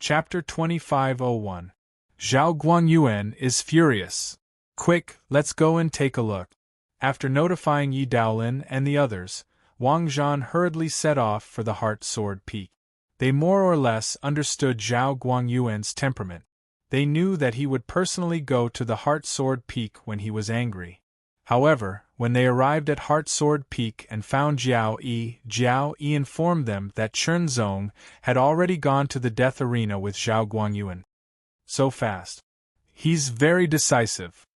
Chapter 2501. Zhao Guangyuan is furious. Quick, let's go and take a look. After notifying Yi Daolin and the others, Wang Zhan hurriedly set off for the Heart Sword Peak. They more or less understood Zhao Guangyuan's temperament. They knew that he would personally go to the Heart Sword Peak when he was angry. However, when they arrived at Heart Sword Peak and found Jiao Yi informed them that Chen Zong had already gone to the death arena with Zhao Guangyuan. So fast. He's very decisive.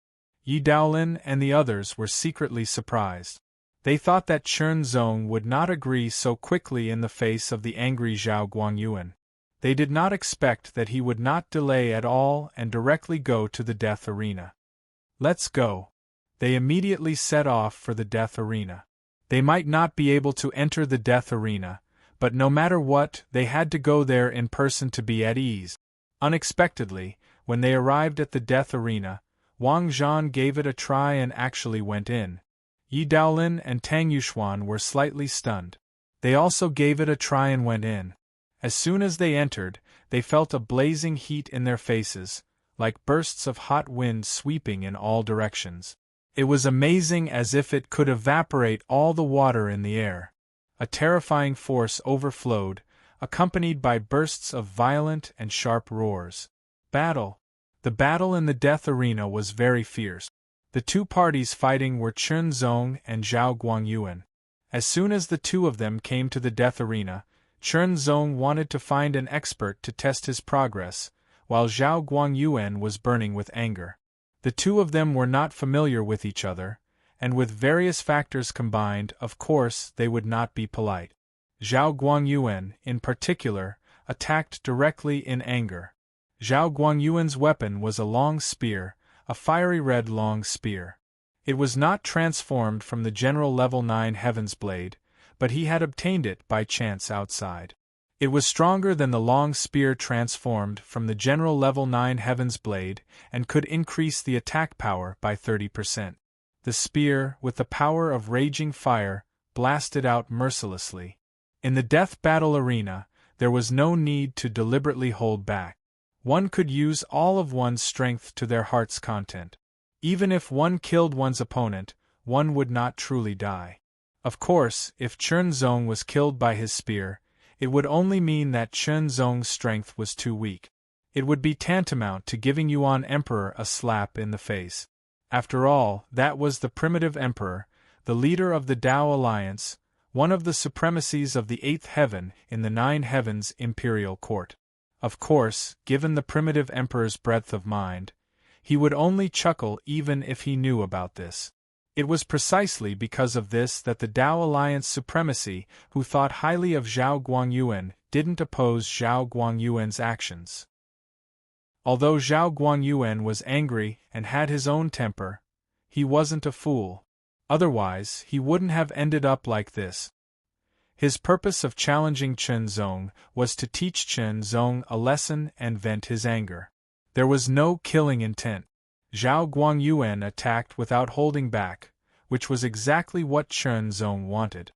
Yi Daolin and the others were secretly surprised. They thought that Chen Zong would not agree so quickly in the face of the angry Zhao Guangyuan. They did not expect that he would not delay at all and directly go to the death arena. Let's go. They immediately set off for the death arena. They might not be able to enter the death arena, but no matter what, they had to go there in person to be at ease. Unexpectedly, when they arrived at the death arena, Wang Zhan gave it a try and actually went in. Yi Daolin and Tang Yuxuan were slightly stunned. They also gave it a try and went in. As soon as they entered, they felt a blazing heat in their faces, like bursts of hot wind sweeping in all directions. It was amazing, as if it could evaporate all the water in the air. A terrifying force overflowed, accompanied by bursts of violent and sharp roars. Battle. The battle in the death arena was very fierce. The two parties fighting were Chen Zong and Zhao Guangyuan. As soon as the two of them came to the death arena, Chen Zong wanted to find an expert to test his progress, while Zhao Guangyuan was burning with anger. The two of them were not familiar with each other, and with various factors combined, of course, they would not be polite. Zhao Guangyuan, in particular, attacked directly in anger. Zhao Guangyuan's weapon was a long spear, a fiery red long spear. It was not transformed from the general level 9 Heaven's Blade, but he had obtained it by chance outside. It was stronger than the long spear transformed from the general level 9 Heaven's Blade and could increase the attack power by 30%. The spear, with the power of raging fire, blasted out mercilessly. In the death battle arena, there was no need to deliberately hold back. One could use all of one's strength to their heart's content. Even if one killed one's opponent, one would not truly die. Of course, if Chen Zong was killed by his spear, it would only mean that Chen Zong's strength was too weak. It would be tantamount to giving Yuan Emperor a slap in the face. After all, that was the primitive emperor, the leader of the Tao Alliance, one of the supremacies of the 8th heaven in the 9 heavens imperial court. Of course, given the primitive emperor's breadth of mind, he would only chuckle even if he knew about this. It was precisely because of this that the Tao Alliance supremacy, who thought highly of Zhao Guangyuan, didn't oppose Zhao Guangyuan's actions. Although Zhao Guangyuan was angry and had his own temper, he wasn't a fool. Otherwise, he wouldn't have ended up like this. His purpose of challenging Chen Zong was to teach Chen Zong a lesson and vent his anger. There was no killing intent. Zhao Guangyuan attacked without holding back, which was exactly what Chen Zong wanted.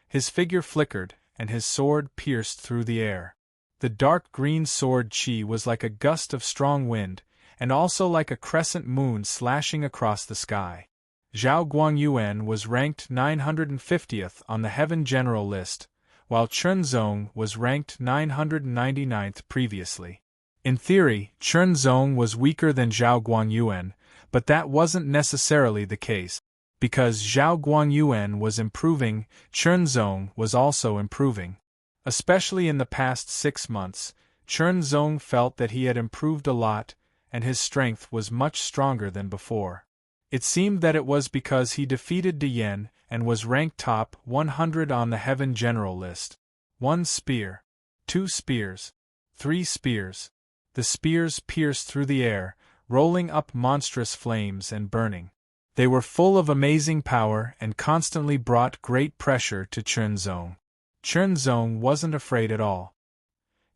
His figure flickered, and his sword pierced through the air. The dark green sword qi was like a gust of strong wind, and also like a crescent moon slashing across the sky. Zhao Guangyuan was ranked 950th on the Heaven General list, while Chen Zong was ranked 999th previously. In theory, Chen Zong was weaker than Zhao Guangyuan, but that wasn't necessarily the case. Because Zhao Guangyuan was improving, Chen Zong was also improving. Especially in the past 6 months, Chen Zong felt that he had improved a lot, and his strength was much stronger than before. It seemed that it was because he defeated De Yen and was ranked top 100 on the Heaven General list. 1 spear. 2 spears. 3 spears. The spears pierced through the air, rolling up monstrous flames and burning. They were full of amazing power and constantly brought great pressure to Chen Zong. Chen Zong wasn't afraid at all.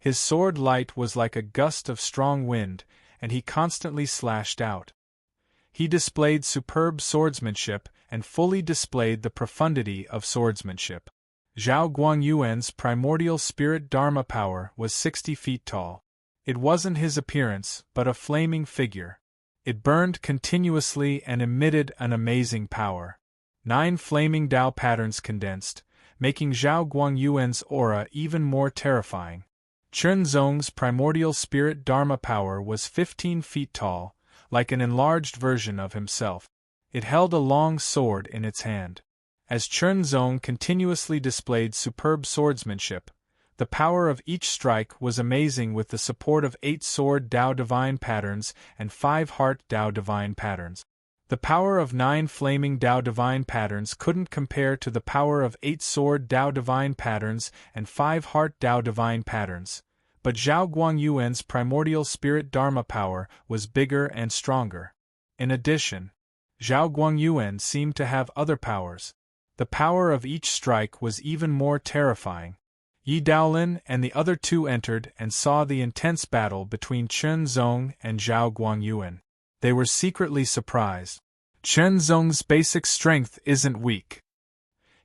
His sword light was like a gust of strong wind, and he constantly slashed out. He displayed superb swordsmanship and fully displayed the profundity of swordsmanship. Zhao Guangyuan's primordial spirit Dharma power was 60 feet tall. It wasn't his appearance, but a flaming figure. It burned continuously and emitted an amazing power. 9 flaming Tao patterns condensed, making Zhao Guangyuan's aura even more terrifying. Chen Zong's primordial spirit Dharma power was 15 feet tall, like an enlarged version of himself. It held a long sword in its hand. As Chen Zong continuously displayed superb swordsmanship, the power of each strike was amazing with the support of 8 sword Tao divine patterns and 5 heart Tao divine patterns. The power of 9 flaming Tao divine patterns couldn't compare to the power of 8 sword Tao divine patterns and 5 heart Tao divine patterns, but Zhao Guangyuan's primordial spirit Dharma power was bigger and stronger. In addition, Zhao Guangyuan seemed to have other powers. The power of each strike was even more terrifying. Yi Daolin and the other 2 entered and saw the intense battle between Chen Zong and Zhao Guangyuan. They were secretly surprised. Chen Zong's basic strength isn't weak.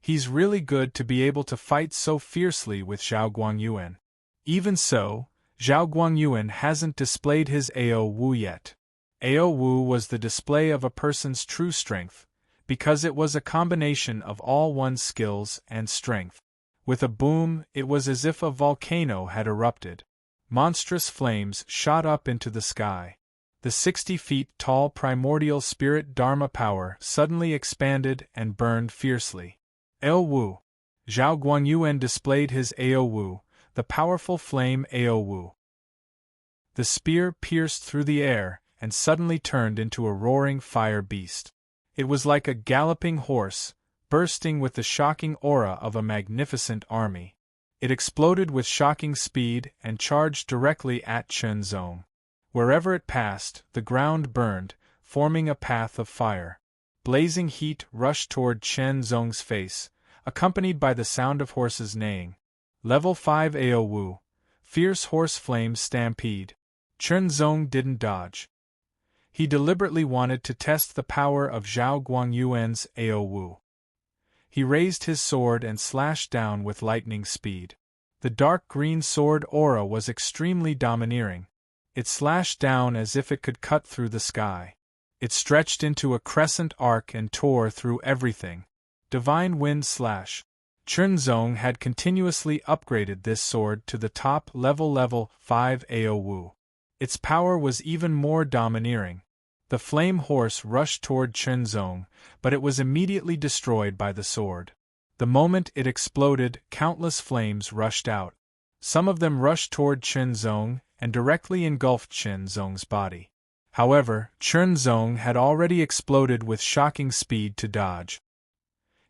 He's really good to be able to fight so fiercely with Zhao Guangyuan. Even so, Zhao Guangyuan hasn't displayed his Ao Wu yet. Ao Wu was the display of a person's true strength, because it was a combination of all one's skills and strength. With a boom, it was as if a volcano had erupted. Monstrous flames shot up into the sky. The 60 feet tall primordial spirit Dharma power suddenly expanded and burned fiercely. Ao Wu. Zhao Guangyuan displayed his Ao Wu, the powerful flame Ao Wu. The spear pierced through the air and suddenly turned into a roaring fire beast. It was like a galloping horse, bursting with the shocking aura of a magnificent army. It exploded with shocking speed and charged directly at Chen Zong. Wherever it passed, the ground burned, forming a path of fire. Blazing heat rushed toward Chen Zong's face, accompanied by the sound of horses neighing. Level 5 Ao Wu. Fierce horse flames stampede. Chen Zong didn't dodge. He deliberately wanted to test the power of Zhao Guangyuan's Ao Wu. He raised his sword and slashed down with lightning speed. The dark green sword aura was extremely domineering. It slashed down as if it could cut through the sky. It stretched into a crescent arc and tore through everything. Divine Wind Slash. Chen Zong had continuously upgraded this sword to the top level 5 Ao Wu. Its power was even more domineering. The flame horse rushed toward Chen Zong, but it was immediately destroyed by the sword. The moment it exploded, countless flames rushed out. Some of them rushed toward Chen Zong and directly engulfed Chen Zong's body. However, Chen Zong had already exploded with shocking speed to dodge.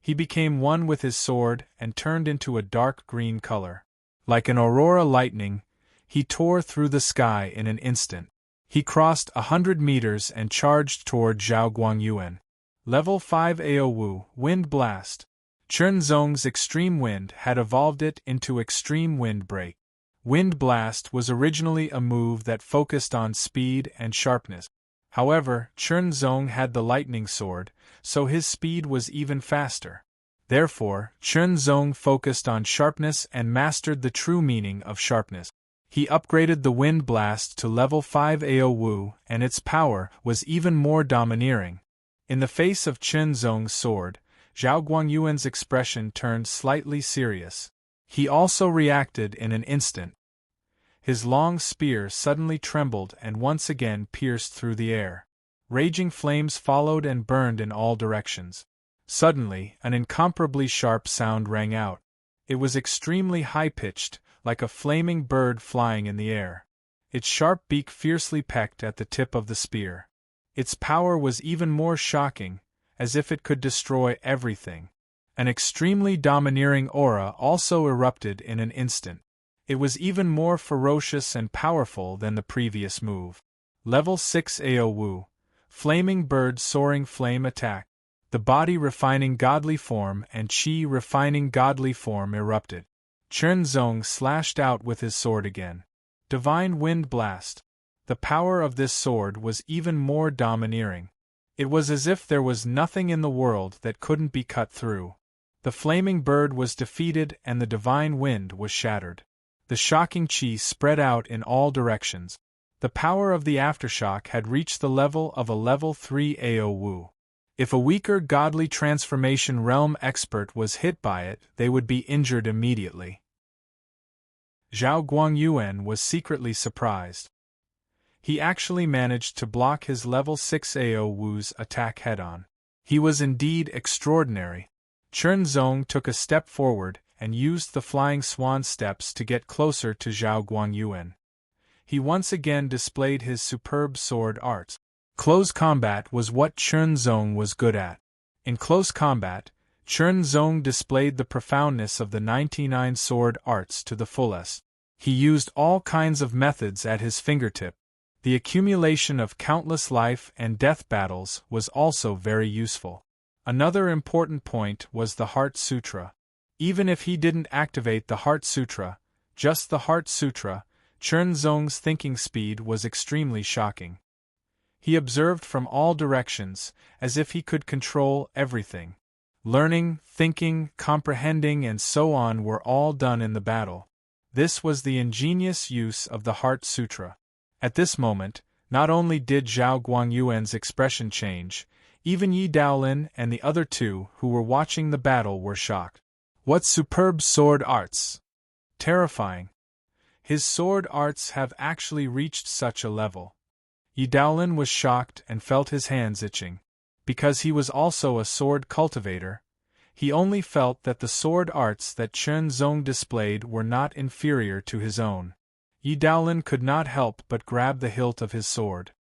He became one with his sword and turned into a dark green color. Like an aurora lightning, he tore through the sky in an instant. He crossed 100 meters and charged toward Zhao Guangyuan. Level 5 Ao Wu, Wind Blast. Chen Zong's Extreme Wind had evolved it into Extreme Wind Break. Wind Blast was originally a move that focused on speed and sharpness. However, Chen Zong had the lightning sword, so his speed was even faster. Therefore, Chen Zong focused on sharpness and mastered the true meaning of sharpness. He upgraded the Wind Blast to level 5 Ao Wu, and its power was even more domineering. In the face of Chen Zong's sword, Zhao Guangyuan's expression turned slightly serious. He also reacted in an instant. His long spear suddenly trembled and once again pierced through the air. Raging flames followed and burned in all directions. Suddenly, an incomparably sharp sound rang out. It was extremely high-pitched, like a flaming bird flying in the air. Its sharp beak fiercely pecked at the tip of the spear. Its power was even more shocking, as if it could destroy everything. An extremely domineering aura also erupted in an instant. It was even more ferocious and powerful than the previous move. Level 6 Ao Wu. Flaming Bird Soaring Flame Attack. The body refining godly form and chi refining godly form erupted. Chen Zong slashed out with his sword again. Divine Wind Blast. The power of this sword was even more domineering. It was as if there was nothing in the world that couldn't be cut through. The flaming bird was defeated and the divine wind was shattered. The shocking chi spread out in all directions. The power of the aftershock had reached the level of a level 3 AO Wu. If a weaker godly transformation realm expert was hit by it, they would be injured immediately. Zhao Guangyuan was secretly surprised. He actually managed to block his level 6 AO Wu's attack head-on. He was indeed extraordinary. Chen Zong took a step forward and used the flying swan steps to get closer to Zhao Guangyuan. He once again displayed his superb sword arts. Close combat was what Chen Zong was good at. In close combat, Chen Zong displayed the profoundness of the 99 sword arts to the fullest. He used all kinds of methods at his fingertip. The accumulation of countless life and death battles was also very useful. Another important point was the Heart Sutra. Even if he didn't activate the Heart Sutra, just the Heart Sutra, Chen Zong's thinking speed was extremely shocking. He observed from all directions, as if he could control everything. Learning, thinking, comprehending and so on were all done in the battle. This was the ingenious use of the Heart Sutra. At this moment, not only did Zhao Guangyuan's expression change, even Yi Daolin and the other two who were watching the battle were shocked. What superb sword arts! Terrifying. His sword arts have actually reached such a level. Yi Daolin was shocked and felt his hands itching. Because he was also a sword cultivator, he only felt that the sword arts that Chen Zong displayed were not inferior to his own. Yi Daolin could not help but grab the hilt of his sword.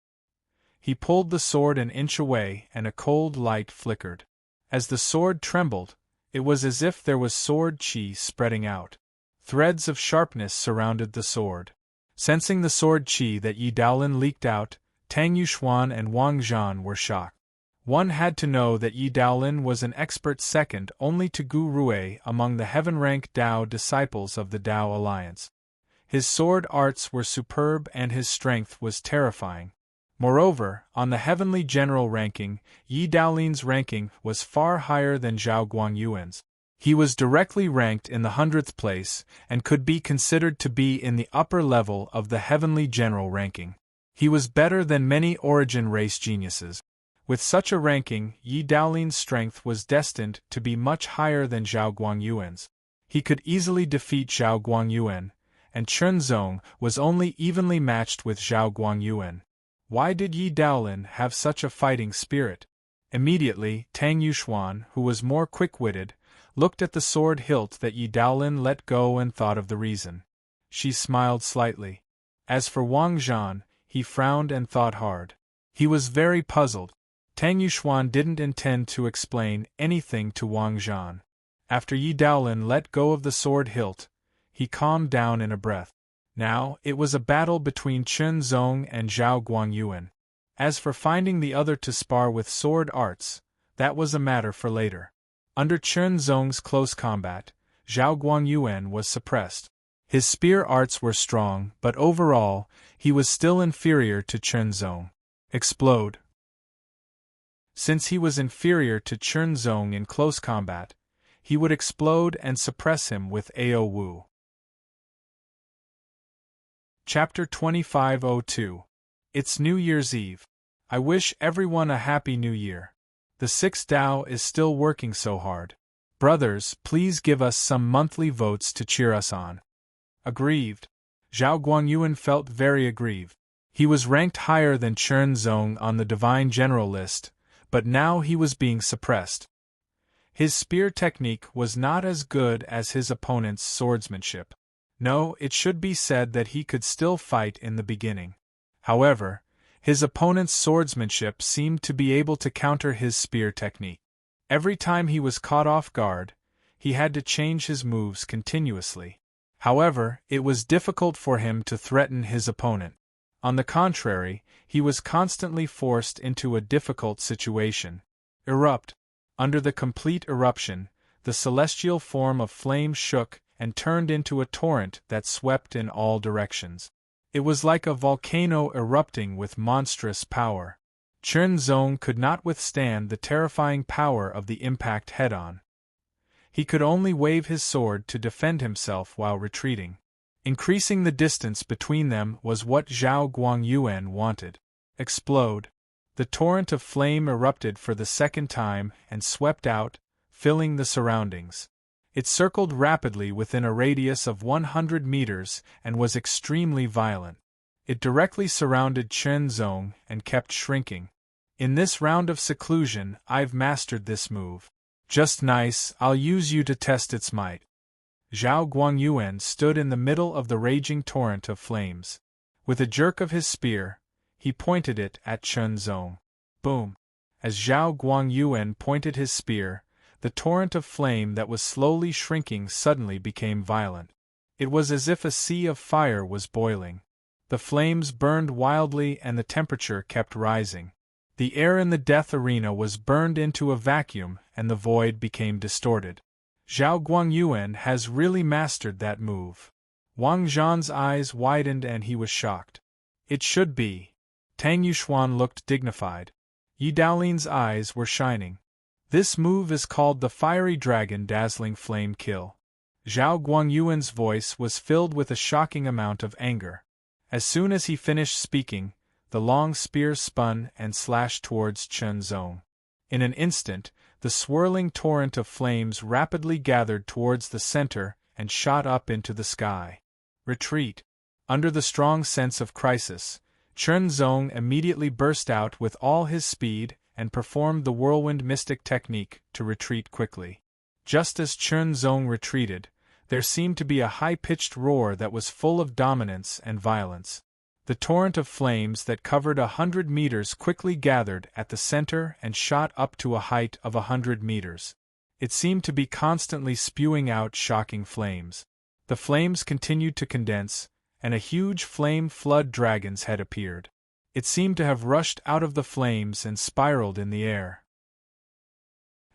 He pulled the sword an inch away and a cold light flickered. As the sword trembled, it was as if there was sword chi spreading out. Threads of sharpness surrounded the sword. Sensing the sword chi that Yi Daolin leaked out, Tang Yuxuan and Wang Zhan were shocked. One had to know that Yi Daolin was an expert second only to Gu Rui among the heaven-rank Dao disciples of the Dao Alliance. His sword arts were superb and his strength was terrifying. Moreover, on the heavenly general ranking, Yi Daolin's ranking was far higher than Zhao Guangyuan's. He was directly ranked in the 100th place and could be considered to be in the upper level of the heavenly general ranking. He was better than many origin race geniuses. With such a ranking, Yi Daolin's strength was destined to be much higher than Zhao Guangyuan's. He could easily defeat Zhao Guangyuan, and Chen Zong was only evenly matched with Zhao Guangyuan. Why did Yi Daolin have such a fighting spirit? Immediately, Tang Yuxuan, who was more quick-witted, looked at the sword hilt that Yi Daolin let go and thought of the reason. She smiled slightly. As for Wang Zhan, he frowned and thought hard. He was very puzzled. Tang Yuxuan didn't intend to explain anything to Wang Zhan. After Yi Daolin let go of the sword hilt, he calmed down in a breath. Now, it was a battle between Chen Zong and Zhao Guangyuan. As for finding the other to spar with sword arts, that was a matter for later. Under Chen Zong's close combat, Zhao Guangyuan was suppressed. His spear arts were strong, but overall, he was still inferior to Chen Zong. Explode. Since he was inferior to Chen Zong in close combat, he would explode and suppress him with AO Wu. Chapter 2502. It's New Year's Eve. I wish everyone a Happy New Year. The Sixth Tao is still working so hard. Brothers, please give us some monthly votes to cheer us on. Aggrieved. Zhao Guangyuan felt very aggrieved. He was ranked higher than Chen Zong on the Divine General list, but now he was being suppressed. His spear technique was not as good as his opponent's swordsmanship. No, it should be said that he could still fight in the beginning. However, his opponent's swordsmanship seemed to be able to counter his spear technique. Every time he was caught off guard, he had to change his moves continuously. However, it was difficult for him to threaten his opponent. On the contrary, he was constantly forced into a difficult situation. Erupt. Under the complete eruption, the celestial form of flame shook and turned into a torrent that swept in all directions. It was like a volcano erupting with monstrous power. Chen Zong could not withstand the terrifying power of the impact head-on. He could only wave his sword to defend himself while retreating. Increasing the distance between them was what Zhao Guangyuan wanted. Explode. The torrent of flame erupted for the second time and swept out, filling the surroundings. It circled rapidly within a radius of 100 meters and was extremely violent. It directly surrounded Chen Zong and kept shrinking. In this round of seclusion, I've mastered this move. Just nice, I'll use you to test its might. Zhao Guangyuan stood in the middle of the raging torrent of flames. With a jerk of his spear, he pointed it at Chen Zong. Boom! As Zhao Guangyuan pointed his spear, the torrent of flame that was slowly shrinking suddenly became violent. It was as if a sea of fire was boiling. The flames burned wildly and the temperature kept rising. The air in the death arena was burned into a vacuum and the void became distorted. Zhao Guangyuan has really mastered that move. Wang Zhan's eyes widened and he was shocked. It should be. Tang Yuxuan looked dignified. Yi Daolin's eyes were shining. This move is called the Fiery Dragon Dazzling Flame Kill. Zhao Guangyuan's voice was filled with a shocking amount of anger. As soon as he finished speaking, the long spear spun and slashed towards Chen Zong. In an instant, the swirling torrent of flames rapidly gathered towards the center and shot up into the sky. Retreat. Under the strong sense of crisis, Chen Zong immediately burst out with all his speed and performed the whirlwind mystic technique to retreat quickly. Just as Chen Zong retreated, there seemed to be a high-pitched roar that was full of dominance and violence. The torrent of flames that covered 100 meters quickly gathered at the center and shot up to a height of 100 meters. It seemed to be constantly spewing out shocking flames. The flames continued to condense, and a huge flame flood dragon's head appeared. It seemed to have rushed out of the flames and spiraled in the air.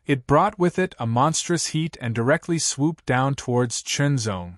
It brought with it a monstrous heat and directly swooped down towards Chen Zong.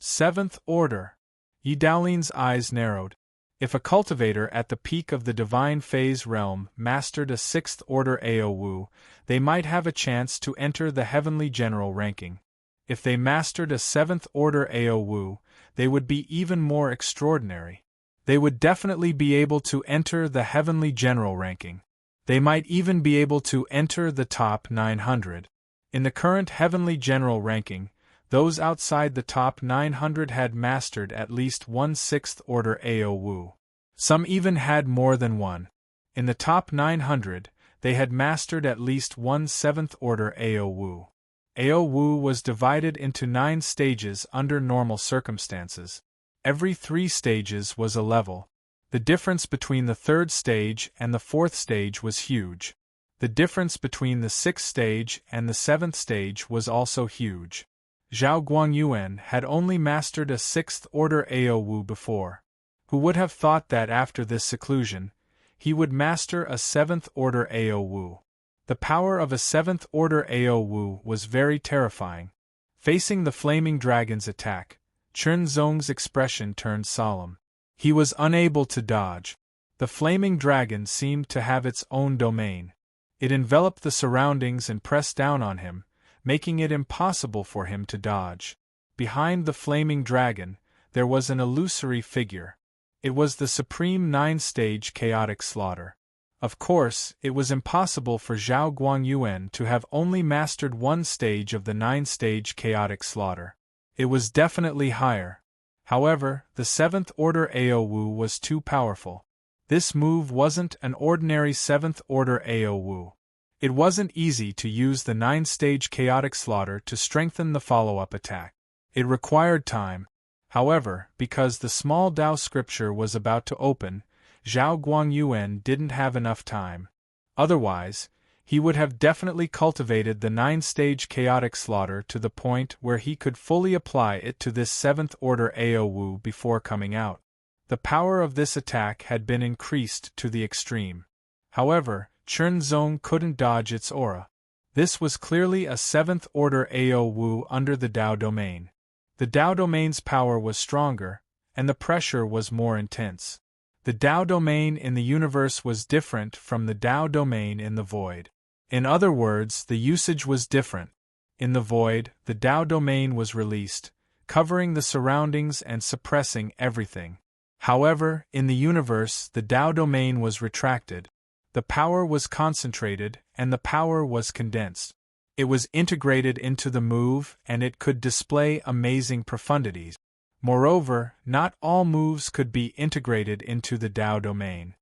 Seventh Order. Yi Daolin's eyes narrowed. If a cultivator at the peak of the divine phase realm mastered a 6th order Aowu, they might have a chance to enter the heavenly general ranking. If they mastered a 7th order Aowu, they would be even more extraordinary. They would definitely be able to enter the heavenly general ranking. They might even be able to enter the top 900. In the current heavenly general ranking, those outside the top 900 had mastered at least one 6th order Aowu. Some even had more than one. In the top 900, they had mastered at least one 7th order Aowu. Aowu was divided into 9 stages under normal circumstances. Every 3 stages was a level. The difference between the 3rd stage and the 4th stage was huge. The difference between the 6th stage and the 7th stage was also huge. Zhao Guangyuan had only mastered a 6th order Aowu before. Who would have thought that after this seclusion, he would master a 7th order Aowu? The power of a 7th order Aowu was very terrifying. Facing the flaming dragon's attack, Chen Zong's expression turned solemn. He was unable to dodge. The flaming dragon seemed to have its own domain. It enveloped the surroundings and pressed down on him, making it impossible for him to dodge. Behind the flaming dragon, there was an illusory figure. It was the supreme 9-stage chaotic slaughter. Of course, it was impossible for Zhao Guangyuan to have only mastered one stage of the 9-stage chaotic slaughter. It was definitely higher. However, the 7th order Aowu was too powerful. This move wasn't an ordinary 7th order Aowu. It wasn't easy to use the 9-stage chaotic slaughter to strengthen the follow-up attack. It required time. However, because the small Dao scripture was about to open, Zhao Guangyuan didn't have enough time. Otherwise, he would have definitely cultivated the 9-stage chaotic slaughter to the point where he could fully apply it to this 7th order Aowu before coming out. The power of this attack had been increased to the extreme. However, Chen Zong couldn't dodge its aura. This was clearly a 7th order Aowu under the Dao domain. The Dao domain's power was stronger, and the pressure was more intense. The Dao domain in the universe was different from the Dao domain in the void. In other words, the usage was different. In the void, the Dao domain was released, covering the surroundings and suppressing everything. However, in the universe, the Tao domain was retracted. The power was concentrated, and the power was condensed. It was integrated into the move, and it could display amazing profundities. Moreover, not all moves could be integrated into the Tao domain.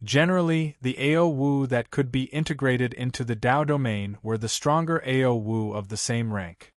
Generally, the AO Wu that could be integrated into the Tao domain were the stronger AO Wu of the same rank.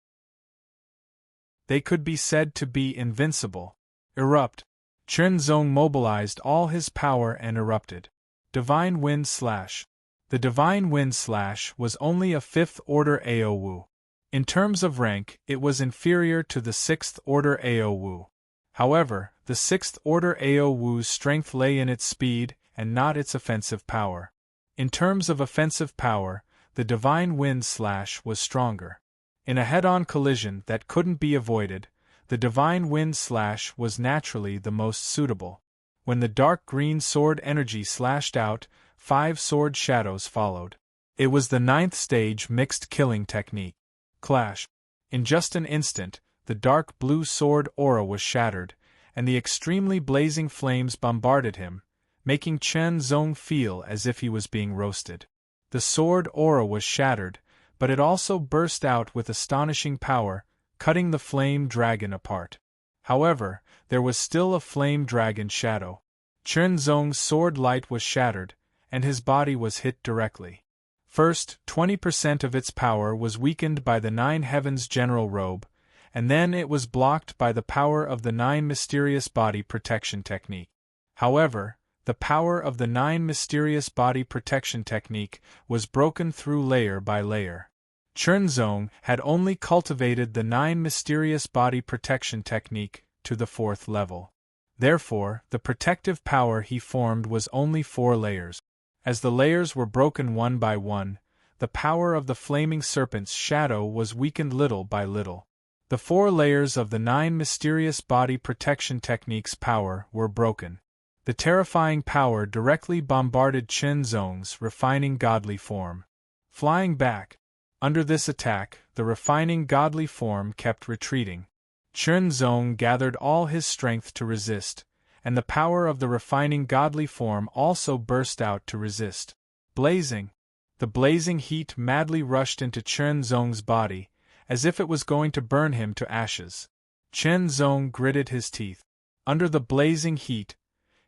They could be said to be invincible. Erupt. Chen Zong mobilized all his power and erupted. Divine Wind Slash. The Divine Wind Slash was only a 5th order AO Wu. In terms of rank, it was inferior to the 6th order AO Wu. However, the 6th order AO Wu's strength lay in its speed and not its offensive power. In terms of offensive power, the Divine Wind Slash was stronger. In a head-on collision that couldn't be avoided, the Divine Wind Slash was naturally the most suitable. When the dark green sword energy slashed out, 5 sword shadows followed. It was the 9th stage mixed killing technique. Clash. In just an instant, the dark blue sword aura was shattered, and the extremely blazing flames bombarded him, making Chen Zong feel as if he was being roasted. The sword aura was shattered, but it also burst out with astonishing power, cutting the flame dragon apart. However, there was still a flame dragon shadow. Chen Zong's sword light was shattered, and his body was hit directly. First, 20% of its power was weakened by the 9 Heavens General Robe, and then it was blocked by the power of the 9 Mysterious Body Protection Technique. However, the power of the 9 Mysterious Body Protection Technique was broken through layer by layer. Chen Zong had only cultivated the 9 Mysterious Body Protection Technique to the 4th level. Therefore, the protective power he formed was only 4 layers. As the layers were broken one by one, the power of the Flaming Serpent's shadow was weakened little by little. The 4 layers of the 9 Mysterious Body Protection Technique's power were broken. The terrifying power directly bombarded Chen Zong's refining godly form. Flying back. Under this attack, the refining godly form kept retreating. Chen Zong gathered all his strength to resist, and the power of the refining godly form also burst out to resist. Blazing. The blazing heat madly rushed into Chen Zong's body, as if it was going to burn him to ashes. Chen Zong gritted his teeth. Under the blazing heat,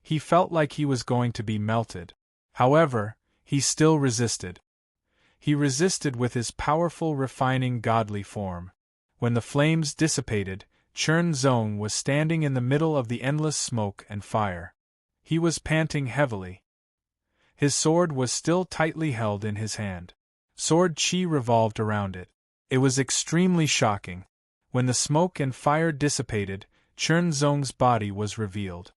he felt like he was going to be melted. However, he still resisted. He resisted with his powerful refining godly form. When the flames dissipated, Chen Zong was standing in the middle of the endless smoke and fire. He was panting heavily. His sword was still tightly held in his hand. Sword chi revolved around it. It was extremely shocking. When the smoke and fire dissipated, Chen Zong's body was revealed.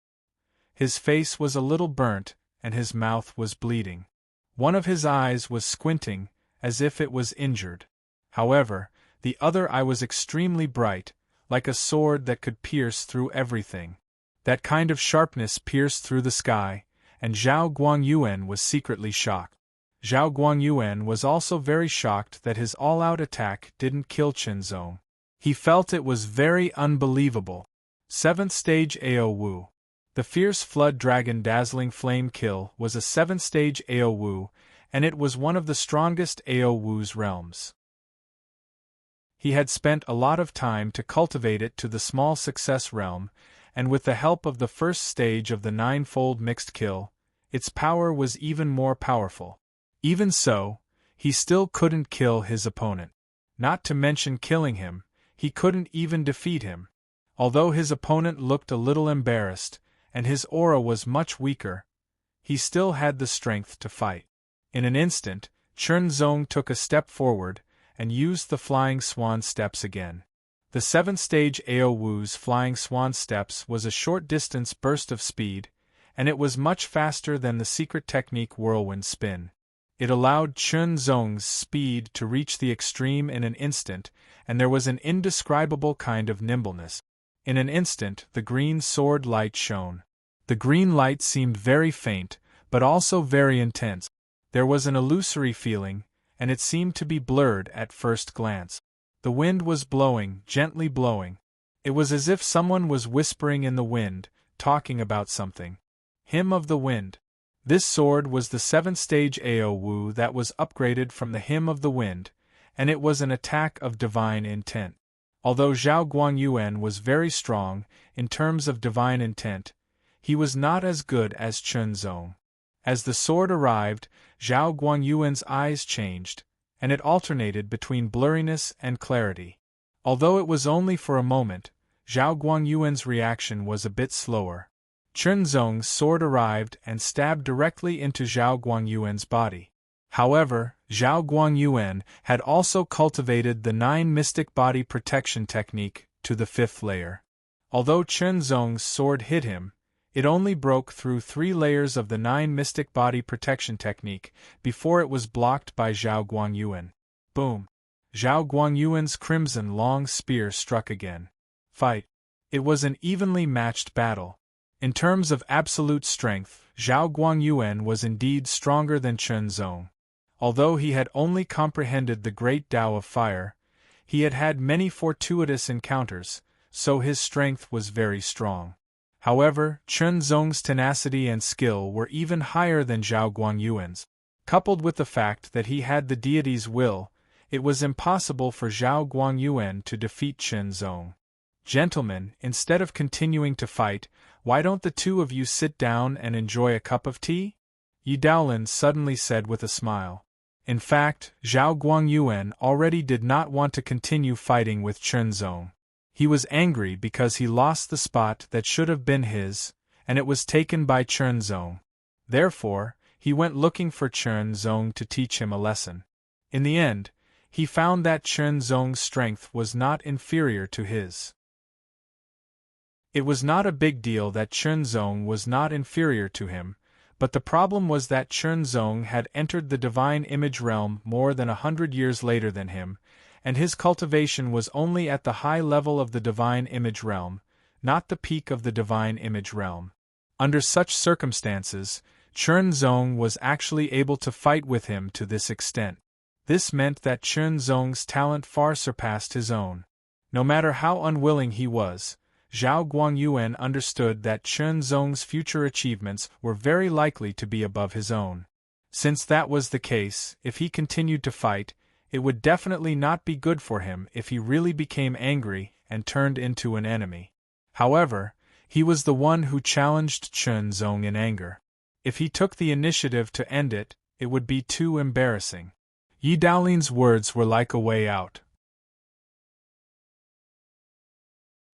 His face was a little burnt, and his mouth was bleeding. One of his eyes was squinting, as if it was injured. However, the other eye was extremely bright, like a sword that could pierce through everything. That kind of sharpness pierced through the sky, and Zhao Guangyuan was secretly shocked. Zhao Guangyuan was also very shocked that his all-out attack didn't kill Chen Zong. He felt it was very unbelievable. 7th Stage AO Wu. The Fierce Flood Dragon Dazzling Flame Kill was a 7th Stage AO Wu, and it was one of the strongest AO Wu's realms. He had spent a lot of time to cultivate it to the small success realm, and with the help of the first stage of the 9-fold mixed kill, its power was even more powerful. Even so, he still couldn't kill his opponent. Not to mention killing him, he couldn't even defeat him. Although his opponent looked a little embarrassed, and his aura was much weaker, he still had the strength to fight. In an instant, Chen Zong took a step forward, and used the Flying Swan Steps again. The 7th Stage AO Wu's Flying Swan Steps was a short-distance burst of speed, and it was much faster than the secret technique Whirlwind Spin. It allowed Chen Zong's speed to reach the extreme in an instant, and there was an indescribable kind of nimbleness. In an instant, the green sword light shone. The green light seemed very faint, but also very intense. There was an illusory feeling, and it seemed to be blurred at first glance. The wind was blowing, gently blowing. It was as if someone was whispering in the wind, talking about something. Hymn of the Wind. This sword was the 7th stage Aowu that was upgraded from the Hymn of the Wind, and it was an attack of divine intent. Although Zhao Guangyuan was very strong, in terms of divine intent, he was not as good as Chen Zong. As the sword arrived, Zhao Guangyuan's eyes changed, and it alternated between blurriness and clarity. Although it was only for a moment, Zhao Guangyuan's reaction was a bit slower. Chen Zong's sword arrived and stabbed directly into Zhao Guangyuan's body. However, Zhao Guangyuan had also cultivated the 9 mystic body protection technique to the 5th layer. Although Chen Zong's sword hit him, it only broke through 3 layers of the 9 mystic body protection technique before it was blocked by Zhao Guangyuan. Boom! Zhao Guangyuan's crimson long spear struck again. Fight. It was an evenly matched battle. In terms of absolute strength, Zhao Guangyuan was indeed stronger than Chen Zong. Although he had only comprehended the great Tao of fire, he had had many fortuitous encounters, so his strength was very strong. However, Chen Zong's tenacity and skill were even higher than Zhao Guangyuan's. Coupled with the fact that he had the deity's will, it was impossible for Zhao Guangyuan to defeat Chen Zong. Gentlemen, instead of continuing to fight, why don't the two of you sit down and enjoy a cup of tea? Yi Daolin suddenly said with a smile. In fact, Zhao Guangyuan already did not want to continue fighting with Chen Zong. He was angry because he lost the spot that should have been his, and it was taken by Chen Zong. Therefore, he went looking for Chen Zong to teach him a lesson. In the end, he found that Chen Zong's strength was not inferior to his. It was not a big deal that Chen Zong was not inferior to him, but the problem was that Chen Zong had entered the divine image realm more than 100 years later than him, and his cultivation was only at the high level of the divine image realm, not the peak of the divine image realm. Under such circumstances, Chen Zong was actually able to fight with him to this extent. This meant that Chen Zong's talent far surpassed his own. No matter how unwilling he was, Zhao Guangyuan understood that Chen Zong's future achievements were very likely to be above his own. Since that was the case, if he continued to fight, it would definitely not be good for him if he really became angry and turned into an enemy. However, he was the one who challenged Chen Zong in anger. If he took the initiative to end it, it would be too embarrassing. Yi Daolin's words were like a way out.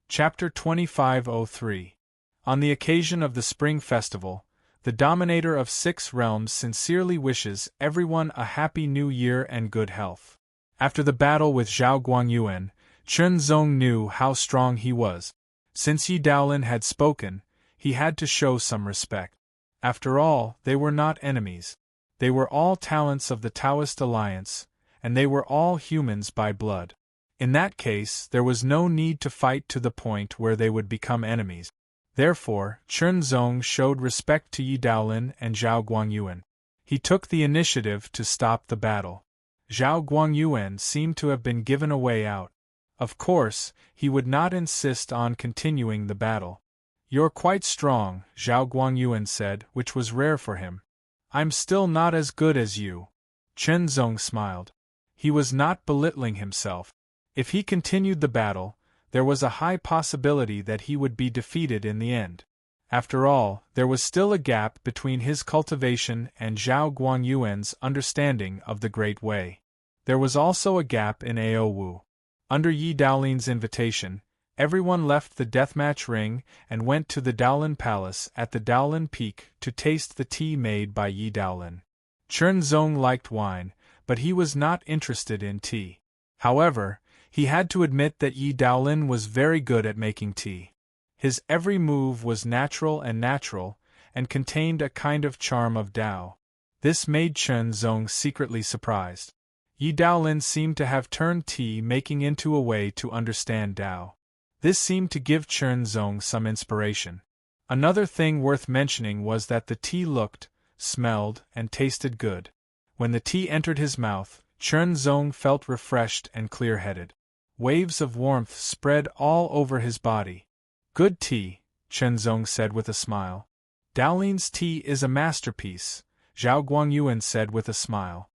Chapter 2503. On the occasion of the Spring Festival, the Dominator of 6 Realms sincerely wishes everyone a happy new year and good health. After the battle with Zhao Guangyuan, Chen Zong knew how strong he was. Since Yi Daolin had spoken, he had to show some respect. After all, they were not enemies. They were all talents of the Taoist Alliance, and they were all humans by blood. In that case, there was no need to fight to the point where they would become enemies. Therefore, Chen Zong showed respect to Yi Daolin and Zhao Guangyuan. He took the initiative to stop the battle. Zhao Guangyuan seemed to have been given a way out. Of course, he would not insist on continuing the battle. "You're quite strong," Zhao Guangyuan said, which was rare for him. "I'm still not as good as you." Chen Zong smiled. He was not belittling himself. If he continued the battle, there was a high possibility that he would be defeated in the end. After all, there was still a gap between his cultivation and Zhao Guangyuan's understanding of the Great Way. There was also a gap in Aowu. Under Yi Daolin's invitation, everyone left the deathmatch ring and went to the Daolin Palace at the Daolin Peak to taste the tea made by Yi Daolin. Chen Zong liked wine, but he was not interested in tea. However, he had to admit that Yi Daolin was very good at making tea. His every move was natural and contained a kind of charm of Tao. This made Chen Zong secretly surprised. Yi Daolin seemed to have turned tea making into a way to understand Tao. This seemed to give Chen Zong some inspiration. Another thing worth mentioning was that the tea looked, smelled, and tasted good. When the tea entered his mouth, Chen Zong felt refreshed and clear-headed. Waves of warmth spread all over his body. Good tea, Chenzong said with a smile. Daolin's tea is a masterpiece, Zhao Guangyuan said with a smile.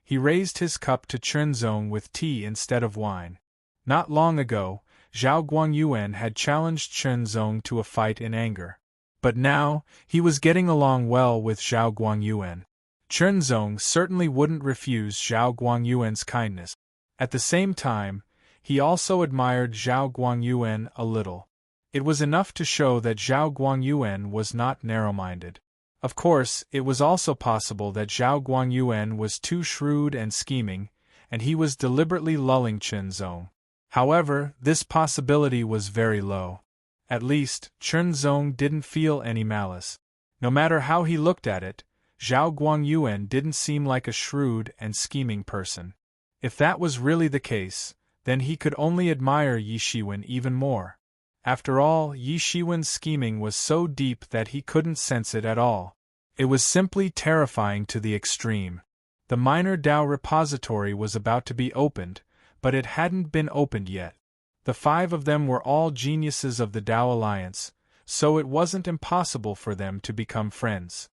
He raised his cup to Chenzong with tea instead of wine. Not long ago, Zhao Guangyuan had challenged Chenzong to a fight in anger. But now, he was getting along well with Zhao Guangyuan. Chenzong certainly wouldn't refuse Zhao Guangyuan's kindness. At the same time, he also admired Zhao Guangyuan a little. It was enough to show that Zhao Guangyuan was not narrow-minded. Of course, it was also possible that Zhao Guangyuan was too shrewd and scheming, and he was deliberately lulling Chenzong. However, this possibility was very low. At least, Chenzong didn't feel any malice. No matter how he looked at it, Zhao Guangyuan didn't seem like a shrewd and scheming person. If that was really the case, then he could only admire Yi Shiwen even more. After all, Yi Shiwen's scheming was so deep that he couldn't sense it at all. It was simply terrifying to the extreme. The minor Dao repository was about to be opened, but it hadn't been opened yet. The 5 of them were all geniuses of the Dao Alliance, so it wasn't impossible for them to become friends.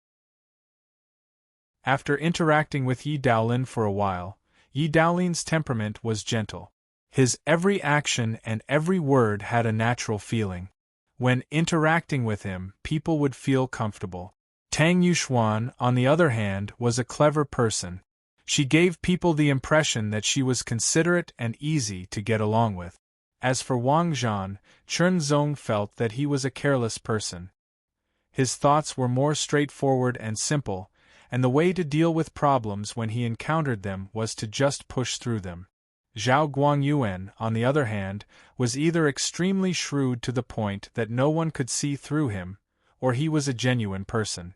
After interacting with Yi Daolin for a while, Yi Daolin's temperament was gentle. His every action and every word had a natural feeling. When interacting with him, people would feel comfortable. Tang Yuxuan, on the other hand, was a clever person. She gave people the impression that she was considerate and easy to get along with. As for Wang Zhan, Chenzong felt that he was a careless person. His thoughts were more straightforward and simple, and the way to deal with problems when he encountered them was to just push through them. Zhao Guangyuan, on the other hand, was either extremely shrewd to the point that no one could see through him, or he was a genuine person.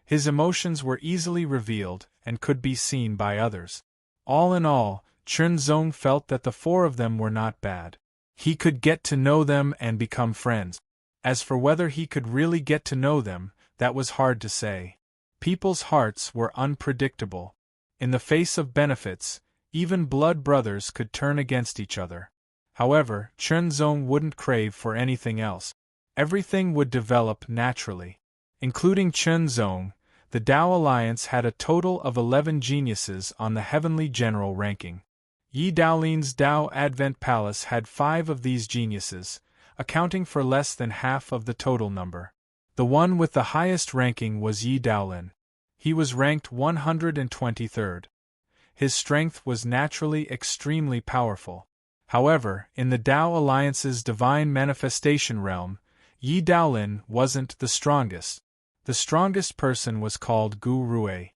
His emotions were easily revealed and could be seen by others. All in all, Chenzong felt that the 4 of them were not bad. He could get to know them and become friends. As for whether he could really get to know them, that was hard to say. People's hearts were unpredictable. In the face of benefits, even blood brothers could turn against each other. However, Chenzong wouldn't crave for anything else. Everything would develop naturally. Including Chenzong, the Dao Alliance had a total of 11 geniuses on the Heavenly General ranking. Yi Daolin's Dao Advent Palace had 5 of these geniuses, accounting for less than half of the total number. The one with the highest ranking was Yi Daolin. He was ranked 123rd. His strength was naturally extremely powerful. However, in the Dao Alliance's divine manifestation realm, Yi Daolin wasn't the strongest. The strongest person was called Gu Rue.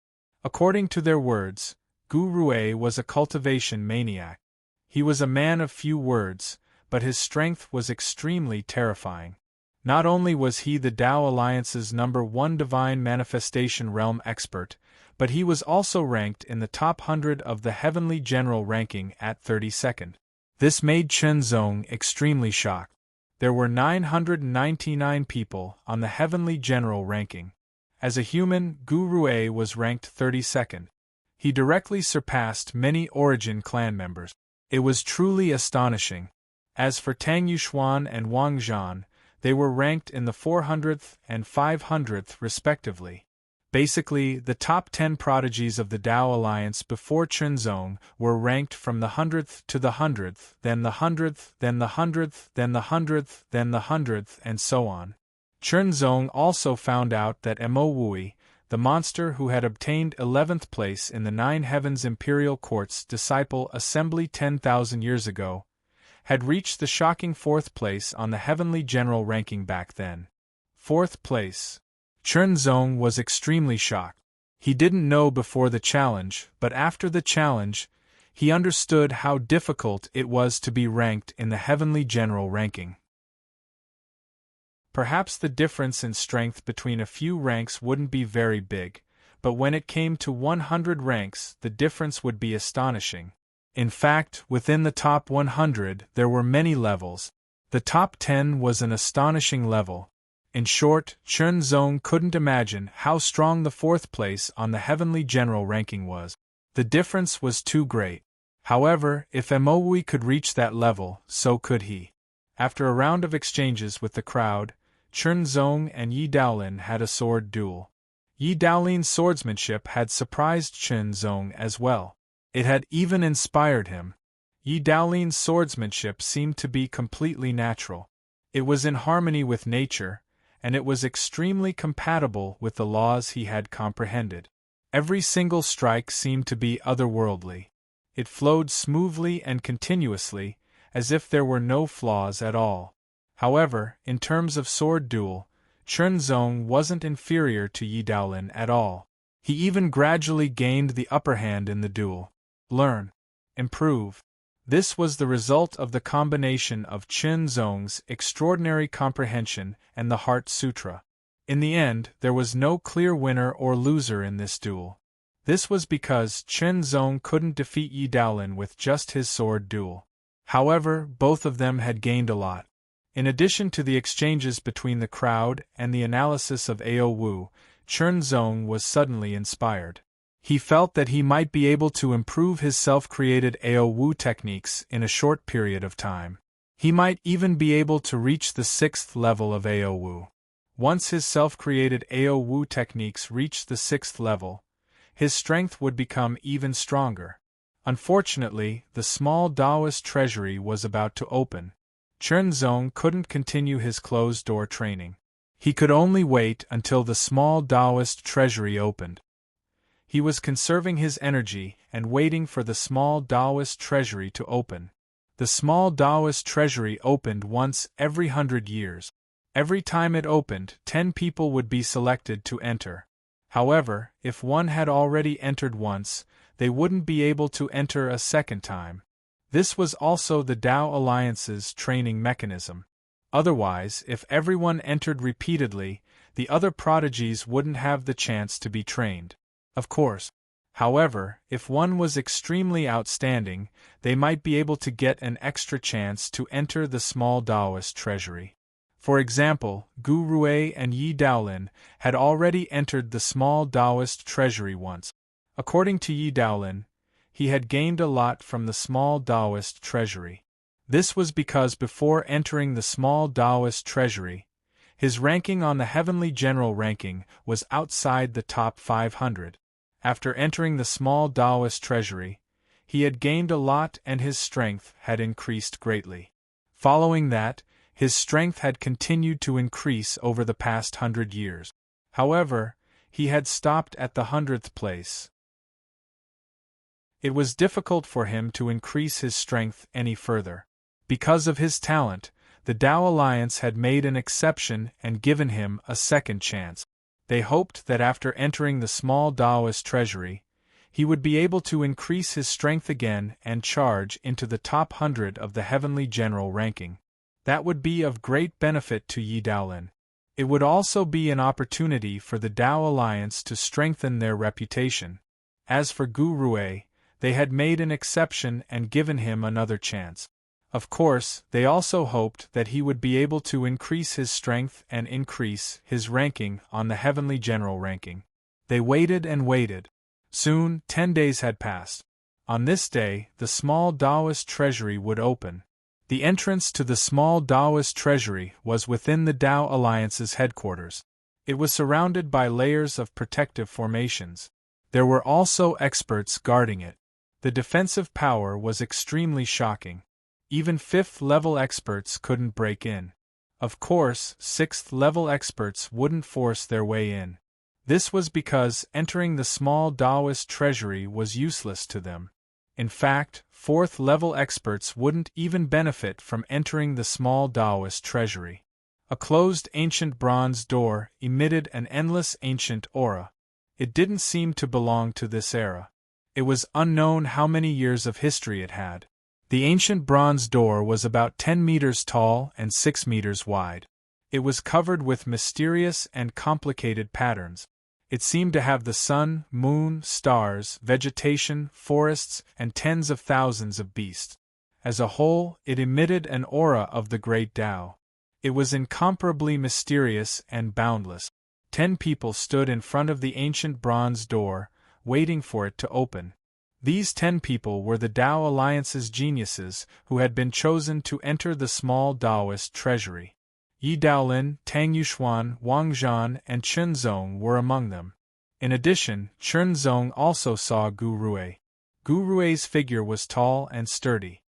According to their words, Gu Rue was a cultivation maniac. He was a man of few words, but his strength was extremely terrifying. Not only was he the Dao Alliance's #1 divine manifestation realm expert, but he was also ranked in the top 100 of the Heavenly General ranking at 32nd. This made Chenzong extremely shocked. There were 999 people on the Heavenly General ranking. As a human, Gu Rue was ranked 32nd. He directly surpassed many Origin clan members. It was truly astonishing. As for Tang Yuxuan and Wang Zhan, they were ranked in the 400th and 500th respectively. Basically, the top 10 prodigies of the Dao Alliance before Chenzong were ranked from the 100th to the 100th, then the 100th, then the 100th, then the 100th, then the 100th, and so on. Chenzong also found out that Mo Wui, the monster who had obtained 11th place in the 9 Heavens Imperial Court's disciple assembly 10,000 years ago, had reached the shocking 4th place on the Heavenly General ranking back then. 4th place. Chenzong was extremely shocked. He didn't know before the challenge, but after the challenge, he understood how difficult it was to be ranked in the Heavenly General ranking. Perhaps the difference in strength between a few ranks wouldn't be very big, but when it came to 100 ranks, the difference would be astonishing. In fact, within the top 100, there were many levels. The top 10 was an astonishing level. In short, Chenzong couldn't imagine how strong the 4th place on the Heavenly General ranking was. The difference was too great. However, if Emowi could reach that level, so could he. After a round of exchanges with the crowd, Chen Zong and Yi Daolin had a sword duel. Yi Daolin's swordsmanship had surprised Chen Zong as well. It had even inspired him. Yi Daolin's swordsmanship seemed to be completely natural. It was in harmony with nature, and it was extremely compatible with the laws he had comprehended. Every single strike seemed to be otherworldly. It flowed smoothly and continuously, as if there were no flaws at all. However, in terms of sword duel, Chen Zong wasn't inferior to Yi Daolin at all. He even gradually gained the upper hand in the duel. Learn. Improve. This was the result of the combination of Chen Zong's extraordinary comprehension and the Heart Sutra. In the end, there was no clear winner or loser in this duel. This was because Chen Zong couldn't defeat Yi Daolin with just his sword duel. However, both of them had gained a lot. In addition to the exchanges between the crowd and the analysis of Ao Wu, Chen Zong was suddenly inspired. He felt that he might be able to improve his self-created Ao Wu techniques in a short period of time. He might even be able to reach the 6th level of Ao Wu. Once his self-created Ao Wu techniques reached the 6th level, his strength would become even stronger. Unfortunately, the small Taoist treasury was about to open. Chen Zong couldn't continue his closed-door training. He could only wait until the small Taoist treasury opened. He was conserving his energy and waiting for the small Taoist treasury to open. The small Taoist treasury opened once every 100 years. Every time it opened, 10 people would be selected to enter. However, if one had already entered once, they wouldn't be able to enter a second time. This was also the Tao Alliance's training mechanism. Otherwise, if everyone entered repeatedly, the other prodigies wouldn't have the chance to be trained. Of course. However, if one was extremely outstanding, they might be able to get an extra chance to enter the small Taoist treasury. For example, Gu Rui and Yi Daolin had already entered the small Taoist treasury once. According to Yi Daolin, he had gained a lot from the small Taoist treasury. This was because before entering the small Taoist treasury, his ranking on the Heavenly General ranking was outside the top 500. After entering the small Taoist treasury, he had gained a lot and his strength had increased greatly. Following that, his strength had continued to increase over the past 100 years. However, he had stopped at the 100th place. It was difficult for him to increase his strength any further. Because of his talent, the Tao Alliance had made an exception and given him a second chance. They hoped that after entering the small Taoist treasury, he would be able to increase his strength again and charge into the top 100 of the Heavenly General ranking. That would be of great benefit to Yi Daolin. It would also be an opportunity for the Tao Alliance to strengthen their reputation. As for Gu Rui, they had made an exception and given him another chance. Of course, they also hoped that he would be able to increase his strength and increase his ranking on the Heavenly General ranking. They waited and waited. Soon, 10 days had passed. On this day, the small Taoist treasury would open. The entrance to the small Taoist treasury was within the Tao Alliance's headquarters. It was surrounded by layers of protective formations. There were also experts guarding it. The defensive power was extremely shocking. Even 5th-level experts couldn't break in. Of course, 6th-level experts wouldn't force their way in. This was because entering the small Taoist treasury was useless to them. In fact, 4th-level experts wouldn't even benefit from entering the small Taoist treasury. A closed ancient bronze door emitted an endless ancient aura. It didn't seem to belong to this era. It was unknown how many years of history it had. The ancient bronze door was about 10 meters tall and 6 meters wide. It was covered with mysterious and complicated patterns. It seemed to have the sun, moon, stars, vegetation, forests, and tens of thousands of beasts. As a whole, it emitted an aura of the great Tao. It was incomparably mysterious and boundless. 10 people stood in front of the ancient bronze door, waiting for it to open. These 10 people were the Tao Alliance's geniuses who had been chosen to enter the small Taoist treasury. Yi Daolin, Tang Yuxuan, Wang Zhan, and Chen Zong were among them. In addition, Chen Zong also saw Gu Rue. Gu Rue's figure was tall and sturdy.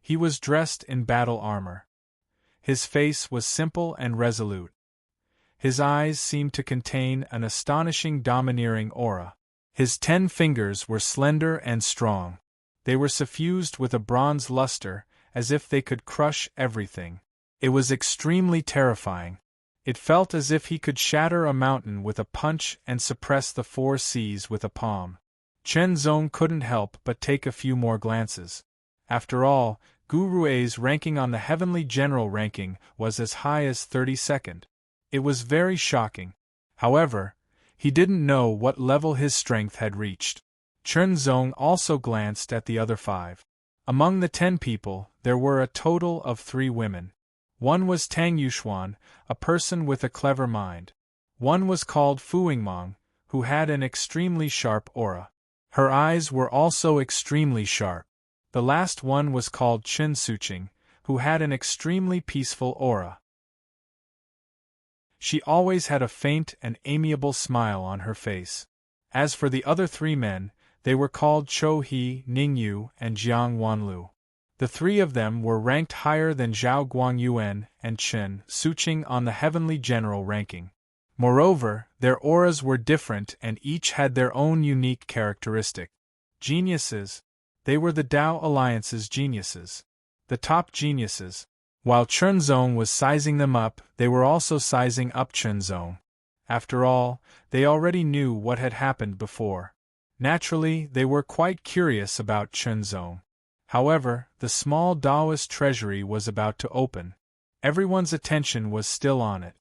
He was dressed in battle armor. His face was simple and resolute. His eyes seemed to contain an astonishing domineering aura. His 10 fingers were slender and strong. They were suffused with a bronze luster, as if they could crush everything. It was extremely terrifying. It felt as if he could shatter a mountain with a punch and suppress the 4 seas with a palm. Chen Zong couldn't help but take a few more glances. After all, Gu Rue's ranking on the Heavenly General ranking was as high as 32nd. It was very shocking. However, he didn't know what level his strength had reached. Chen Zong also glanced at the other 5. Among the 10 people, there were a total of 3 women. One was Tang Yuxuan, a person with a clever mind. One was called Fu Yingmong, who had an extremely sharp aura. Her eyes were also extremely sharp. The last one was called Chen Suqing, who had an extremely peaceful aura. She always had a faint and amiable smile on her face. As for the other 3 men, they were called Chou He, Ning Yu, and Jiang Wanlu. The 3 of them were ranked higher than Zhao Guangyuan and Chen Suqing on the Heavenly General ranking. Moreover, their auras were different and each had their own unique characteristic. Geniuses. They were the Tao Alliance's geniuses. The top geniuses. While Chen Zong was sizing them up, they were also sizing up Chen Zong. After all, they already knew what had happened before. Naturally, they were quite curious about Chen Zong. However, the small Taoist treasury was about to open. Everyone's attention was still on it.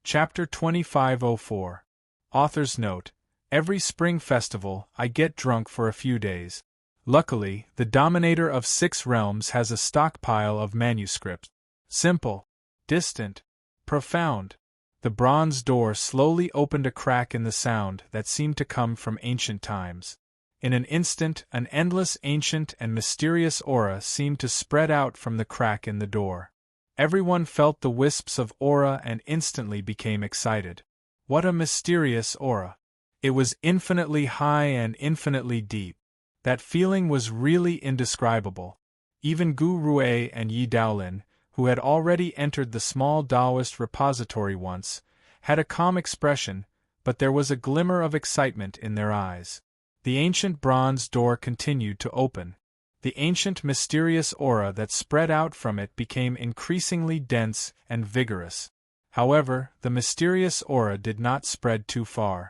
Chapter 2504. Author's Note: Every spring festival, I get drunk for a few days. Luckily, the Dominator of 6 realms has a stockpile of manuscripts. Simple, distant, profound. The bronze door slowly opened a crack in the sound that seemed to come from ancient times. In an instant, an endless ancient and mysterious aura seemed to spread out from the crack in the door. Everyone felt the wisps of aura and instantly became excited. What a mysterious aura! It was infinitely high and infinitely deep. That feeling was really indescribable. Even Gu Rue and Yi Daolin, who had already entered the small Taoist repository once, had a calm expression, but there was a glimmer of excitement in their eyes. The ancient bronze door continued to open. The ancient mysterious aura that spread out from it became increasingly dense and vigorous. However, the mysterious aura did not spread too far.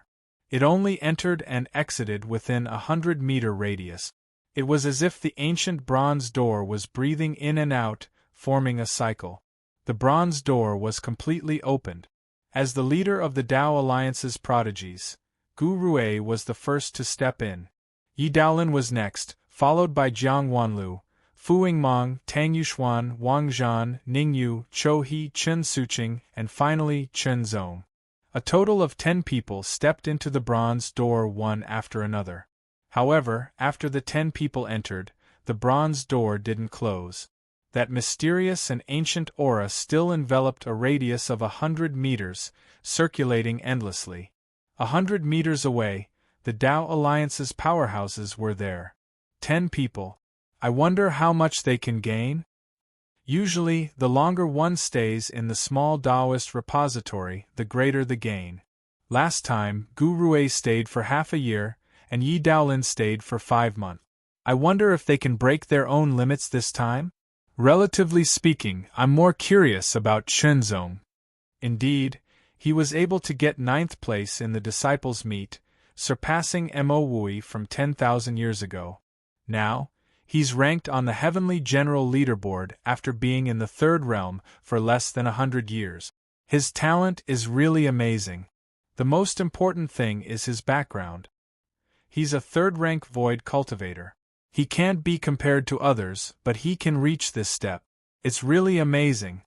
It only entered and exited within a 100-meter radius. It was as if the ancient bronze door was breathing in and out, forming a cycle. The bronze door was completely opened. As the leader of the Tao Alliance's prodigies, Gu Rue was the first to step in. Yi Daolin was next, followed by Jiang Wanlu, Fu Yingmong, Tang Yuxuan, Wang Zhan, Ning Yu, Chou He, Chen Suqing, and finally Chen Zong. A total of 10 people stepped into the bronze door one after another. However, after the 10 people entered, the bronze door didn't close. That mysterious and ancient aura still enveloped a radius of 100 meters, circulating endlessly. 100 meters away, the Tao Alliance's powerhouses were there. 10 people. I wonder how much they can gain? Usually, the longer one stays in the small Taoist repository, the greater the gain. Last time, Gu Rue stayed for half a year, and Yi Daolin stayed for 5 months. I wonder if they can break their own limits this time? Relatively speaking, I'm more curious about Chen Zong. Indeed, he was able to get 9th place in the Disciples' Meet, surpassing Mo Wui from 10,000 years ago. Now, he's ranked on the Heavenly General leaderboard after being in the 3rd realm for less than 100 years. His talent is really amazing. The most important thing is his background. He's a 3rd-rank void cultivator. He can't be compared to others, but he can reach this step. It's really amazing.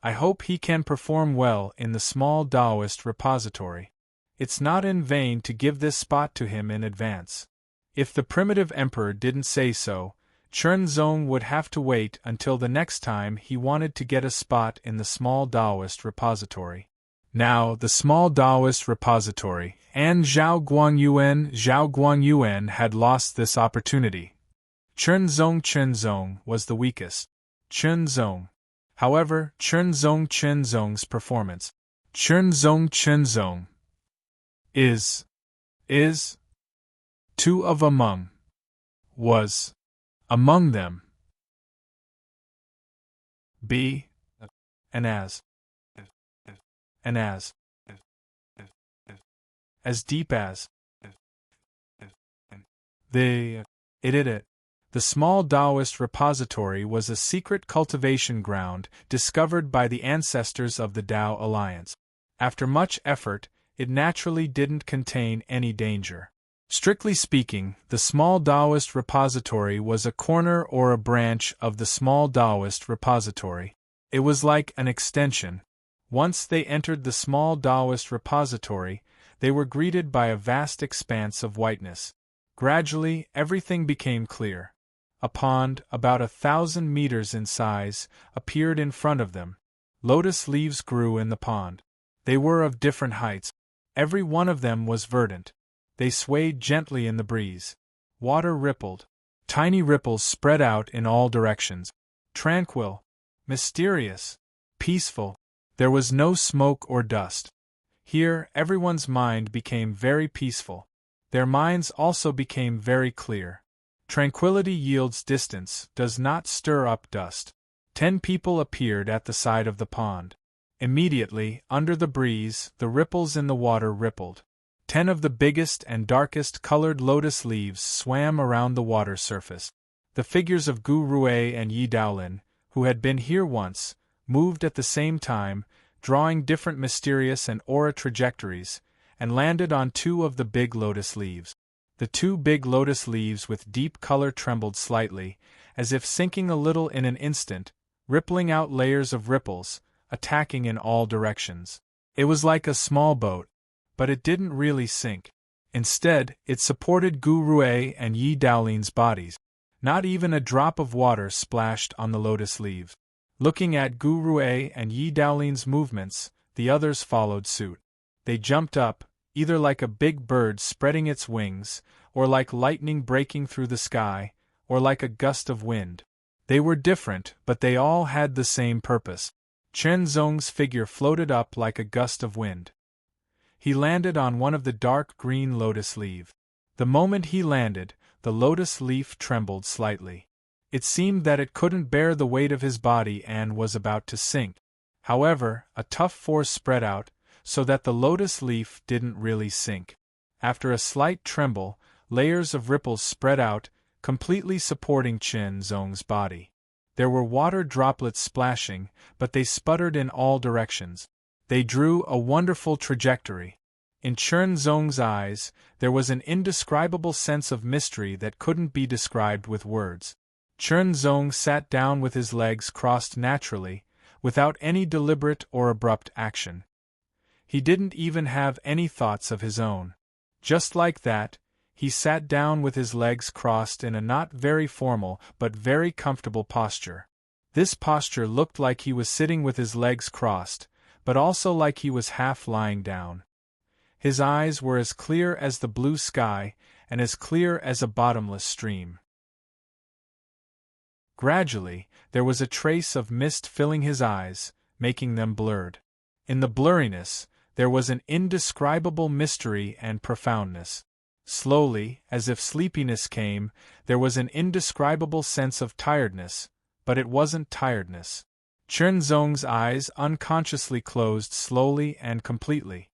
I hope he can perform well in the small Taoist repository. It's not in vain to give this spot to him in advance. If the primitive emperor didn't say so, Chernzong would have to wait until the next time he wanted to get a spot in the small Taoist repository. Now, the small Taoist repository, and Zhao Guanyuan had lost this opportunity. Chernzong was the weakest. However, Chernzong's performance. Chernzong is two of among. Was among them. Be and as deep as it. The small Taoist repository was a secret cultivation ground discovered by the ancestors of the Tao Alliance. After much effort, it naturally didn't contain any danger. Strictly speaking, the small Taoist repository was a corner or a branch of the small Taoist repository. It was like an extension. Once they entered the small Taoist repository, they were greeted by a vast expanse of whiteness. Gradually, everything became clear. A pond, about 1,000 meters in size, appeared in front of them. Lotus leaves grew in the pond. They were of different heights. Every one of them was verdant. They swayed gently in the breeze. Water rippled. Tiny ripples spread out in all directions. Tranquil, mysterious, peaceful. There was no smoke or dust. Here, everyone's mind became very peaceful. Their minds also became very clear. Tranquility yields distance, does not stir up dust. 10 people appeared at the side of the pond. Immediately, under the breeze, the ripples in the water rippled. 10 of the biggest and darkest colored lotus leaves swam around the water surface. The figures of Gu Rui and Yi Daolin, who had been here once, moved at the same time, drawing different mysterious and aura trajectories, and landed on 2 of the big lotus leaves. The 2 big lotus leaves with deep color trembled slightly, as if sinking a little in an instant, rippling out layers of ripples, attacking in all directions. It was like a small boat, but it didn't really sink. Instead, it supported Gu Rui and Yi Daolin's bodies. Not even a drop of water splashed on the lotus leaves. Looking at Gu Rui and Yi Daolin's movements, the others followed suit. They jumped up, either like a big bird spreading its wings, or like lightning breaking through the sky, or like a gust of wind. They were different, but they all had the same purpose. Chernzong's figure floated up like a gust of wind. He landed on one of the dark green lotus leaves. The moment he landed, the lotus leaf trembled slightly. It seemed that it couldn't bear the weight of his body and was about to sink. However, a tough force spread out, so that the lotus leaf didn't really sink. After a slight tremble, layers of ripples spread out, completely supporting Chernzong's body. There were water droplets splashing, but they sputtered in all directions. They drew a wonderful trajectory. In Chernzong's eyes, there was an indescribable sense of mystery that couldn't be described with words. Chernzong sat down with his legs crossed naturally, without any deliberate or abrupt action. He didn't even have any thoughts of his own. Just like that, he sat down with his legs crossed in a not very formal but very comfortable posture. This posture looked like he was sitting with his legs crossed, but also like he was half lying down. His eyes were as clear as the blue sky and as clear as a bottomless stream. Gradually, there was a trace of mist filling his eyes, making them blurred. In the blurriness, there was an indescribable mystery and profoundness. Slowly, as if sleepiness came, there was an indescribable sense of tiredness, but it wasn't tiredness. Chernzong's eyes unconsciously closed slowly and completely.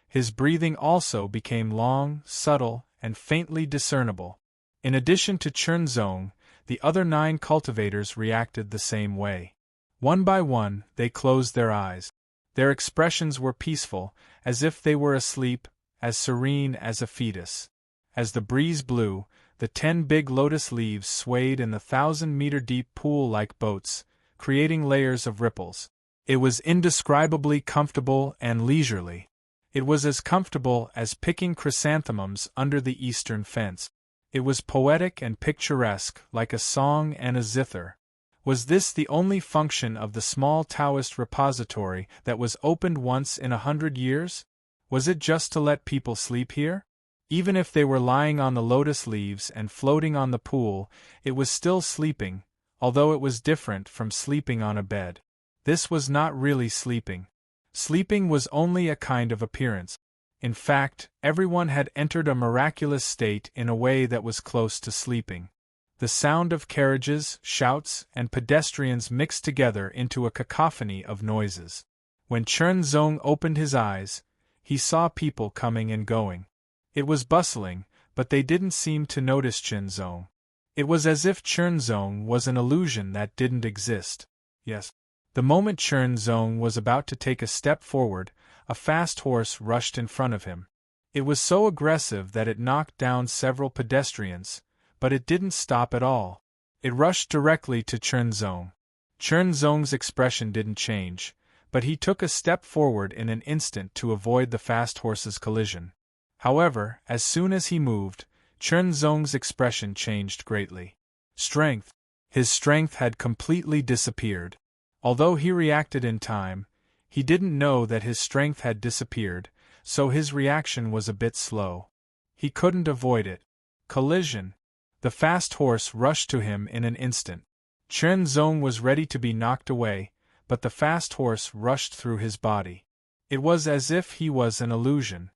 His breathing also became long, subtle, and faintly discernible. In addition to Chernzong, the other 9 cultivators reacted the same way. One by one, they closed their eyes. Their expressions were peaceful, as if they were asleep, as serene as a fetus. As the breeze blew, the 10 big lotus leaves swayed in the 1,000-meter-deep pool like boats, creating layers of ripples. It was indescribably comfortable and leisurely. It was as comfortable as picking chrysanthemums under the eastern fence. It was poetic and picturesque, like a song and a zither. Was this the only function of the small Taoist repository that was opened once in 100 years? Was it just to let people sleep here? Even if they were lying on the lotus leaves and floating on the pool, it was still sleeping, although it was different from sleeping on a bed. This was not really sleeping. Sleeping was only a kind of appearance. In fact, everyone had entered a miraculous state in a way that was close to sleeping. The sound of carriages, shouts, and pedestrians mixed together into a cacophony of noises. When Chen Zong opened his eyes, he saw people coming and going. It was bustling, but they didn't seem to notice Chen Zong. It was as if Chen Zong was an illusion that didn't exist. Yes. The moment Chen Zong was about to take a step forward, a fast horse rushed in front of him. It was so aggressive that it knocked down several pedestrians, but it didn't stop at all. It rushed directly to Chen Zong. Chen Zong's expression didn't change, but he took a step forward in an instant to avoid the fast horse's collision. However, as soon as he moved, Chen Zong's expression changed greatly. Strength. His strength had completely disappeared. Although he reacted in time, he didn't know that his strength had disappeared, so his reaction was a bit slow. He couldn't avoid it. Collision. The fast horse rushed to him in an instant. Chen Zong was ready to be knocked away, but the fast horse rushed through his body. It was as if he was an illusion.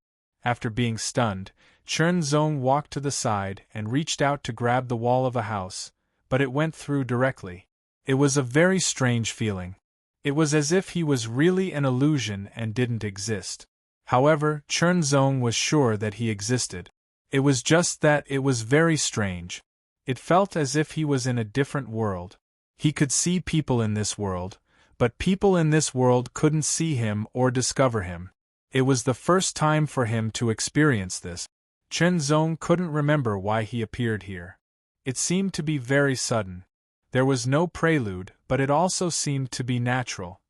After being stunned, Chen Zong walked to the side and reached out to grab the wall of a house, but it went through directly. It was a very strange feeling. It was as if he was really an illusion and didn't exist. However, Chen Zong was sure that he existed. It was just that it was very strange. It felt as if he was in a different world. He could see people in this world, but people in this world couldn't see him or discover him. It was the first time for him to experience this. Chen Zong couldn't remember why he appeared here. It seemed to be very sudden. There was no prelude, but it also seemed to be natural.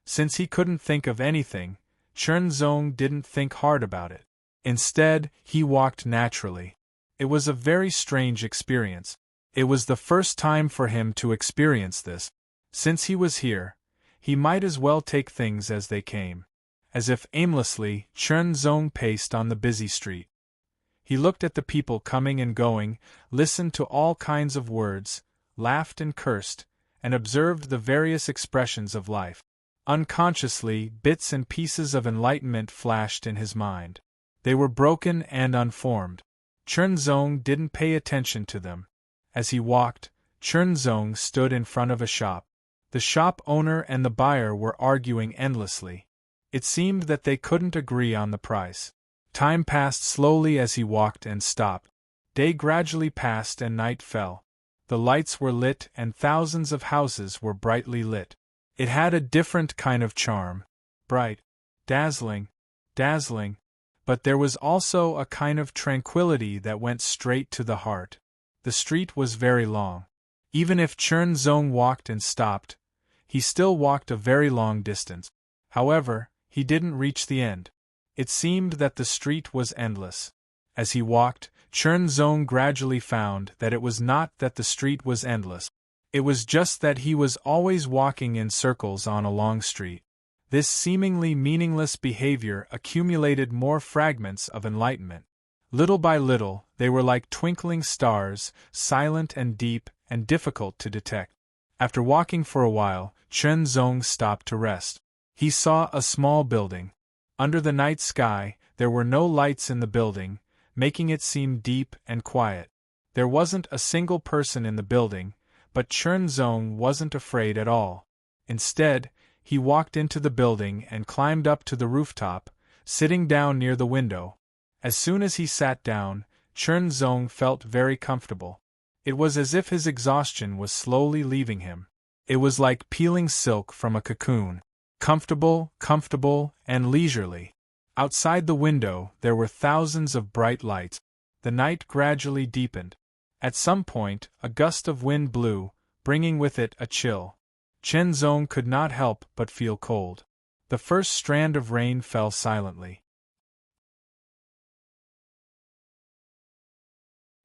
Since he couldn't think of anything, Chen Zong didn't think hard about it. Instead, he walked naturally. It was a very strange experience. It was the first time for him to experience this. Since he was here, he might as well take things as they came. As if aimlessly, Chen Zong paced on the busy street. He looked at the people coming and going, listened to all kinds of words, laughed and cursed, and observed the various expressions of life. Unconsciously, bits and pieces of enlightenment flashed in his mind. They were broken and unformed. Chen Zong didn't pay attention to them. As he walked, Chen Zong stood in front of a shop. The shop owner and the buyer were arguing endlessly. It seemed that they couldn't agree on the price. Time passed slowly as he walked and stopped. Day gradually passed and night fell. The lights were lit and thousands of houses were brightly lit. It had a different kind of charm. Bright, dazzling, but there was also a kind of tranquility that went straight to the heart. The street was very long. Even if Chen Zong walked and stopped, he still walked a very long distance. However, he didn't reach the end. It seemed that the street was endless. As he walked, Chen Zong gradually found that it was not that the street was endless. It was just that he was always walking in circles on a long street. This seemingly meaningless behavior accumulated more fragments of enlightenment. Little by little, they were like twinkling stars, silent and deep and difficult to detect. After walking for a while, Chen Zong stopped to rest. He saw a small building. Under the night sky, there were no lights in the building, making it seem deep and quiet. There wasn't a single person in the building, but Chen Zong wasn't afraid at all. Instead, he walked into the building and climbed up to the rooftop, sitting down near the window. As soon as he sat down, Chen Zong felt very comfortable. It was as if his exhaustion was slowly leaving him. It was like peeling silk from a cocoon. Comfortable, and leisurely. Outside the window, there were thousands of bright lights. The night gradually deepened. At some point, a gust of wind blew, bringing with it a chill. Chen Zong could not help but feel cold. The first strand of rain fell silently.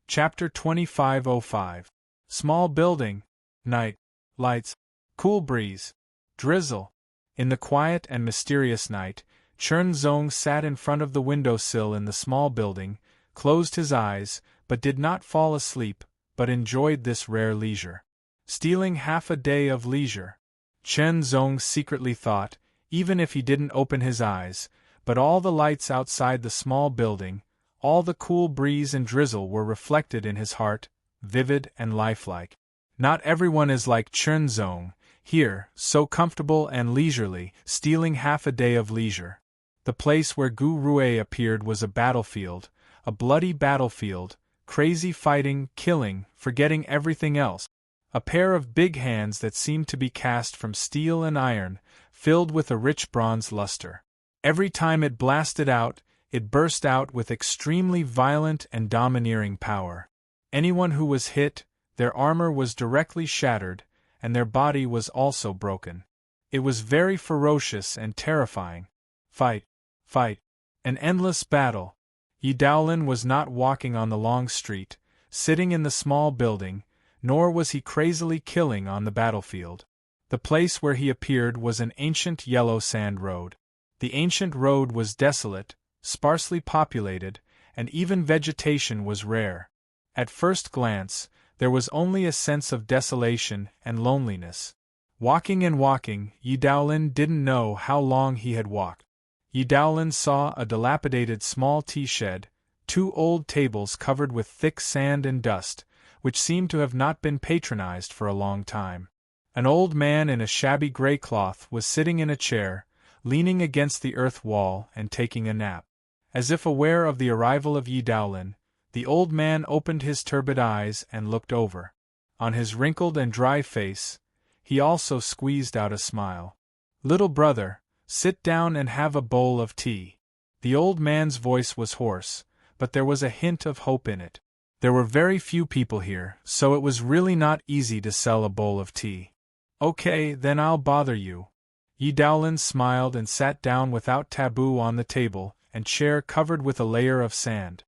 Chapter 2505. Small building, night, lights, cool breeze, drizzle. In the quiet and mysterious night, Chern Zong sat in front of the window-sill in the small building, closed his eyes, but did not fall asleep, but enjoyed this rare leisure. Stealing half a day of leisure. Chen Zong secretly thought, even if he didn't open his eyes, but all the lights outside the small building, all the cool breeze and drizzle were reflected in his heart, vivid and lifelike. Not everyone is like Chen Zong, here, so comfortable and leisurely, stealing half a day of leisure. The place where Gu Rui appeared was a battlefield, a bloody battlefield, crazy fighting, killing, forgetting everything else. A pair of big hands that seemed to be cast from steel and iron, filled with a rich bronze luster. Every time it blasted out, it burst out with extremely violent and domineering power. Anyone who was hit, their armor was directly shattered, and their body was also broken. It was very ferocious and terrifying. Fight, fight, an endless battle. Yi Daolin was not walking on the long street, sitting in the small building, nor was he crazily killing on the battlefield. The place where he appeared was an ancient yellow sand road. The ancient road was desolate, sparsely populated, and even vegetation was rare. At first glance, there was only a sense of desolation and loneliness. Walking and walking, Yi Daolin didn't know how long he had walked. Yi Daolin saw a dilapidated small tea shed, 2 old tables covered with thick sand and dust, which seemed to have not been patronized for a long time. An old man in a shabby gray cloth was sitting in a chair, leaning against the earth wall and taking a nap. As if aware of the arrival of Yi Daolin, the old man opened his turbid eyes and looked over. On his wrinkled and dry face, he also squeezed out a smile. "Little brother, sit down and have a bowl of tea." The old man's voice was hoarse, but there was a hint of hope in it. There were very few people here, so it was really not easy to sell a bowl of tea. "Okay, then I'll bother you." Yi Daolin smiled and sat down without taboo on the table and chair covered with a layer of sand.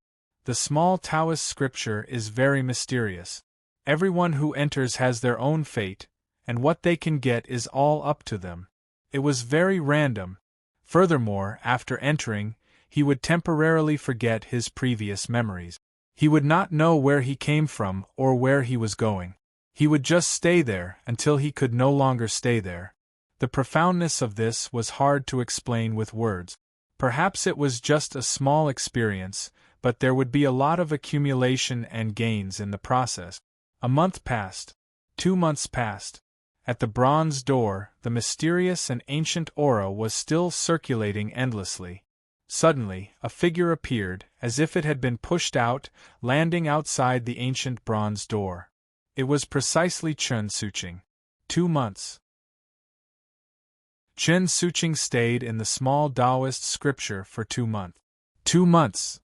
The small Taoist scripture is very mysterious. Everyone who enters has their own fate, and what they can get is all up to them. It was very random. Furthermore, after entering, he would temporarily forget his previous memories. He would not know where he came from or where he was going. He would just stay there until he could no longer stay there. The profoundness of this was hard to explain with words. Perhaps it was just a small experience, but there would be a lot of accumulation and gains in the process. A month passed. 2 months passed. At the bronze door, the mysterious and ancient aura was still circulating endlessly. Suddenly, a figure appeared, as if it had been pushed out, landing outside the ancient bronze door. It was precisely Chen Suqing. 2 months. Chen Suqing stayed in the small Taoist scripture for 2 months. 2 months!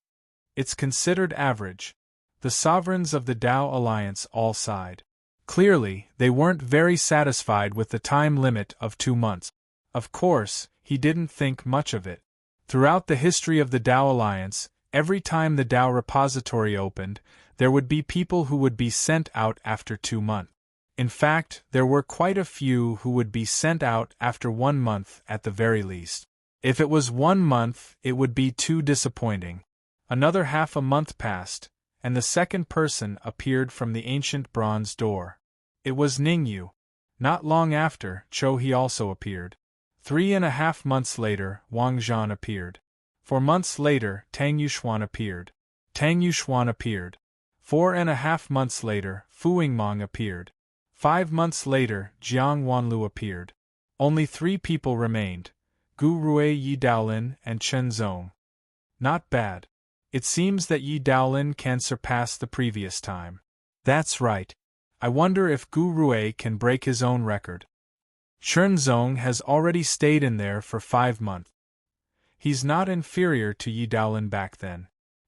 It's considered average. The sovereigns of the Tao Alliance all sighed. Clearly, they weren't very satisfied with the time limit of 2 months. Of course, he didn't think much of it. Throughout the history of the Tao Alliance, every time the Tao repository opened, there would be people who would be sent out after 2 months. In fact, there were quite a few who would be sent out after 1 month at the very least. If it was 1 month, it would be too disappointing. Another half a month passed, and the second person appeared from the ancient bronze door. It was Ningyu. Not long after, Chou He also appeared. 3.5 months later, Wang Zhan appeared. 4 months later, Tang Yuxuan appeared. Tang Yuxuan appeared. 4.5 months later, Fu Yingmong appeared. 5 months later, Jiang Wanlu appeared. Only 3 people remained: Gu Rui, Yi Daolin, and Chen Zong. Not bad. It seems that Yi Daolin can surpass the previous time. That's right. I wonder if Gu Rui can break his own record. Chen Zong has already stayed in there for 5 months. He's not inferior to Yi Daolin back then.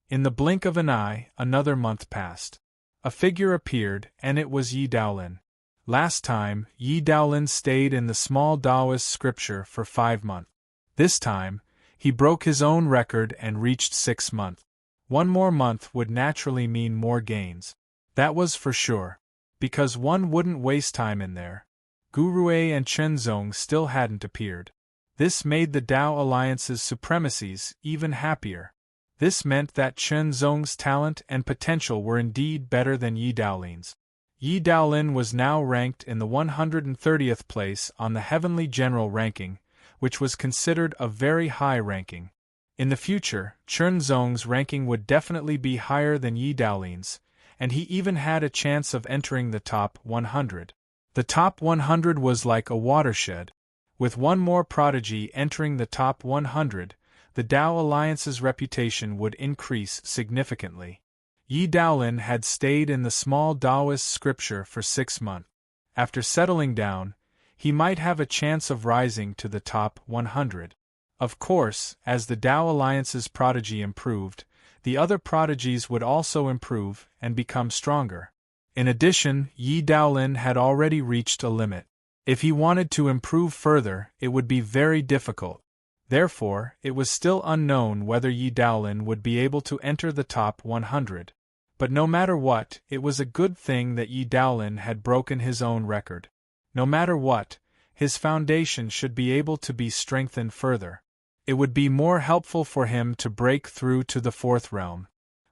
In the blink of an eye, another month passed. A figure appeared, and it was Yi Daolin. Last time, Yi Daolin stayed in the small Taoist scripture for 5 months. This time, he broke his own record and reached 6 months. One more month would naturally mean more gains. That was for sure. Because one wouldn't waste time in there. Gurue and Chenzong still hadn't appeared. This made the Dao Alliance's supremacies even happier. This meant that Chenzong's talent and potential were indeed better than Yi Daolin's. Yi Daolin was now ranked in the 130th place on the Heavenly General ranking, which was considered a very high ranking. In the future, Chenzong's ranking would definitely be higher than Yi Daolin's, and he even had a chance of entering the top 100. The top 100 was like a watershed. With one more prodigy entering the top 100, the Dao Alliance's reputation would increase significantly. Yi Daolin had stayed in the small Taoist scripture for 6 months. After settling down, he might have a chance of rising to the top 100. Of course, as the Dao Alliance's prodigy improved, the other prodigies would also improve and become stronger. In addition, Yi Daolin had already reached a limit. If he wanted to improve further, it would be very difficult. Therefore, it was still unknown whether Yi Daolin would be able to enter the top 100. But no matter what, it was a good thing that Yi Daolin had broken his own record. No matter what, his foundation should be able to be strengthened further. It would be more helpful for him to break through to the 4th realm.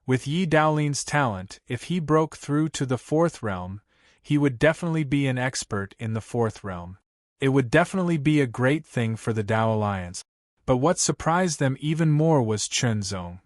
With Yi Daolin's talent, if he broke through to the 4th realm, he would definitely be an expert in the 4th realm. It would definitely be a great thing for the Dao Alliance. But what surprised them even more was Chenzong.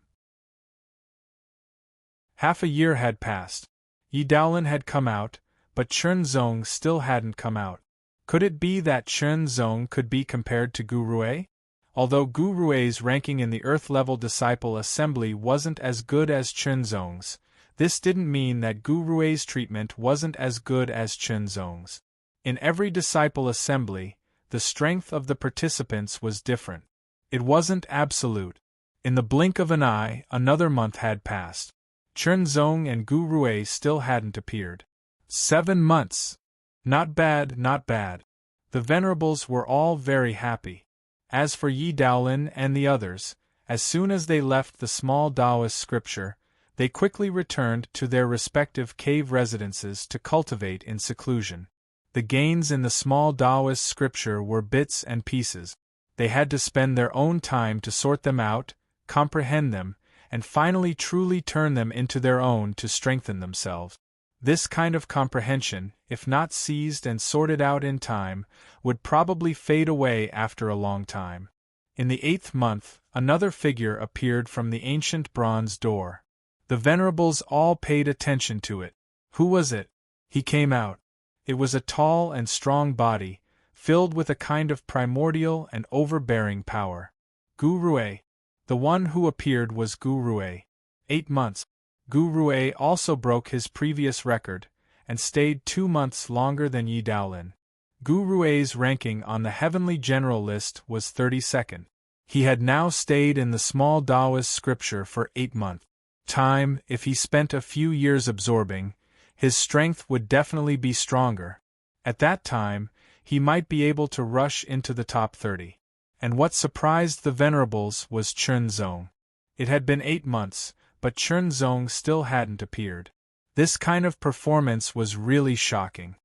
Half a year had passed. Yi Daolin had come out, but Chenzong still hadn't come out. Could it be that Chenzong could be compared to Gurue? Although Gurue's ranking in the Earth-level disciple assembly wasn't as good as Chenzong's, this didn't mean that Gurue's treatment wasn't as good as Chenzong's. In every disciple assembly, the strength of the participants was different. It wasn't absolute. In the blink of an eye, another month had passed. Chenzong and Gurue still hadn't appeared. 7 months! Not bad, not bad. The Venerables were all very happy. As for Yi Daolin and the others, as soon as they left the small Taoist scripture, they quickly returned to their respective cave residences to cultivate in seclusion. The gains in the small Taoist scripture were bits and pieces. They had to spend their own time to sort them out, comprehend them, and finally truly turn them into their own to strengthen themselves. This kind of comprehension, if not seized and sorted out in time, would probably fade away after a long time. In the 8th month, another figure appeared from the ancient bronze door. The Venerables all paid attention to it. Who was it? He came out. It was a tall and strong body, filled with a kind of primordial and overbearing power. Gurue. The one who appeared was Gurue. 8 months. Gurue also broke his previous record, and stayed 2 months longer than Yi Daolin. Gurue's ranking on the Heavenly General list was 32nd. He had now stayed in the small Taoist scripture for 8 months. Time, if he spent a few years absorbing, his strength would definitely be stronger. At that time, he might be able to rush into the top 30. And what surprised the Venerables was Chenzong. It had been 8 months, but Chenzong still hadn't appeared. This kind of performance was really shocking.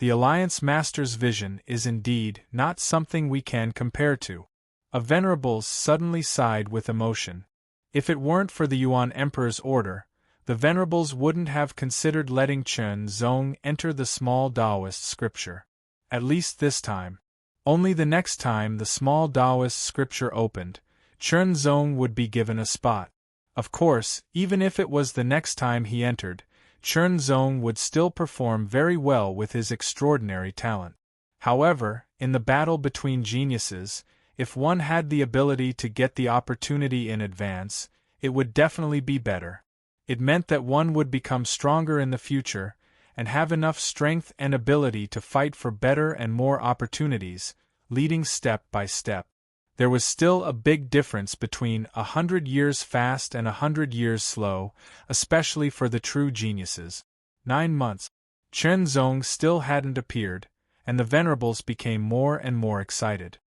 The Alliance Master's vision is indeed not something we can compare to. A Venerables suddenly sighed with emotion. If it weren't for the Yuan Emperor's order, the Venerables wouldn't have considered letting Chenzong enter the small Taoist scripture. At least this time. Only the next time the small Taoist scripture opened, Chenzong would be given a spot. Of course, even if it was the next time he entered, Chenzong would still perform very well with his extraordinary talent. However, in the battle between geniuses, if one had the ability to get the opportunity in advance, it would definitely be better. It meant that one would become stronger in the future, and have enough strength and ability to fight for better and more opportunities, leading step by step. There was still a big difference between 100 years fast and 100 years slow, especially for the true geniuses. 9 months. Chenzong still hadn't appeared, and the Venerables became more and more excited.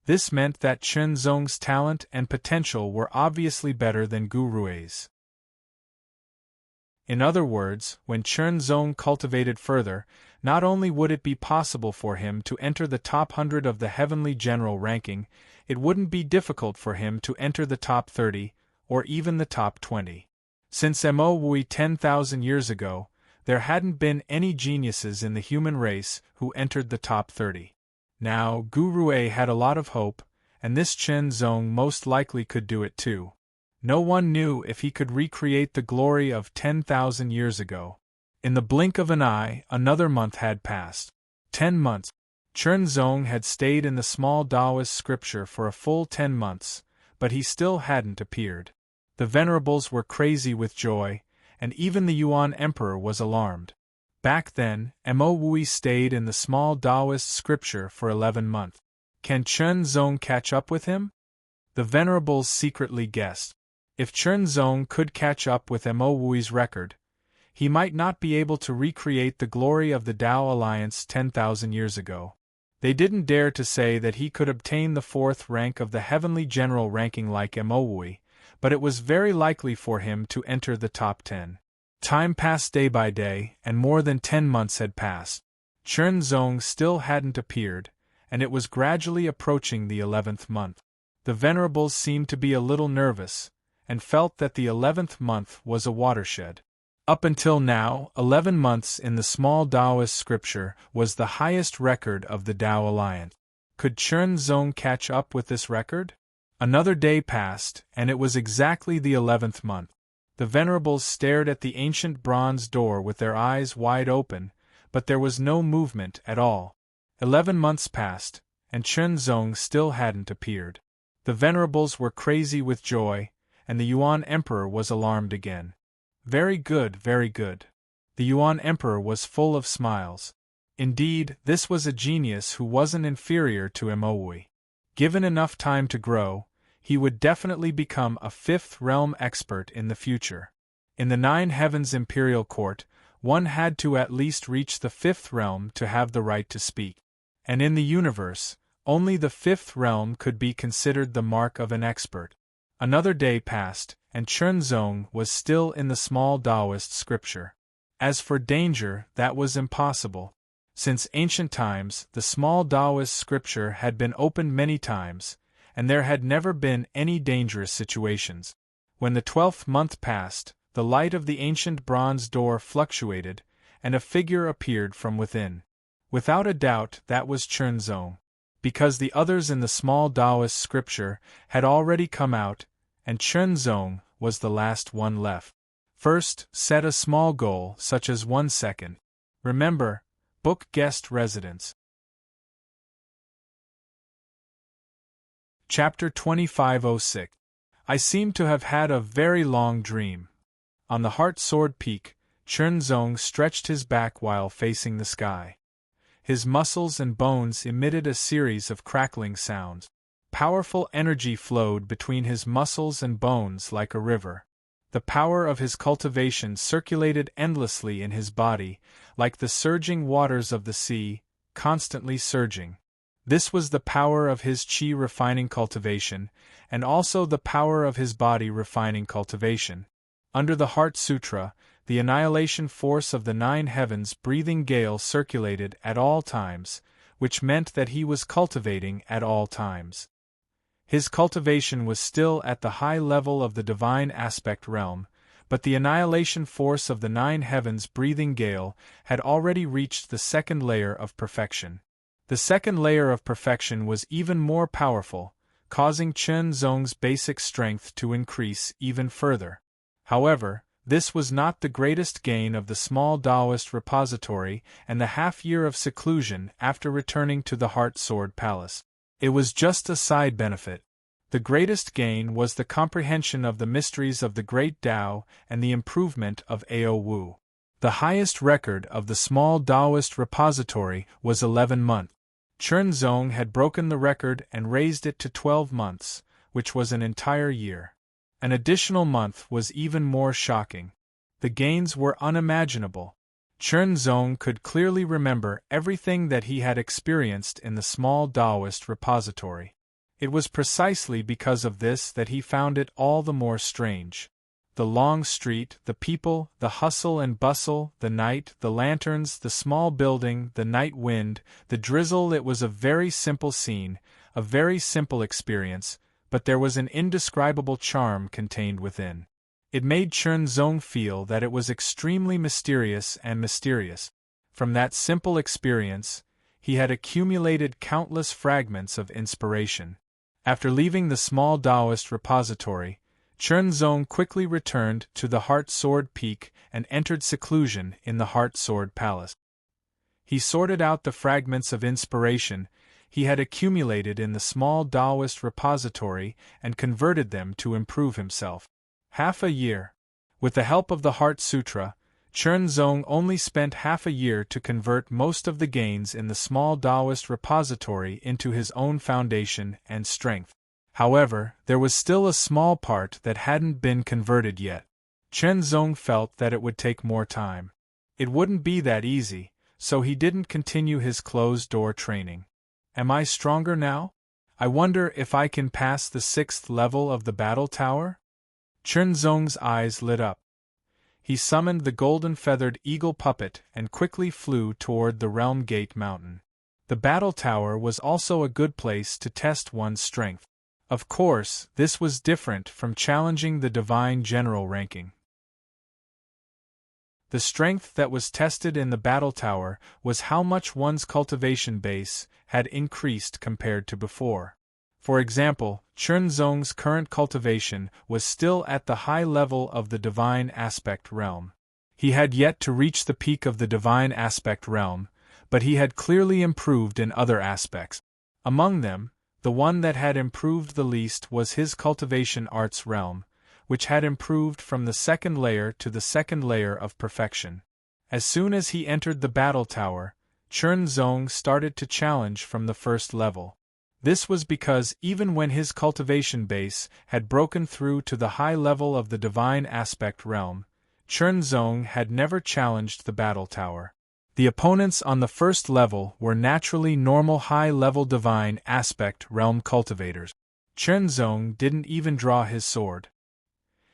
This meant that Chen Zong's talent and potential were obviously better than Gu Rui's. In other words, when Chen Zong cultivated further, not only would it be possible for him to enter the top 100 of the Heavenly General ranking, it wouldn't be difficult for him to enter the top 30, or even the top 20. Since Mo Wui 10,000 years ago, there hadn't been any geniuses in the human race who entered the top 30. Now, Gu Rui had a lot of hope, and this Chen Zong most likely could do it too. No one knew if he could recreate the glory of 10,000 years ago. In the blink of an eye, another month had passed. 10 months. Chen Zong had stayed in the small Taoist scripture for a full 10 months, but he still hadn't appeared. The venerables were crazy with joy, and even the Yuan Emperor was alarmed. Back then, Mo Wui stayed in the small Taoist scripture for 11 months. Can Chen Zong catch up with him? The venerables secretly guessed. If Chen Zong could catch up with Mo Wui's record, he might not be able to recreate the glory of the Tao Alliance 10,000 years ago. They didn't dare to say that he could obtain the 4th rank of the Heavenly General ranking like Mo Wui, but it was very likely for him to enter the top 10. Time passed day by day, and more than 10 months had passed. Chen Zong still hadn't appeared, and it was gradually approaching the 11th month. The venerables seemed to be a little nervous, and felt that the 11th month was a watershed. Up until now, 11 months in the small Taoist scripture was the highest record of the Tao Alliance. Could Chen Zong catch up with this record? Another day passed, and it was exactly the 11th month. The venerables stared at the ancient bronze door with their eyes wide open, but there was no movement at all. 11 months passed, and Chen Zong still hadn't appeared. The venerables were crazy with joy, and the Yuan Emperor was alarmed again. Very good, very good. The Yuan Emperor was full of smiles. Indeed, this was a genius who wasn't inferior to Mo Wui. Given enough time to grow, he would definitely become a 5th realm expert in the future. In the 9 Heavens Imperial Court, one had to at least reach the 5th realm to have the right to speak. And in the universe, only the 5th realm could be considered the mark of an expert. Another day passed, and Chen Zong was still in the small Taoist scripture. As for danger, that was impossible. Since ancient times, the small Taoist scripture had been opened many times, and there had never been any dangerous situations. When the 12th month passed, the light of the ancient bronze door fluctuated, and a figure appeared from within. Without a doubt, that was Chen Zong. Because the others in the small Taoist scripture had already come out, and Chen Zong was the last one left. First, set a small goal such as 1 second. Remember, book guest residence. Chapter 2506. I seem to have had a very long dream. On the Heart Sword Peak, Chen Zong stretched his back while facing the sky. His muscles and bones emitted a series of crackling sounds. Powerful energy flowed between his muscles and bones like a river. The power of his cultivation circulated endlessly in his body, like the surging waters of the sea, constantly surging. This was the power of his qi refining cultivation, and also the power of his body refining cultivation. Under the Heart Sutra, the annihilation force of the 9 heavens breathing gale circulated at all times, which meant that he was cultivating at all times. His cultivation was still at the high level of the divine aspect realm, but the annihilation force of the 9 heavens breathing gale had already reached the 2nd layer of perfection. The 2nd layer of perfection was even more powerful, causing Chen Zong's basic strength to increase even further. However, this was not the greatest gain of the small Taoist repository and the half-year of seclusion after returning to the Heart Sword Palace. It was just a side benefit. The greatest gain was the comprehension of the mysteries of the Great Tao and the improvement of Ao Wu. The highest record of the small Taoist repository was 11 months. Chen Zong had broken the record and raised it to 12 months, which was an entire year. An additional month was even more shocking. The gains were unimaginable. Chen Zong could clearly remember everything that he had experienced in the small Taoist repository. It was precisely because of this that he found it all the more strange. The long street, the people, the hustle and bustle, the night, the lanterns, the small building, the night wind, the drizzle. It was a very simple scene, a very simple experience, but there was an indescribable charm contained within. It made Chen Zong feel that it was extremely mysterious and mysterious. From that simple experience, he had accumulated countless fragments of inspiration. After leaving the small Taoist repository, Chen Zong quickly returned to the Heart Sword Peak and entered seclusion in the Heart Sword Palace. He sorted out the fragments of inspiration he had accumulated in the small Taoist repository and converted them to improve himself. Half a year. With the help of the Heart Sutra, Chen Zong only spent half a year to convert most of the gains in the small Taoist repository into his own foundation and strength. However, there was still a small part that hadn't been converted yet. Chen Zong felt that it would take more time. It wouldn't be that easy, so he didn't continue his closed-door training. Am I stronger now? I wonder if I can pass the 6th level of the battle tower? Chen Zong's eyes lit up. He summoned the golden-feathered eagle puppet and quickly flew toward the Realm Gate Mountain. The battle tower was also a good place to test one's strength. Of course, this was different from challenging the divine general ranking. The strength that was tested in the battle tower was how much one's cultivation base had increased compared to before. For example, Chen Zong's current cultivation was still at the high level of the divine aspect realm. He had yet to reach the peak of the divine aspect realm, but he had clearly improved in other aspects. Among them, the one that had improved the least was his cultivation arts realm, which had improved from the 2nd layer to the 2nd layer of perfection. As soon as he entered the battle tower, Chen Zong started to challenge from the 1st level. This was because even when his cultivation base had broken through to the high level of the divine aspect realm, Chen Zong had never challenged the battle tower. The opponents on the 1st level were naturally normal high-level divine aspect realm cultivators. Chen Zong didn't even draw his sword.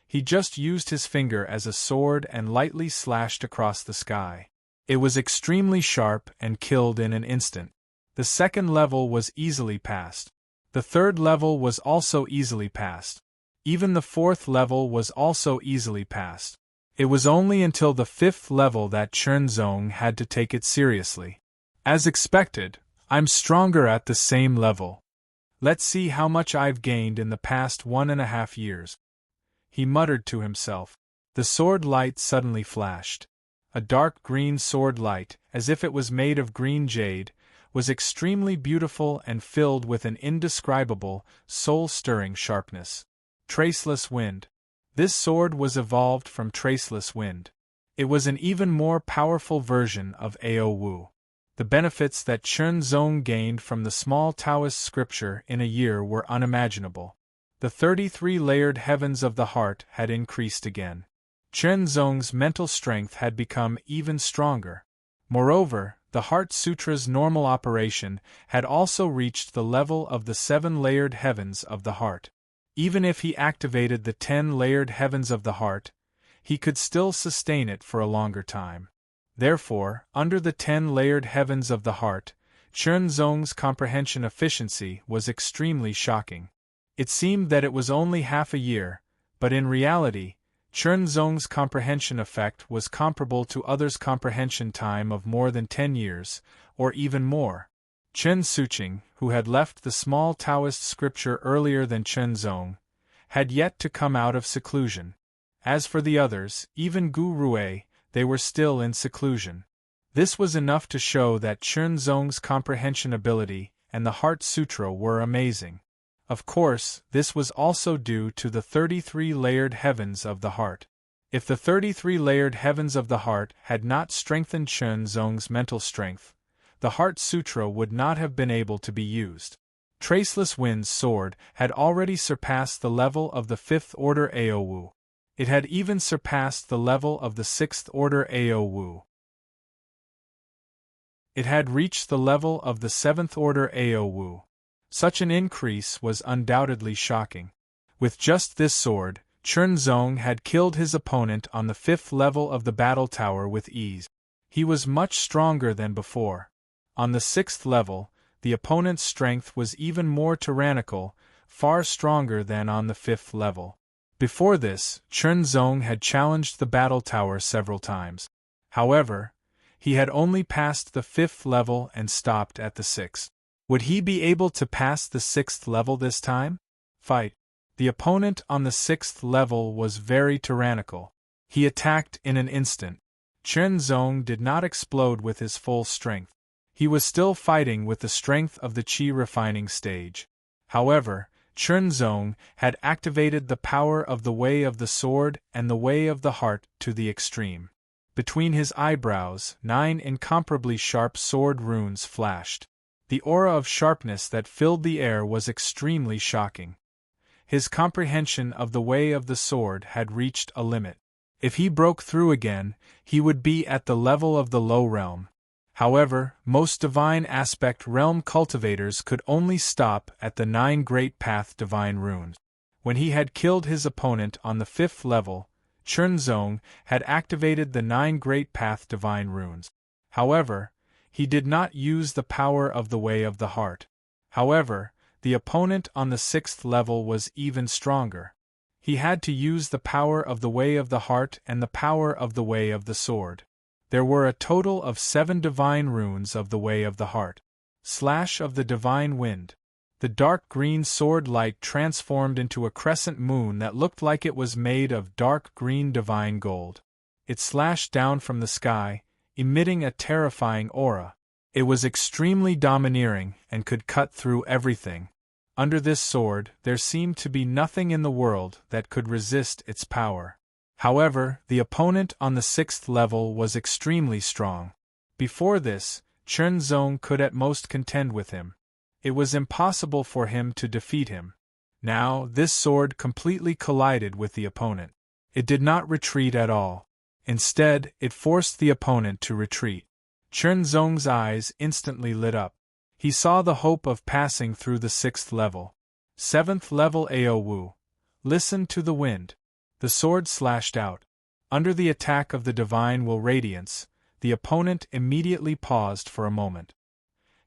He just used his finger as a sword and lightly slashed across the sky. It was extremely sharp and killed in an instant. The 2nd level was easily passed. The 3rd level was also easily passed. Even the 4th level was also easily passed. It was only until the 5th level that Chen Zong had to take it seriously. As expected, I'm stronger at the same level. Let's see how much I've gained in the past 1.5 years. He muttered to himself. The sword light suddenly flashed. A dark green sword light, as if it was made of green jade, was extremely beautiful and filled with an indescribable, soul-stirring sharpness. Traceless wind. This sword was evolved from traceless wind. It was an even more powerful version of Ao Wu. The benefits that Chen Zong gained from the small Taoist scripture in a year were unimaginable. The 33-layered heavens of the heart had increased again. Chen Zong's mental strength had become even stronger. Moreover, the Heart Sutra's normal operation had also reached the level of the 7-layered heavens of the heart. Even if he activated the 10-layered heavens of the heart, he could still sustain it for a longer time. Therefore, under the 10-layered heavens of the heart, Chen Zong's comprehension efficiency was extremely shocking. It seemed that it was only half a year, but in reality, Chen Zong's comprehension effect was comparable to others' comprehension time of more than 10 years, or even more. Chen Suqing, who had left the small Taoist scripture earlier than Chen Zong, had yet to come out of seclusion. As for the others, even Gu Rue, they were still in seclusion. This was enough to show that Chen Zong's comprehension ability and the Heart Sutra were amazing. Of course, this was also due to the 33-layered heavens of the heart. If the 33-layered heavens of the heart had not strengthened Chen Zong's mental strength, the Heart Sutra would not have been able to be used. Traceless Wind's sword had already surpassed the level of the 5th order Ao Wu. It had even surpassed the level of the 6th order Ao Wu. It had reached the level of the 7th order Ao Wu. Such an increase was undoubtedly shocking. With just this sword, Chen Zong had killed his opponent on the 5th level of the battle tower with ease. He was much stronger than before. On the 6th level, the opponent's strength was even more tyrannical, far stronger than on the 5th level. Before this, Chen Zong had challenged the battle tower several times. However, he had only passed the 5th level and stopped at the 6th. Would he be able to pass the 6th level this time? Fight. The opponent on the 6th level was very tyrannical. He attacked in an instant. Chen Zong did not explode with his full strength. He was still fighting with the strength of the qi refining stage. However, Chen Zong had activated the power of the way of the sword and the way of the heart to the extreme. Between his eyebrows, 9 incomparably sharp sword runes flashed. The aura of sharpness that filled the air was extremely shocking. His comprehension of the way of the sword had reached a limit. If he broke through again, he would be at the level of the low realm. However, most divine aspect realm cultivators could only stop at the 9 Great Path divine runes. When he had killed his opponent on the 5th level, Chen Zong had activated the 9 Great Path divine runes. However, he did not use the power of the way of the heart. However, the opponent on the 6th level was even stronger. He had to use the power of the way of the heart and the power of the way of the sword. There were a total of 7 divine runes of the way of the heart. Slash of the divine wind. The dark green sword light transformed into a crescent moon that looked like it was made of dark green divine gold. It slashed down from the sky, emitting a terrifying aura. It was extremely domineering and could cut through everything. Under this sword, there seemed to be nothing in the world that could resist its power. However, the opponent on the 6th level was extremely strong. Before this, Chen Zong could at most contend with him. It was impossible for him to defeat him. Now, this sword completely collided with the opponent. It did not retreat at all. Instead, it forced the opponent to retreat. Chen Zong's eyes instantly lit up. He saw the hope of passing through the 6th level. 7th level Ao Wu. Listen to the wind. The sword slashed out. Under the attack of the divine will radiance, the opponent immediately paused for a moment.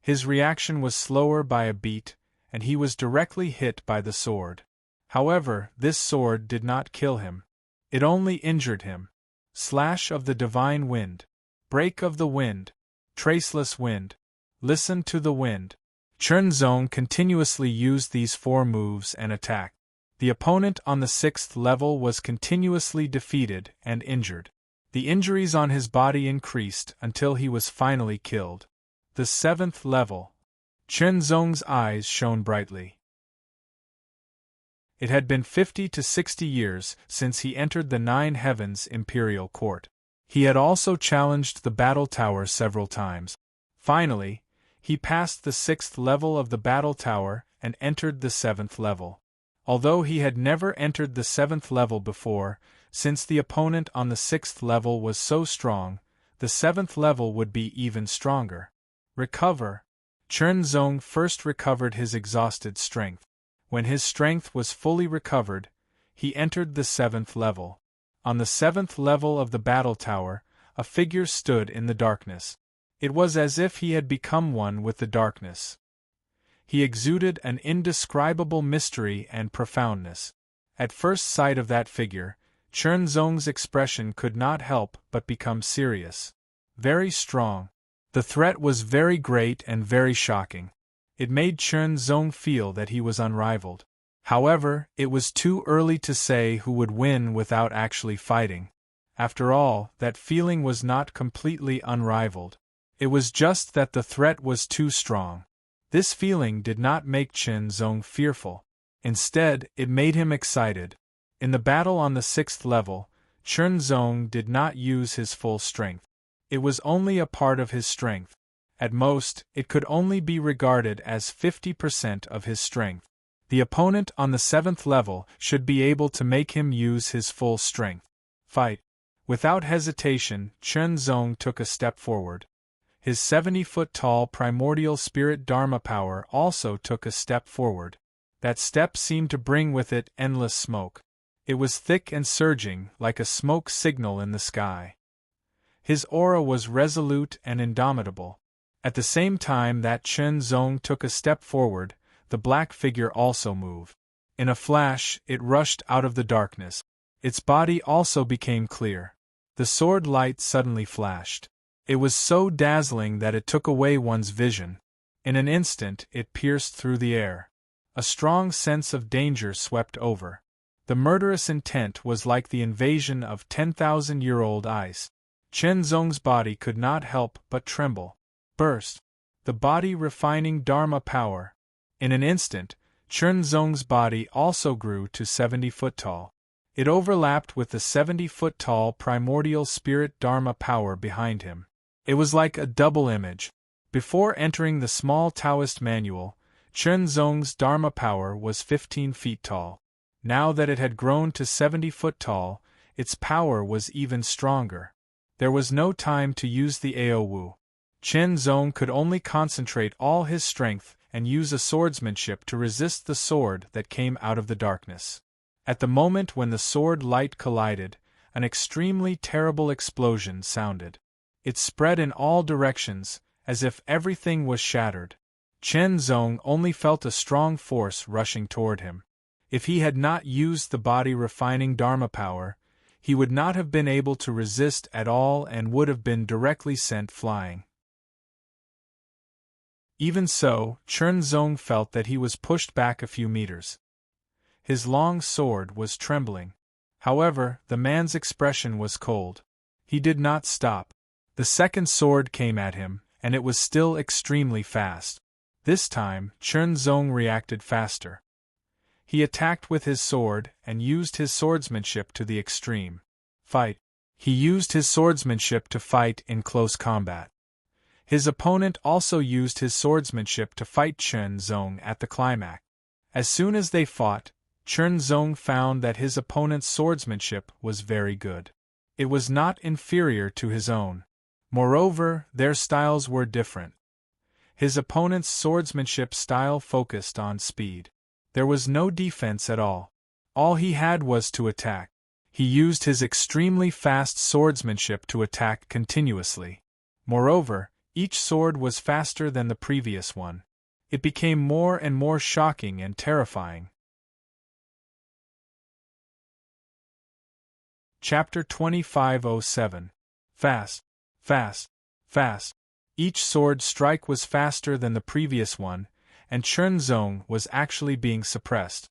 His reaction was slower by a beat, and he was directly hit by the sword. However, this sword did not kill him. It only injured him. Slash of the divine wind. Break of the wind. Traceless wind. Listen to the wind. Chen Zong continuously used these 4 moves and attacked. The opponent on the 6th level was continuously defeated and injured. The injuries on his body increased until he was finally killed. The 7th level. Chen Zong's eyes shone brightly. It had been 50 to 60 years since he entered the 9 Heavens Imperial Court. He had also challenged the battle tower several times. Finally, he passed the 6th level of the battle tower and entered the 7th level. Although he had never entered the 7th level before, since the opponent on the 6th level was so strong, the 7th level would be even stronger. Recover. Chen Zong first recovered his exhausted strength. When his strength was fully recovered, he entered the 7th level. On the 7th level of the battle tower, a figure stood in the darkness. It was as if he had become one with the darkness. He exuded an indescribable mystery and profoundness. At first sight of that figure, Chen Zong's expression could not help but become serious. Very strong. The threat was very great and very shocking. It made Chen Zong feel that he was unrivaled. However, it was too early to say who would win without actually fighting. After all, that feeling was not completely unrivaled. It was just that the threat was too strong. This feeling did not make Chen Zong fearful. Instead, it made him excited. In the battle on the 6th level, Chen Zong did not use his full strength. It was only a part of his strength. At most, it could only be regarded as 50% of his strength. The opponent on the 7th level should be able to make him use his full strength. Fight. Without hesitation, Chen Zong took a step forward. His 70-foot-tall primordial spirit Dharma power also took a step forward. That step seemed to bring with it endless smoke. It was thick and surging, like a smoke signal in the sky. His aura was resolute and indomitable. At the same time that Chen Zong took a step forward, the black figure also moved. In a flash, it rushed out of the darkness. Its body also became clear. The sword light suddenly flashed. It was so dazzling that it took away one's vision. In an instant, it pierced through the air. A strong sense of danger swept over. The murderous intent was like the invasion of 10,000-year-old ice. Chen Zong's body could not help but tremble. Burst. The body refining Dharma power. In an instant, Chen Zong's body also grew to 70 foot tall. It overlapped with the 70-foot-tall primordial spirit Dharma power behind him. It was like a double image. Before entering the small Taoist manual, Chen Zong's Dharma power was 15 feet tall. Now that it had grown to 70 foot tall, its power was even stronger. There was no time to use the Aowu. Chen Zong could only concentrate all his strength and use a swordsmanship to resist the sword that came out of the darkness. At the moment when the sword light collided, an extremely terrible explosion sounded. It spread in all directions, as if everything was shattered. Chen Zong only felt a strong force rushing toward him. If he had not used the body-refining Dharma power, he would not have been able to resist at all and would have been directly sent flying. Even so, Chen Zong felt that he was pushed back a few meters. His long sword was trembling. However, the man's expression was cold. He did not stop. The second sword came at him, and it was still extremely fast. This time, Chen Zong reacted faster. He attacked with his sword and used his swordsmanship to the extreme. Fight. He used his swordsmanship to fight in close combat. His opponent also used his swordsmanship to fight Chen Zong at the climax. As soon as they fought, Chen Zong found that his opponent's swordsmanship was very good. It was not inferior to his own. Moreover, their styles were different. His opponent's swordsmanship style focused on speed. There was no defense at all. All he had was to attack. He used his extremely fast swordsmanship to attack continuously. Moreover, each sword was faster than the previous one. It became more and more shocking and terrifying. Chapter 2507. Fast, fast, fast. Each sword strike was faster than the previous one, and Chen Zong was actually being suppressed.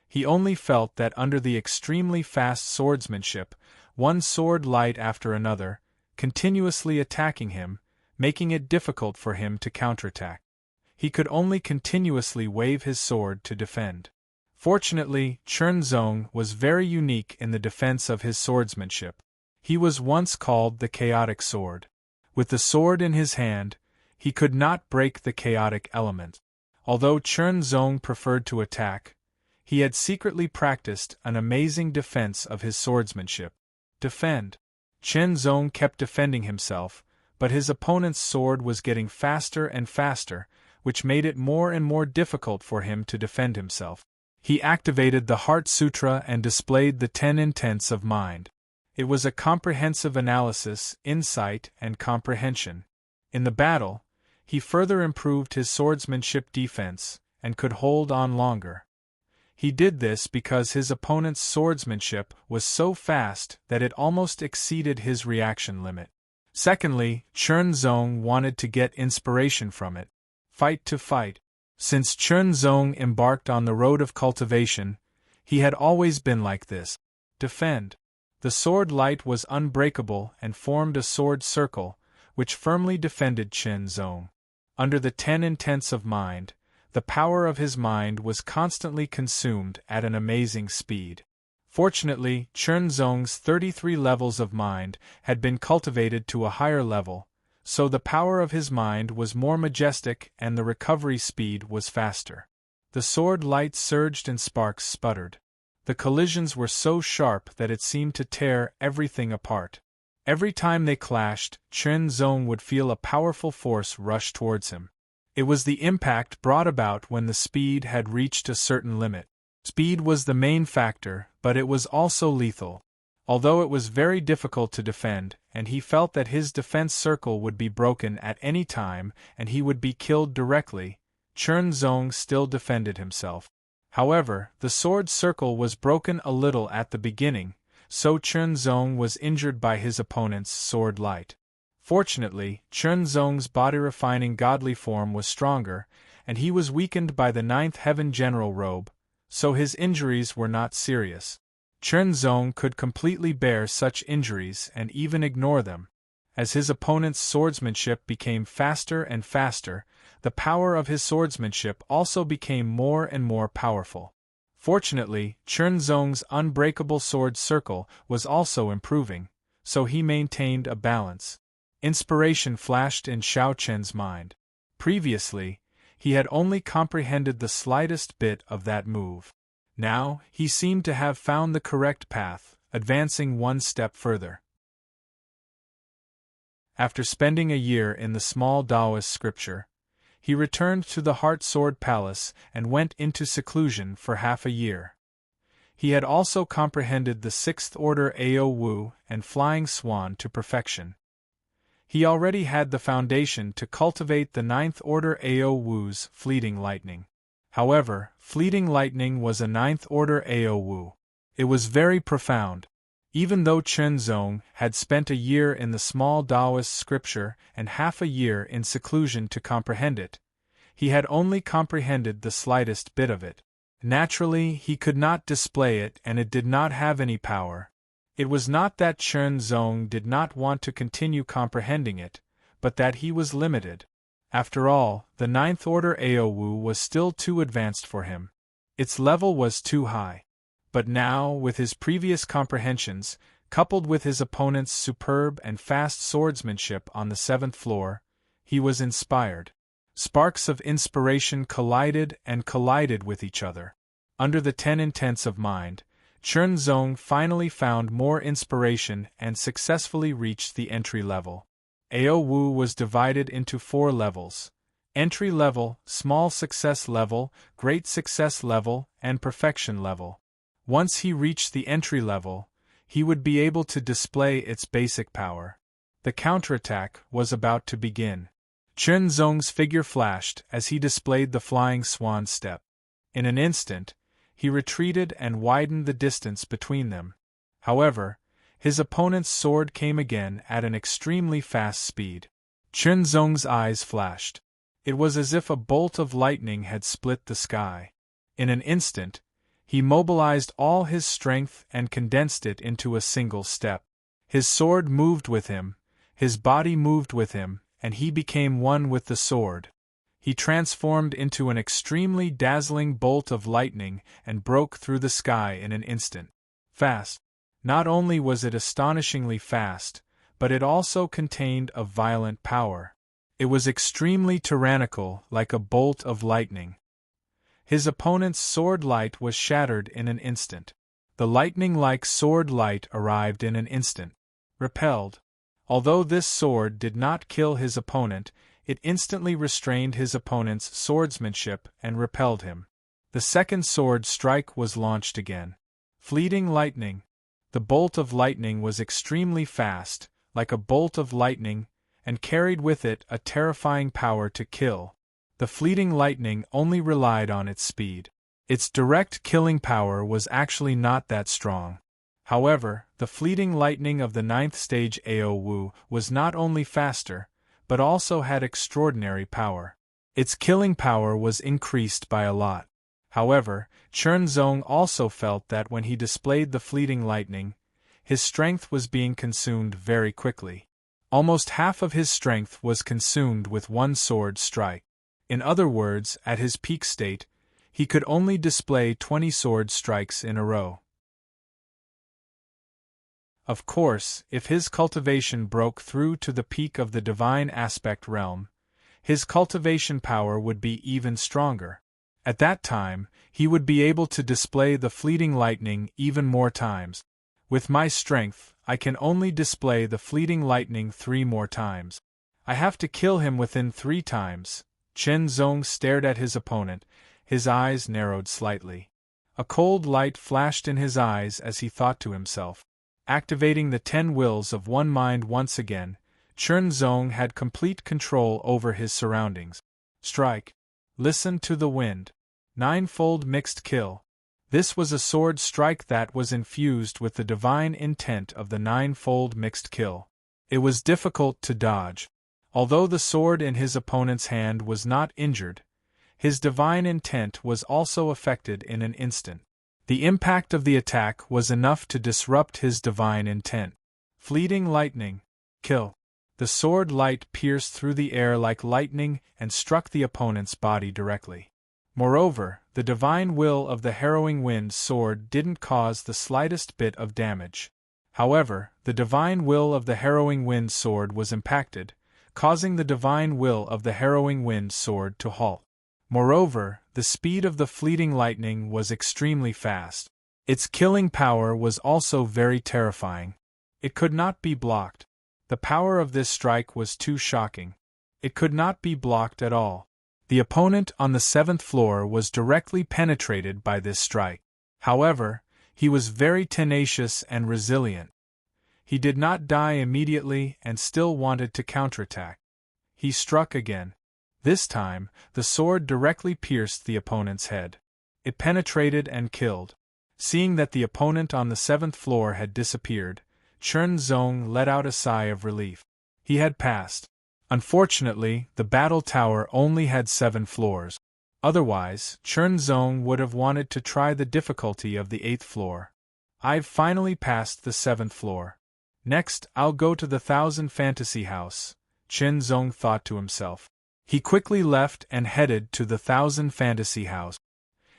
He only felt that under the extremely fast swordsmanship, one sword light after another, continuously attacking him, making it difficult for him to counterattack. He could only continuously wave his sword to defend. Fortunately, Chen Zong was very unique in the defense of his swordsmanship. He was once called the chaotic sword. With the sword in his hand, he could not break the chaotic element. Although Chen Zong preferred to attack, he had secretly practiced an amazing defense of his swordsmanship. Defend. Chen Zong kept defending himself, but his opponent's sword was getting faster and faster, which made it more and more difficult for him to defend himself. He activated the Heart Sutra and displayed the 10 intents of mind. It was a comprehensive analysis, insight, and comprehension. In the battle, he further improved his swordsmanship defense, and could hold on longer. He did this because his opponent's swordsmanship was so fast that it almost exceeded his reaction limit. Secondly, Chen Zong wanted to get inspiration from it. Fight to fight. Since Chen Zong embarked on the road of cultivation, he had always been like this. Defend. The sword light was unbreakable and formed a sword circle, which firmly defended Chen Zong. Under the 10 intents of mind, the power of his mind was constantly consumed at an amazing speed. Fortunately, Chen Zong's 33 levels of mind had been cultivated to a higher level, so the power of his mind was more majestic and the recovery speed was faster. The sword light surged and sparks sputtered. The collisions were so sharp that it seemed to tear everything apart. Every time they clashed, Chen Zong would feel a powerful force rush towards him. It was the impact brought about when the speed had reached a certain limit. Speed was the main factor, but it was also lethal. Although it was very difficult to defend, and he felt that his defense circle would be broken at any time and he would be killed directly, Chen Zong still defended himself. However, the sword circle was broken a little at the beginning, so Chen Zong was injured by his opponent's sword light. Fortunately, Chen Zong's body-refining godly form was stronger, and he was weakened by the ninth heaven general robe, so his injuries were not serious. Chen Zong could completely bear such injuries and even ignore them. As his opponent's swordsmanship became faster and faster, the power of his swordsmanship also became more and more powerful. Fortunately, Chen Zong's unbreakable sword circle was also improving, so he maintained a balance. Inspiration flashed in Xiao Chen's mind. Previously, he had only comprehended the slightest bit of that move. Now, he seemed to have found the correct path, advancing one step further. After spending a year in the small Taoist scripture, he returned to the Heart Sword Palace and went into seclusion for half a year. He had also comprehended the sixth order Ao Wu and Flying Swan to perfection. He already had the foundation to cultivate the ninth order Ao Wu's Fleeting Lightning. However, Fleeting Lightning was a ninth order Ao Wu. It was very profound. Even though Chen Zong had spent a year in the small Taoist scripture and half a year in seclusion to comprehend it, he had only comprehended the slightest bit of it. Naturally, he could not display it and it did not have any power. It was not that Chen Zong did not want to continue comprehending it, but that he was limited. After all, the ninth order Ao Wu was still too advanced for him. Its level was too high. But now, with his previous comprehensions, coupled with his opponent's superb and fast swordsmanship on the seventh floor, he was inspired. Sparks of inspiration collided with each other. Under the 10 intents of mind, Chen Zong finally found more inspiration and successfully reached the entry level. Ao Wu was divided into 4 levels: entry level, small success level, great success level, and perfection level. Once he reached the entry level, he would be able to display its basic power. The counterattack was about to begin. Chen Zong's figure flashed as he displayed the Flying Swan step. In an instant, he retreated and widened the distance between them. However, his opponent's sword came again at an extremely fast speed. Chen Zong's eyes flashed. It was as if a bolt of lightning had split the sky. In an instant, he mobilized all his strength and condensed it into a single step. His sword moved with him, his body moved with him, and he became one with the sword. He transformed into an extremely dazzling bolt of lightning and broke through the sky in an instant. Fast. Not only was it astonishingly fast, but it also contained a violent power. It was extremely tyrannical, like a bolt of lightning. His opponent's sword light was shattered in an instant. The lightning-like sword light arrived in an instant. Repelled. Although this sword did not kill his opponent, it instantly restrained his opponent's swordsmanship and repelled him. The second sword strike was launched again. Fleeting lightning. The bolt of lightning was extremely fast, like a bolt of lightning, and carried with it a terrifying power to kill. The fleeting lightning only relied on its speed. Its direct killing power was actually not that strong. However, the fleeting lightning of the 9th stage Ao Wu was not only faster, but also had extraordinary power. Its killing power was increased by a lot. However, Chen Zong also felt that when he displayed the fleeting lightning, his strength was being consumed very quickly. Almost half of his strength was consumed with one sword strike. In other words, at his peak state, he could only display 20 sword strikes in a row. Of course, if his cultivation broke through to the peak of the divine aspect realm, his cultivation power would be even stronger. At that time, he would be able to display the fleeting lightning even more times. With my strength, I can only display the fleeting lightning 3 more times. I have to kill him within 3 times. Chen Zong stared at his opponent, his eyes narrowed slightly. A cold light flashed in his eyes as he thought to himself. Activating the 10 wills of one mind once again, Chen Zong had complete control over his surroundings. Strike. Listen to the wind. 9-fold mixed kill. This was a sword strike that was infused with the divine intent of the 9-fold mixed kill. It was difficult to dodge. Although the sword in his opponent's hand was not injured, his divine intent was also affected in an instant. The impact of the attack was enough to disrupt his divine intent. Fleeting lightning. Kill. The sword light pierced through the air like lightning and struck the opponent's body directly. Moreover, the divine will of the harrowing wind sword didn't cause the slightest bit of damage. However, the divine will of the harrowing wind sword was impacted, causing the divine will of the harrowing wind sword to halt. Moreover, the speed of the fleeting lightning was extremely fast. Its killing power was also very terrifying. It could not be blocked. The power of this strike was too shocking. It could not be blocked at all. The opponent on the 7th floor was directly penetrated by this strike. However, he was very tenacious and resilient. He did not die immediately and still wanted to counterattack. He struck again. This time, the sword directly pierced the opponent's head. It penetrated and killed. Seeing that the opponent on the 7th floor had disappeared, Chen Zong let out a sigh of relief. He had passed. Unfortunately, the battle tower only had 7 floors. Otherwise, Chen Zong would have wanted to try the difficulty of the 8th floor. I've finally passed the 7th floor. Next, I'll go to the 1000 Fantasy House, Chen Zong thought to himself. He quickly left and headed to the 1000 Fantasy House.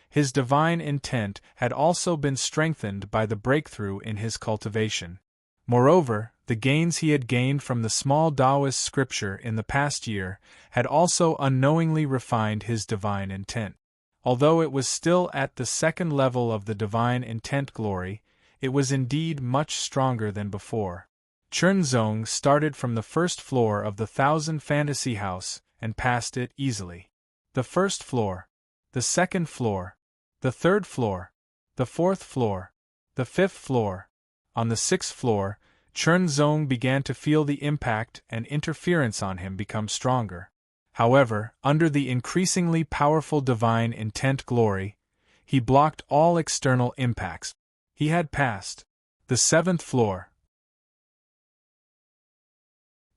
His divine intent had also been strengthened by the breakthrough in his cultivation. Moreover, the gains he had gained from the small Taoist scripture in the past year had also unknowingly refined his divine intent. Although it was still at the 2nd level of the divine intent glory, it was indeed much stronger than before. Chen Zong started from the 1st floor of the 1000 Fantasy House and passed it easily. The 1st floor, the 2nd floor, the 3rd floor, the 4th floor, the 5th floor. On the 6th floor, Chen Zong began to feel the impact and interference on him become stronger. However, under the increasingly powerful divine intent glory, he blocked all external impacts. He had passed the 7th floor.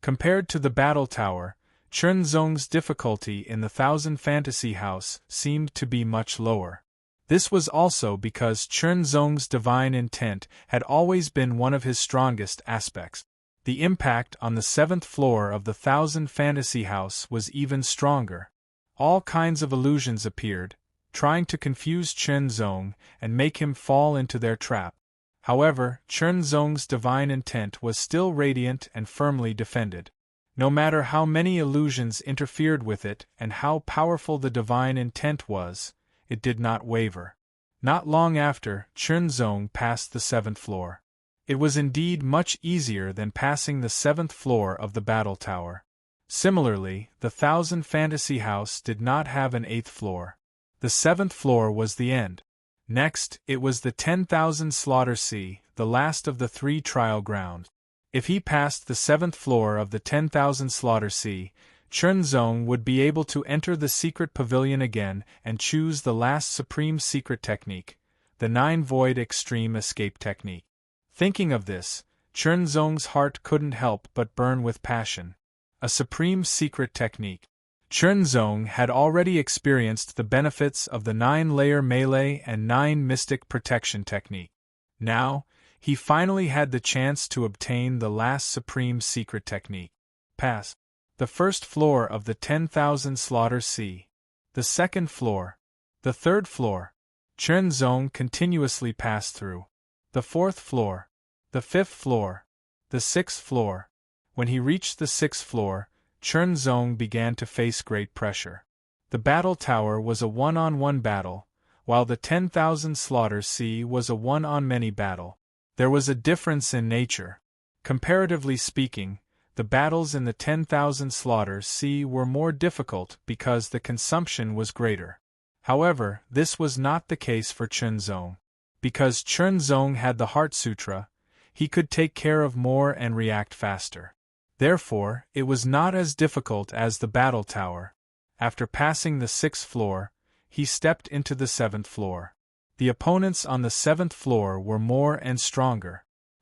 Compared to the battle tower, Chen Zong's difficulty in the 1000 Fantasy House seemed to be much lower. This was also because Chen Zong's divine intent had always been one of his strongest aspects. The impact on the 7th floor of the 1000 Fantasy House was even stronger. All kinds of illusions appeared, trying to confuse Chen Zong and make him fall into their trap. However, Chen Zong's divine intent was still radiant and firmly defended. No matter how many illusions interfered with it and how powerful the divine intent was, it did not waver. Not long after, Chen Zong passed the 7th floor. It was indeed much easier than passing the 7th floor of the battle tower. Similarly, the 1000 Fantasy House did not have an 8th floor. The 7th floor was the end. Next, it was the 10,000 Slaughter Sea, the last of the 3 trial grounds. If he passed the 7th floor of the 10,000 Slaughter Sea, Chen Zong would be able to enter the secret pavilion again and choose the last supreme secret technique, the 9 Void Extreme Escape Technique. Thinking of this, Chen Zong's heart couldn't help but burn with passion. A supreme secret technique. Chen Zong had already experienced the benefits of the 9-layer melee and 9 mystic protection technique. Now, he finally had the chance to obtain the last supreme secret technique. Pass. The 1st floor of the 10,000 Slaughter Sea. The 2nd floor. The 3rd floor. Chen Zong continuously passed through. The 4th floor. The 5th floor. The 6th floor. When he reached the 6th floor, Chen Zong began to face great pressure. The battle tower was a one-on-one battle, while the 10,000 Slaughter Sea was a one-on-many battle. There was a difference in nature. Comparatively speaking, the battles in the 10,000 Slaughter Sea were more difficult because the consumption was greater. However, this was not the case for Chunzong. Because Chunzong had the Heart Sutra, he could take care of more and react faster. Therefore, it was not as difficult as the battle tower. After passing the 6th floor, he stepped into the 7th floor. The opponents on the 7th floor were more and stronger.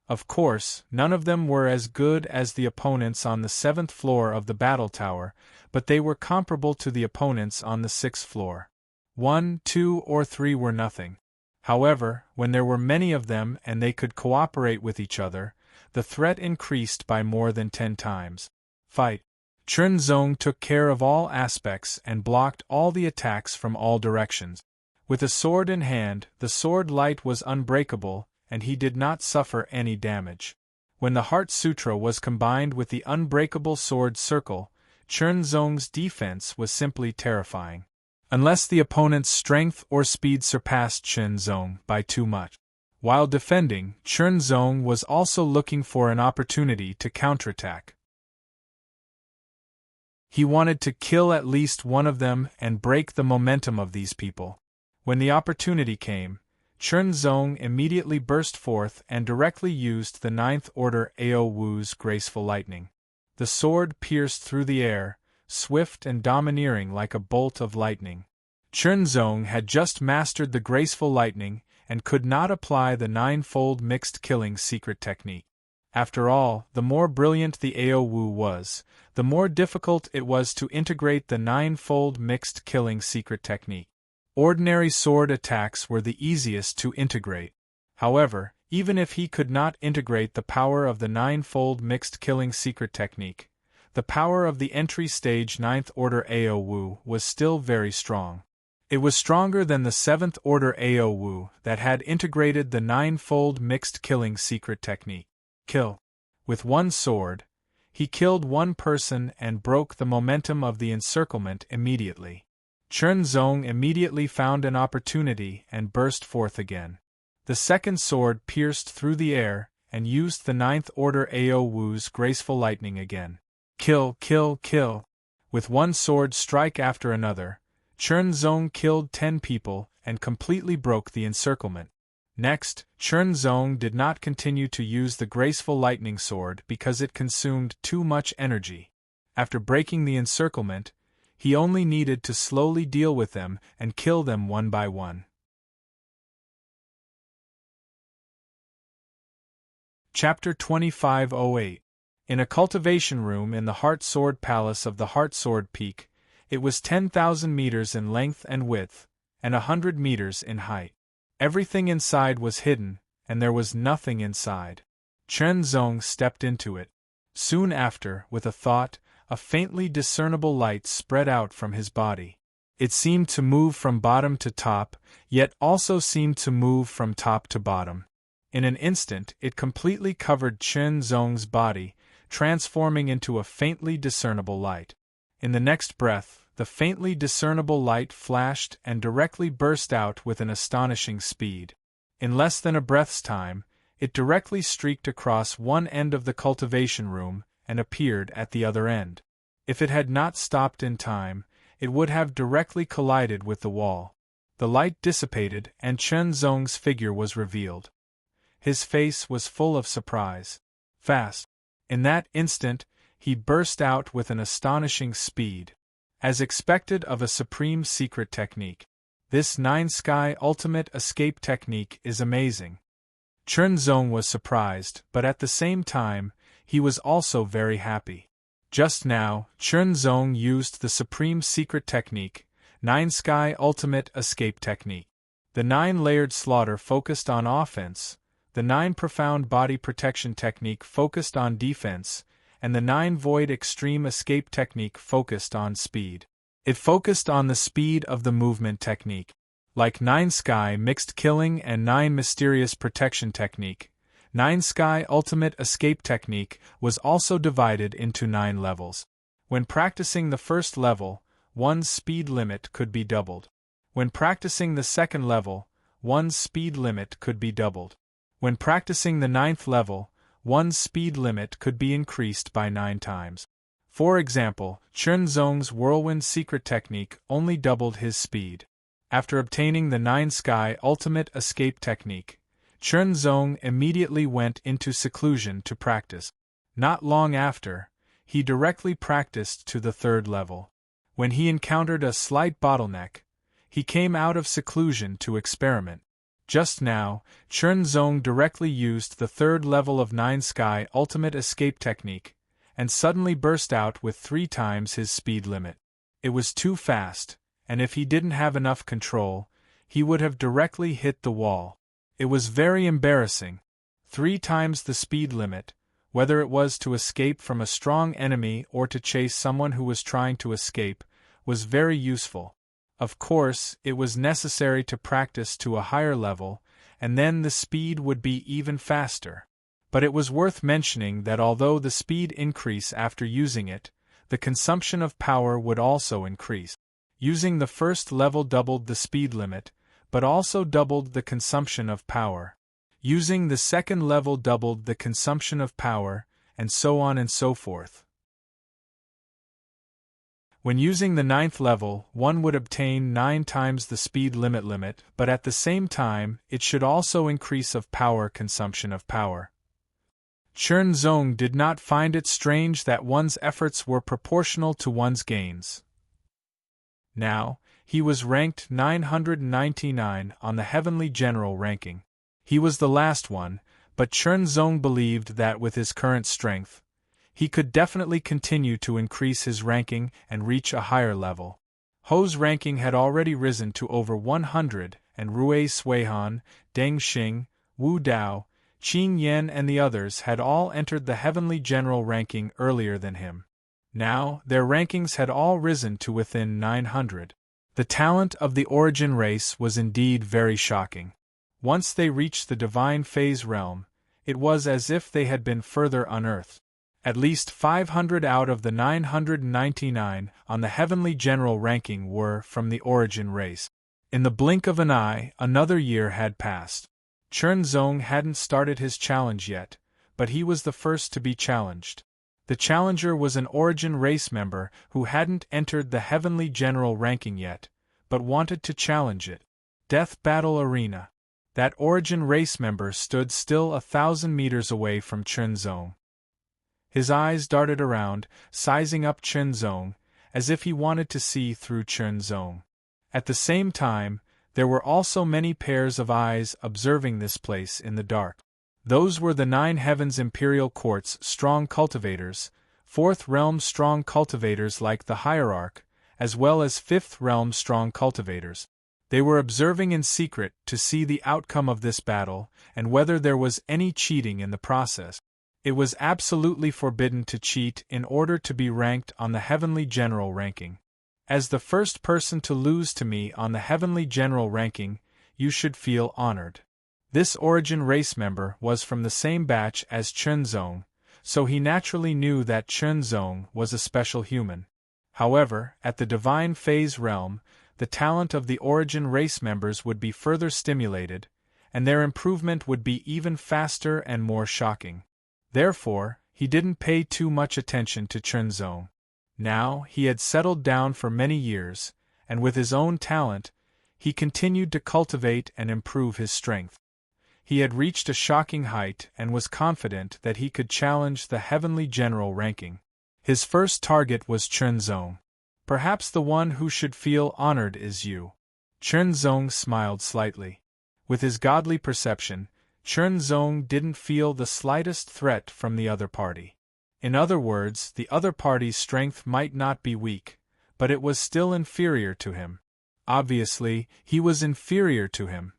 Of course, none of them were as good as the opponents on the 7th floor of the battle tower, but they were comparable to the opponents on the 6th floor. 1, 2, or 3 were nothing. However, when there were many of them and they could cooperate with each other, the threat increased by more than 10 times. Fight. Chunzong took care of all aspects and blocked all the attacks from all directions. With a sword in hand, the sword light was unbreakable, and he did not suffer any damage. When the Heart Sutra was combined with the unbreakable sword circle, Chunzong's defense was simply terrifying. Unless the opponent's strength or speed surpassed Chunzong by too much. While defending, Chunzong was also looking for an opportunity to counterattack. He wanted to kill at least one of them and break the momentum of these people. When the opportunity came, Chunzong immediately burst forth and directly used the 9th Order Ao Wu's graceful lightning. The sword pierced through the air, swift and domineering like a bolt of lightning. Chunzong had just mastered the graceful lightning and could not apply the 9-fold mixed killing secret technique. After all, the more brilliant the Ao Wu was, the more difficult it was to integrate the 9-fold mixed killing secret technique. Ordinary sword attacks were the easiest to integrate. However, even if he could not integrate the power of the 9-fold mixed killing secret technique, the power of the entry stage 9th Order Ao Wu was still very strong. It was stronger than the 7th Order Ao Wu that had integrated the 9-fold mixed killing secret technique. Kill. With one sword, he killed one person and broke the momentum of the encirclement immediately. Chunzong immediately found an opportunity and burst forth again. The second sword pierced through the air and used the 9th Order Ao Wu's graceful lightning again. Kill, kill, kill. With one sword strike after another, Chunzong killed 10 people and completely broke the encirclement. Next, Chunzong did not continue to use the graceful lightning sword because it consumed too much energy. After breaking the encirclement, he only needed to slowly deal with them and kill them one by one. Chapter 2508. In a cultivation room in the Heart Sword Palace of the Heart Sword Peak, it was 10,000 meters in length and width, and 100 meters in height. Everything inside was hidden, and there was nothing inside. Chunzong stepped into it. Soon after, with a thought, a faintly discernible light spread out from his body. It seemed to move from bottom to top, yet also seemed to move from top to bottom. In an instant, it completely covered Chunzong's body, transforming into a faintly discernible light. In the next breath, the faintly discernible light flashed and directly burst out with an astonishing speed. In less than a breath's time, it directly streaked across one end of the cultivation room and appeared at the other end. If it had not stopped in time, it would have directly collided with the wall. The light dissipated and Chunzong's figure was revealed. His face was full of surprise. Fast. In that instant, he burst out with an astonishing speed. As expected of a supreme secret technique. This 9-sky ultimate escape technique is amazing. Chunzong was surprised, but at the same time, he was also very happy. Just now, Chunzong used the supreme secret technique, 9-sky ultimate escape technique. The 9-layered slaughter focused on offense, the 9 profound body protection technique focused on defense, and the 9-void extreme escape technique focused on speed. It focused on the speed of the movement technique. Like 9-sky mixed killing and 9 mysterious protection technique, 9-sky ultimate escape technique was also divided into 9 levels. When practicing the first level, one's speed limit could be doubled. When practicing the second level, one's speed limit could be doubled. When practicing the 9th level, one's speed limit could be increased by 9 times. For example, Chunzong's whirlwind secret technique only doubled his speed. After obtaining the 9 Sky ultimate escape technique, Chunzong immediately went into seclusion to practice. Not long after, he directly practiced to the 3rd level. When he encountered a slight bottleneck, he came out of seclusion to experiment. Just now, Chunzong directly used the 3rd level of 9 Sky ultimate escape technique, and suddenly burst out with 3 times his speed limit. It was too fast, and if he didn't have enough control, he would have directly hit the wall. It was very embarrassing. 3 times the speed limit, whether it was to escape from a strong enemy or to chase someone who was trying to escape, was very useful. Of course, it was necessary to practice to a higher level, and then the speed would be even faster. But it was worth mentioning that although the speed increase after using it, the consumption of power would also increase. Using the 1st level doubled the speed limit, but also doubled the consumption of power. Using the 2nd level doubled the consumption of power, and so on and so forth. When using the 9th level, one would obtain 9 times the speed limit, but at the same time, it should also increase of power consumption of power. Chunzong did not find it strange that one's efforts were proportional to one's gains. Now, he was ranked 999 on the Heavenly General ranking. He was the last one, but Chunzong believed that with his current strength, he could definitely continue to increase his ranking and reach a higher level. Ho's ranking had already risen to over 100, and Rui Suihan, Deng Xing, Wu Dao, Qin Yan and the others had all entered the Heavenly General ranking earlier than him. Now, their rankings had all risen to within 900. The talent of the origin race was indeed very shocking. Once they reached the divine phase realm, it was as if they had been further unearthed. At least 500 out of the 999 on the Heavenly General ranking were from the origin race. In the blink of an eye, another year had passed. Chunzong hadn't started his challenge yet, but he was the first to be challenged. The challenger was an origin race member who hadn't entered the Heavenly General ranking yet, but wanted to challenge it. Death Battle Arena. That origin race member stood still 1,000 meters away from Chunzong. His eyes darted around, sizing up Chunzong, as if he wanted to see through Chunzong. At the same time, there were also many pairs of eyes observing this place in the dark. Those were the 9 Heavens Imperial Court's strong cultivators, 4th Realm strong cultivators like the Hierarch, as well as 5th Realm strong cultivators. They were observing in secret to see the outcome of this battle and whether there was any cheating in the process. It was absolutely forbidden to cheat in order to be ranked on the Heavenly General ranking. As the first person to lose to me on the Heavenly General ranking, you should feel honored. This origin race member was from the same batch as Chunzong, so he naturally knew that Chunzong was a special human. However, at the Divine Phase realm, the talent of the origin race members would be further stimulated, and their improvement would be even faster and more shocking. Therefore, he didn't pay too much attention to Chunzong. Now, he had settled down for many years, and with his own talent, he continued to cultivate and improve his strength. He had reached a shocking height and was confident that he could challenge the Heavenly General ranking. His first target was Chunzong. Perhaps the one who should feel honored is you. Chunzong smiled slightly. With his godly perception, Chunzong didn't feel the slightest threat from the other party. In other words, the other party's strength might not be weak, but it was still inferior to him. Obviously, he was inferior to him.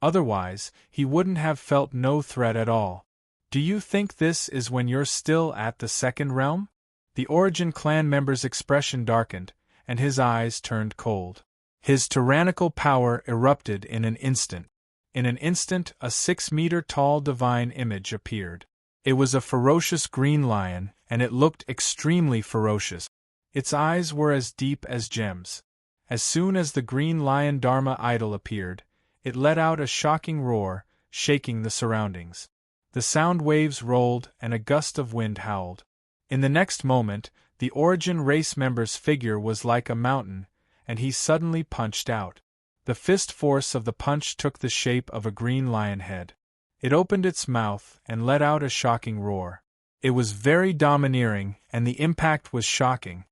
Otherwise, he wouldn't have felt no threat at all. Do you think this is when you're still at the second realm? The Origin clan member's expression darkened, and his eyes turned cold. His tyrannical power erupted in an instant. In an instant, a 6-meter-tall divine image appeared. It was a ferocious green lion, and it looked extremely ferocious. Its eyes were as deep as gems. As soon as the green lion Dharma idol appeared, it let out a shocking roar, shaking the surroundings. The sound waves rolled and a gust of wind howled. In the next moment, the Origin race member's figure was like a mountain, and he suddenly punched out. The fist force of the punch took the shape of a green lion head. It opened its mouth and let out a shocking roar. It was very domineering, and the impact was shocking.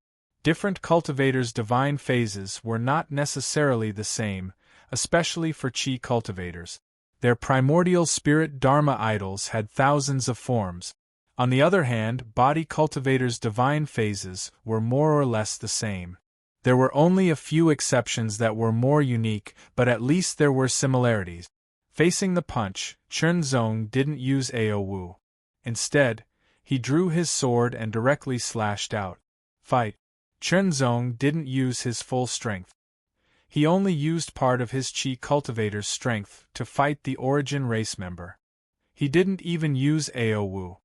Different cultivators' divine phases were not necessarily the same, especially for Chi cultivators. Their primordial spirit Dharma idols had thousands of forms. On the other hand, body cultivators' divine phases were more or less the same. There were only a few exceptions that were more unique, but at least there were similarities. Facing the punch, Chunzong didn't use Aowu. Instead, he drew his sword and directly slashed out. Fight. Chunzong didn't use his full strength. He only used part of his Chi cultivator's strength to fight the Origin race member. He didn't even use Aowu.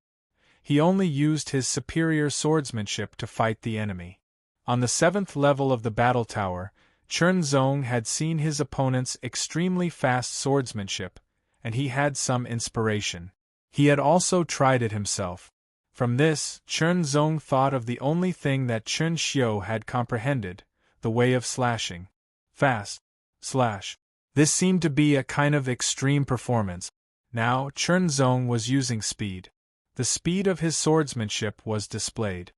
He only used his superior swordsmanship to fight the enemy. On the 7th level of the battle tower, Chunzong had seen his opponent's extremely fast swordsmanship, and he had some inspiration. He had also tried it himself. From this, Chunzong thought of the only thing that Chun Xiu had comprehended, the way of slashing. Fast. Slash. This seemed to be a kind of extreme performance. Now, Chunzong was using speed. The speed of his swordsmanship was displayed.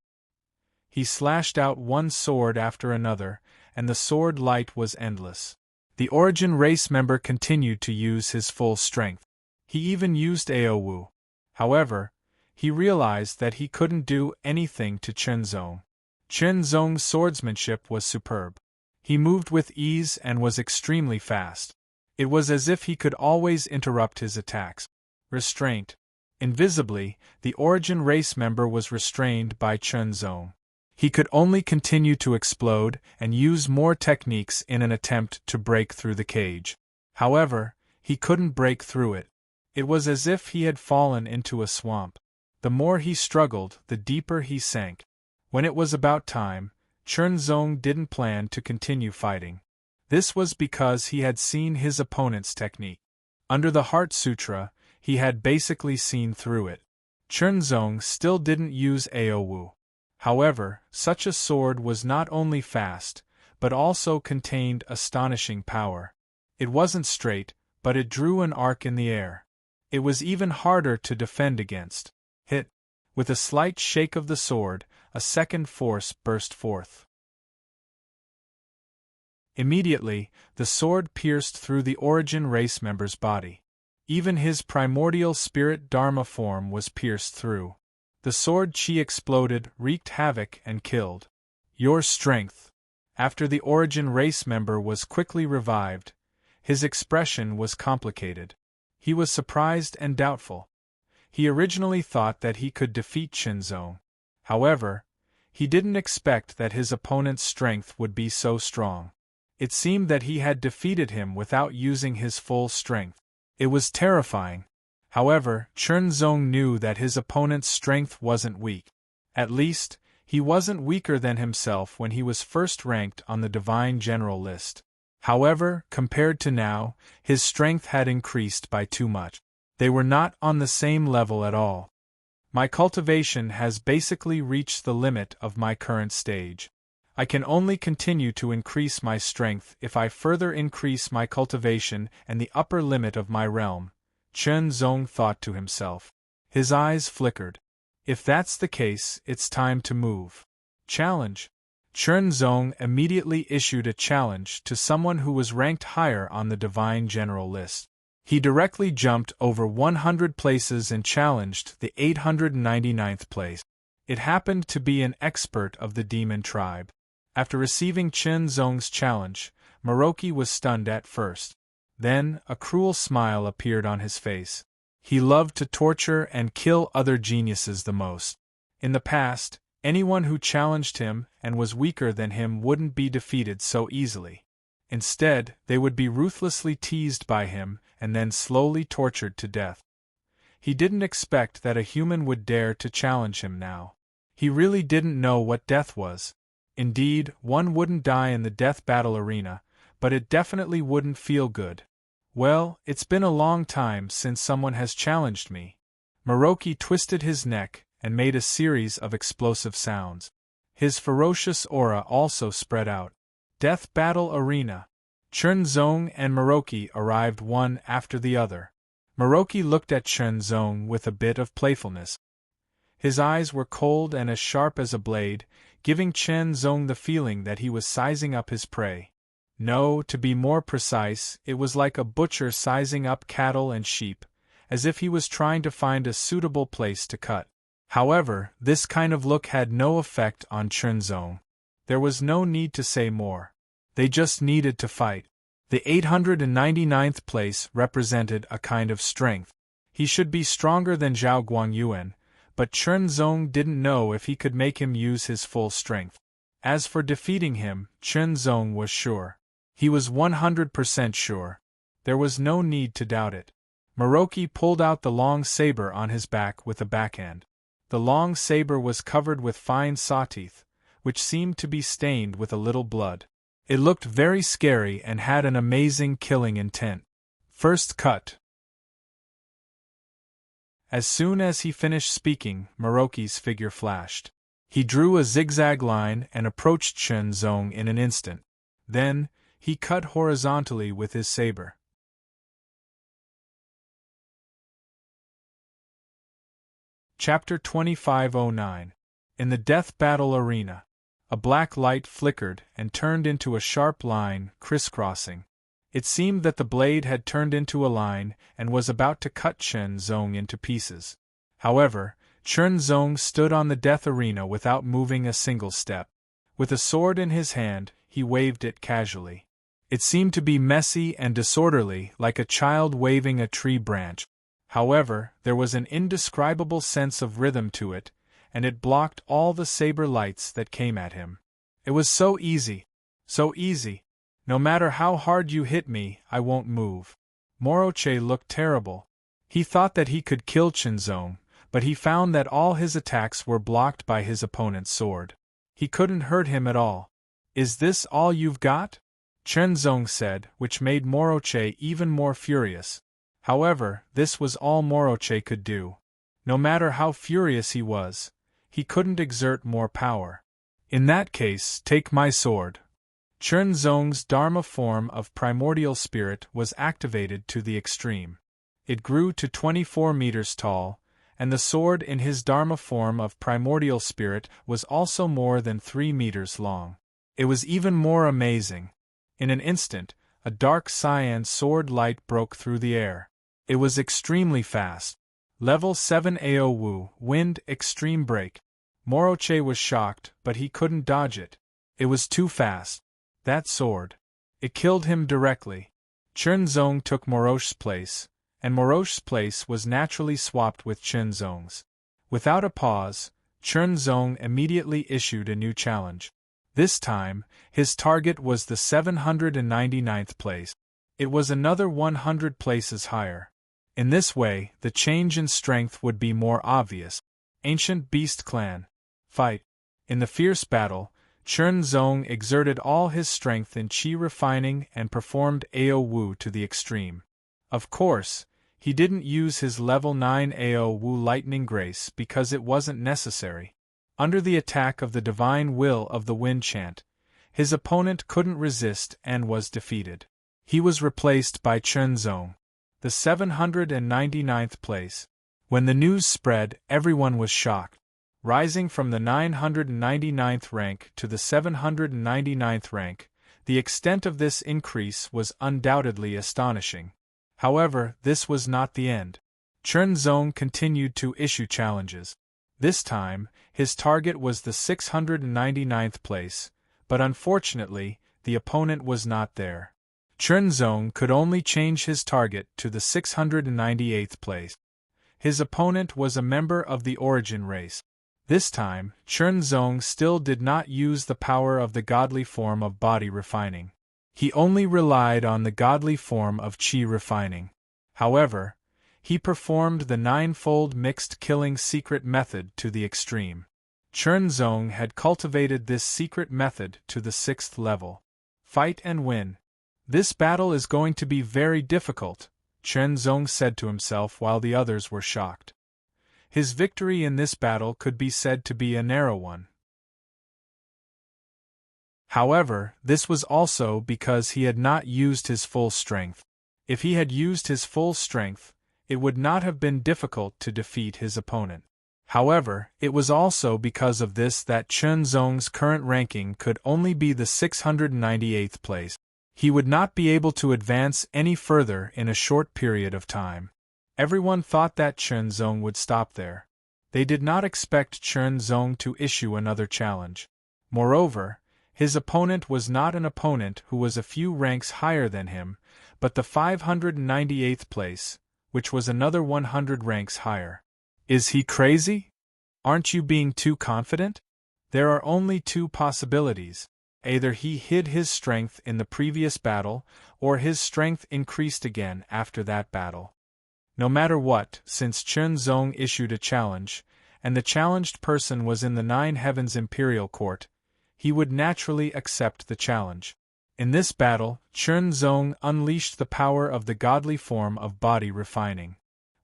He slashed out one sword after another, and the sword light was endless. The Origin race member continued to use his full strength. He even used Aowu. However, he realized that he couldn't do anything to Chunzong. Chunzong's swordsmanship was superb. He moved with ease and was extremely fast. It was as if he could always interrupt his attacks. Restraint. Invisibly, the Origin race member was restrained by Chunzong. He could only continue to explode and use more techniques in an attempt to break through the cage. However, he couldn't break through it. It was as if he had fallen into a swamp. The more he struggled, the deeper he sank. When it was about time, Chunzong didn't plan to continue fighting. This was because he had seen his opponent's technique. Under the Heart Sutra, he had basically seen through it. Chunzong still didn't use Aowu. However, such a sword was not only fast, but also contained astonishing power. It wasn't straight, but it drew an arc in the air. It was even harder to defend against. Hit. With a slight shake of the sword, a second force burst forth. Immediately, the sword pierced through the Origin race member's body. Even his primordial spirit Dharma form was pierced through. The sword chi exploded, wreaked havoc, and killed. Your strength. After the Origin race member was quickly revived, his expression was complicated. He was surprised and doubtful. He originally thought that he could defeat Chunzong. However, he didn't expect that his opponent's strength would be so strong. It seemed that he had defeated him without using his full strength. It was terrifying. However, Chunzong knew that his opponent's strength wasn't weak. At least, he wasn't weaker than himself when he was first ranked on the Divine General list. However, compared to now, his strength had increased by too much. They were not on the same level at all. My cultivation has basically reached the limit of my current stage. I can only continue to increase my strength if I further increase my cultivation and the upper limit of my realm, Chunzong thought to himself. His eyes flickered. If that's the case, it's time to move. Challenge. Chunzong immediately issued a challenge to someone who was ranked higher on the Divine General list. He directly jumped over 100 places and challenged the 899th place. It happened to be an expert of the demon tribe. After receiving Chunzong's challenge, Moroki was stunned at first. Then, a cruel smile appeared on his face. He loved to torture and kill other geniuses the most. In the past, anyone who challenged him and was weaker than him wouldn't be defeated so easily. Instead, they would be ruthlessly teased by him and then slowly tortured to death. He didn't expect that a human would dare to challenge him now. He really didn't know what death was. Indeed, one wouldn't die in the death battle arena, but it definitely wouldn't feel good. Well, it's been a long time since someone has challenged me. Maroki twisted his neck and made a series of explosive sounds. His ferocious aura also spread out. Death Battle Arena. Chunzong and Maroki arrived one after the other. Maroki looked at Chunzong with a bit of playfulness. His eyes were cold and as sharp as a blade, giving Chunzong the feeling that he was sizing up his prey. No, to be more precise, it was like a butcher sizing up cattle and sheep, as if he was trying to find a suitable place to cut. However, this kind of look had no effect on Chunzong. There was no need to say more. They just needed to fight. The 899th place represented a kind of strength. He should be stronger than Zhao Guangyuan, but Chunzong didn't know if he could make him use his full strength. As for defeating him, Chunzong was sure. He was 100% sure. There was no need to doubt it. Maroki pulled out the long saber on his back with a backhand. The long saber was covered with fine sawteeth, which seemed to be stained with a little blood. It looked very scary and had an amazing killing intent. First cut. As soon as he finished speaking, Maroki's figure flashed. He drew a zigzag line and approached Chunzong in an instant. Then, he cut horizontally with his saber. Chapter 2509. In the Death Battle Arena. A black light flickered and turned into a sharp line, crisscrossing. It seemed that the blade had turned into a line and was about to cut Chunzong into pieces. However, Chunzong stood on the death arena without moving a single step. With a sword in his hand, he waved it casually. It seemed to be messy and disorderly, like a child waving a tree branch. However, there was an indescribable sense of rhythm to it, and it blocked all the saber lights that came at him. It was so easy. So easy. No matter how hard you hit me, I won't move. Moroche looked terrible. He thought that he could kill Chunzong, but he found that all his attacks were blocked by his opponent's sword. He couldn't hurt him at all. Is this all you've got? Chunzong said, which made Moroche even more furious. However, this was all Moroche could do. No matter how furious he was, he couldn't exert more power. In that case, take my sword. Chunzong's Dharma form of primordial spirit was activated to the extreme. It grew to 24 meters tall, and the sword in his Dharma form of primordial spirit was also more than 3 meters long. It was even more amazing. In an instant, a dark cyan sword light broke through the air. It was extremely fast. Level 7 AoWu, Wind, Extreme Break. Moroche was shocked, but he couldn't dodge it. It was too fast. That sword. It killed him directly. Chunzong took Moroche's place, and Moroche's place was naturally swapped with Chunzong's. Without a pause, Chunzong immediately issued a new challenge. This time, his target was the 799th place. It was another 100 places higher. In this way, the change in strength would be more obvious. Ancient Beast Clan. Fight. In the fierce battle, Chunzong exerted all his strength in chi refining and performed AoWu to the extreme. Of course, he didn't use his level 9 AoWu Lightning Grace because it wasn't necessary. Under the attack of the divine will of the wind chant, his opponent couldn't resist and was defeated. He was replaced by Chunzong, the 799th place. When the news spread, everyone was shocked. Rising from the 999th rank to the 799th rank, the extent of this increase was undoubtedly astonishing. However, this was not the end. Chunzong continued to issue challenges. This time, his target was the 699th place, but unfortunately, the opponent was not there. Chunzong could only change his target to the 698th place. His opponent was a member of the origin race. This time, Chunzong still did not use the power of the godly form of body refining. He only relied on the godly form of chi refining. However, he performed the ninefold mixed killing secret method to the extreme. Chunzong had cultivated this secret method to the 6th level. Fight and win. This battle is going to be very difficult, Chen Zong said to himself while the others were shocked. His victory in this battle could be said to be a narrow one. However, this was also because he had not used his full strength. If he had used his full strength, it would not have been difficult to defeat his opponent. However, it was also because of this that Chen Zong's current ranking could only be the 698th place. He would not be able to advance any further in a short period of time. Everyone thought that Chen Zong would stop there. They did not expect Chen Zong to issue another challenge. Moreover, his opponent was not an opponent who was a few ranks higher than him, but the 598th place, which was another 100 ranks higher. Is he crazy? Aren't you being too confident? There are only two possibilities. Either he hid his strength in the previous battle, or his strength increased again after that battle. No matter what, since Chen Zong issued a challenge, and the challenged person was in the Nine Heavens Imperial Court, he would naturally accept the challenge. In this battle, Chen Zong unleashed the power of the godly form of body refining.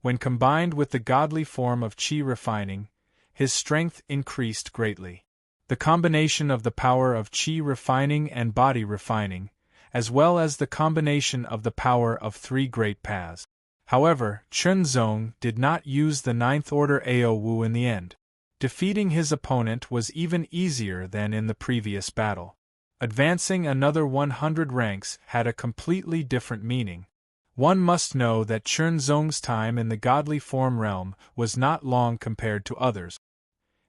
When combined with the godly form of qi refining, his strength increased greatly. The combination of the power of qi refining and body refining, as well as the combination of the power of three great paths. However, Chen Zong did not use the ninth order Ao Wu in the end. Defeating his opponent was even easier than in the previous battle. Advancing another 100 ranks had a completely different meaning. One must know that Chen Zong's time in the godly form realm was not long compared to others.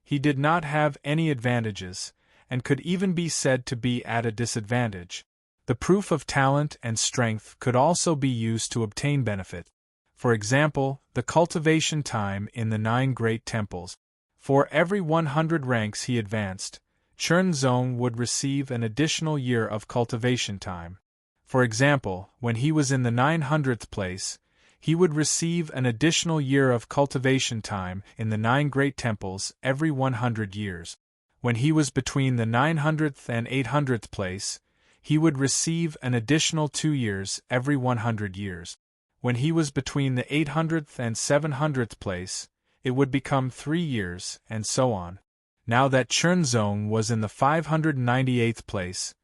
He did not have any advantages, and could even be said to be at a disadvantage. The proof of talent and strength could also be used to obtain benefit. For example, the cultivation time in the 9 great temples. For every 100 ranks he advanced, Chen Zong would receive an additional year of cultivation time. For example, when he was in the 900th place, he would receive an additional year of cultivation time in the 9 great temples every 100 years. When he was between the 900th and 800th place, he would receive an additional 2 years every 100 years. When he was between the 800th and 700th place, it would become 3 years, and so on. Now that Chen Zong was in the 598th place,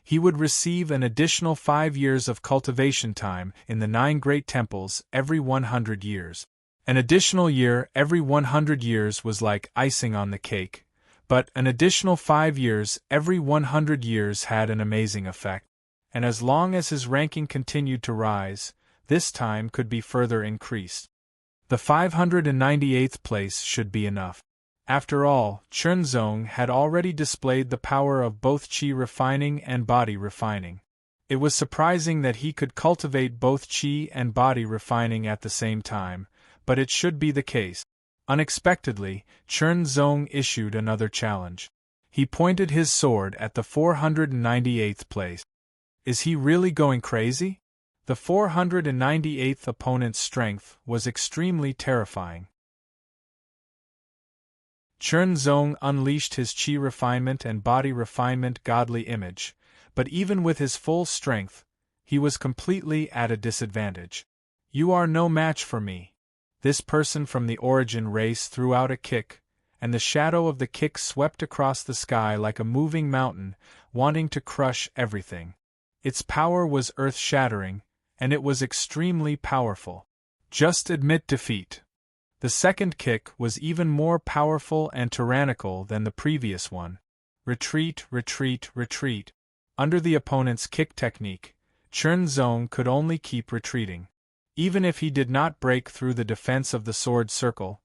he would receive an additional 5 years of cultivation time in the 9 great temples every 100 years. An additional year every 100 years was like icing on the cake, but an additional 5 years every 100 years had an amazing effect. And as long as his ranking continued to rise, this time could be further increased. The 598th place should be enough. After all, Chen Zong had already displayed the power of both qi refining and body refining. It was surprising that he could cultivate both qi and body refining at the same time, but it should be the case. Unexpectedly, Chen Zong issued another challenge. He pointed his sword at the 498th place. Is he really going crazy? The 498th opponent's strength was extremely terrifying. Chen Zong unleashed his qi refinement and body refinement godly image, but even with his full strength, he was completely at a disadvantage. You are no match for me. This person from the origin race threw out a kick, and the shadow of the kick swept across the sky like a moving mountain, wanting to crush everything. Its power was earth-shattering, and it was extremely powerful. Just admit defeat. The second kick was even more powerful and tyrannical than the previous one. Retreat, retreat, retreat. Under the opponent's kick technique, Chen Zong could only keep retreating. Even if he did not break through the defense of the sword circle,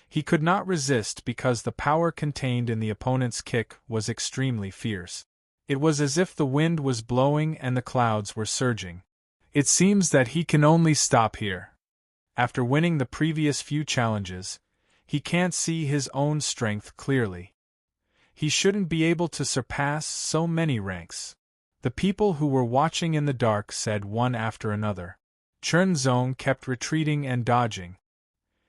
he could not resist because the power contained in the opponent's kick was extremely fierce. It was as if the wind was blowing and the clouds were surging. It seems that he can only stop here. After winning the previous few challenges, he can't see his own strength clearly. He shouldn't be able to surpass so many ranks. The people who were watching in the dark said one after another. Chen Zong kept retreating and dodging.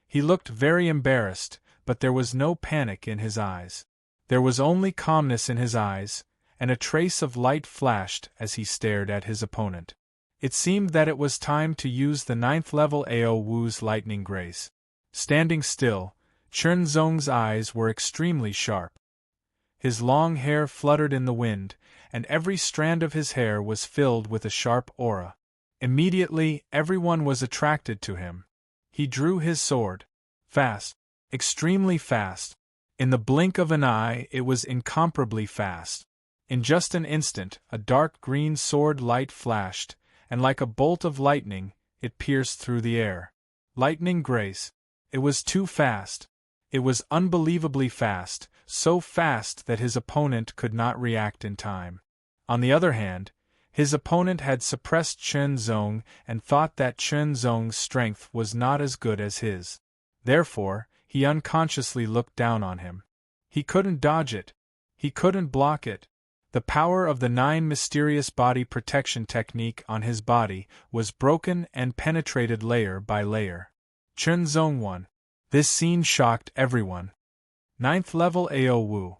He looked very embarrassed, but there was no panic in his eyes. There was only calmness in his eyes, and a trace of light flashed as he stared at his opponent. It seemed that it was time to use the 9th level Ao Wu's lightning grace. Standing still, Chen Zong's eyes were extremely sharp. His long hair fluttered in the wind, and every strand of his hair was filled with a sharp aura. Immediately, everyone was attracted to him. He drew his sword. Fast. Extremely fast. In the blink of an eye, it was incomparably fast. In just an instant, a dark green sword light flashed, and like a bolt of lightning, it pierced through the air. Lightning grace. It was too fast. It was unbelievably fast, so fast that his opponent could not react in time. On the other hand, his opponent had suppressed Chen Zong and thought that Chen Zong's strength was not as good as his. Therefore, he unconsciously looked down on him. He couldn't dodge it. He couldn't block it. The power of the 9 mysterious body protection technique on his body was broken and penetrated layer by layer. Chen Zong won. This scene shocked everyone. 9th level Ao Wu.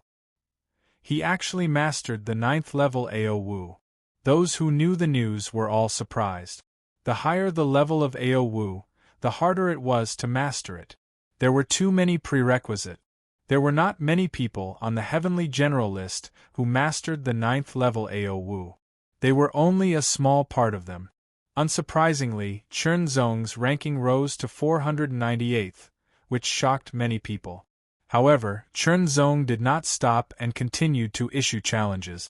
He actually mastered the 9th level Ao Wu. Those who knew the news were all surprised. The higher the level of Ao Wu, the harder it was to master it. There were too many prerequisites. There were not many people on the Heavenly General list who mastered the 9th level Ao Wu. They were only a small part of them. Unsurprisingly, Chen Zong's ranking rose to 498th, which shocked many people. However, Chen Zong did not stop and continued to issue challenges.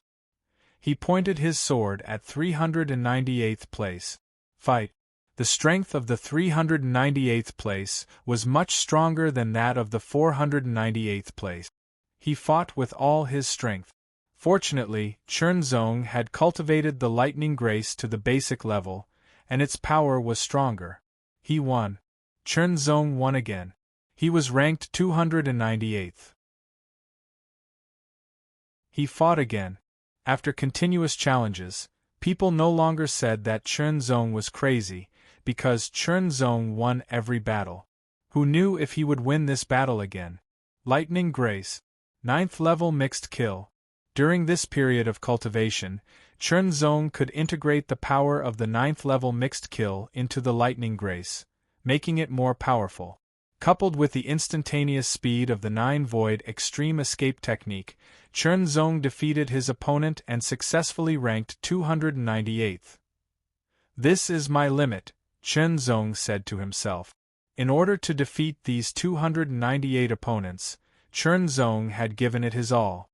He pointed his sword at 398th place. Fight. The strength of the 398th place was much stronger than that of the 498th place. He fought with all his strength. Fortunately, Chen Zong had cultivated the lightning grace to the basic level, and its power was stronger. He won. Chen Zong won again. He was ranked 298th. He fought again. After continuous challenges, people no longer said that Chen Zong was crazy, because Chen Zong won every battle. Who knew if he would win this battle again? Lightning Grace. 9th level mixed kill. During this period of cultivation, Chen Zong could integrate the power of the 9th level mixed kill into the Lightning Grace, making it more powerful. Coupled with the instantaneous speed of the 9 Void Extreme Escape technique, Chen Zong defeated his opponent and successfully ranked 298th. This is my limit, Chen Zong said to himself. In order to defeat these 298 opponents, Chen Zong had given it his all.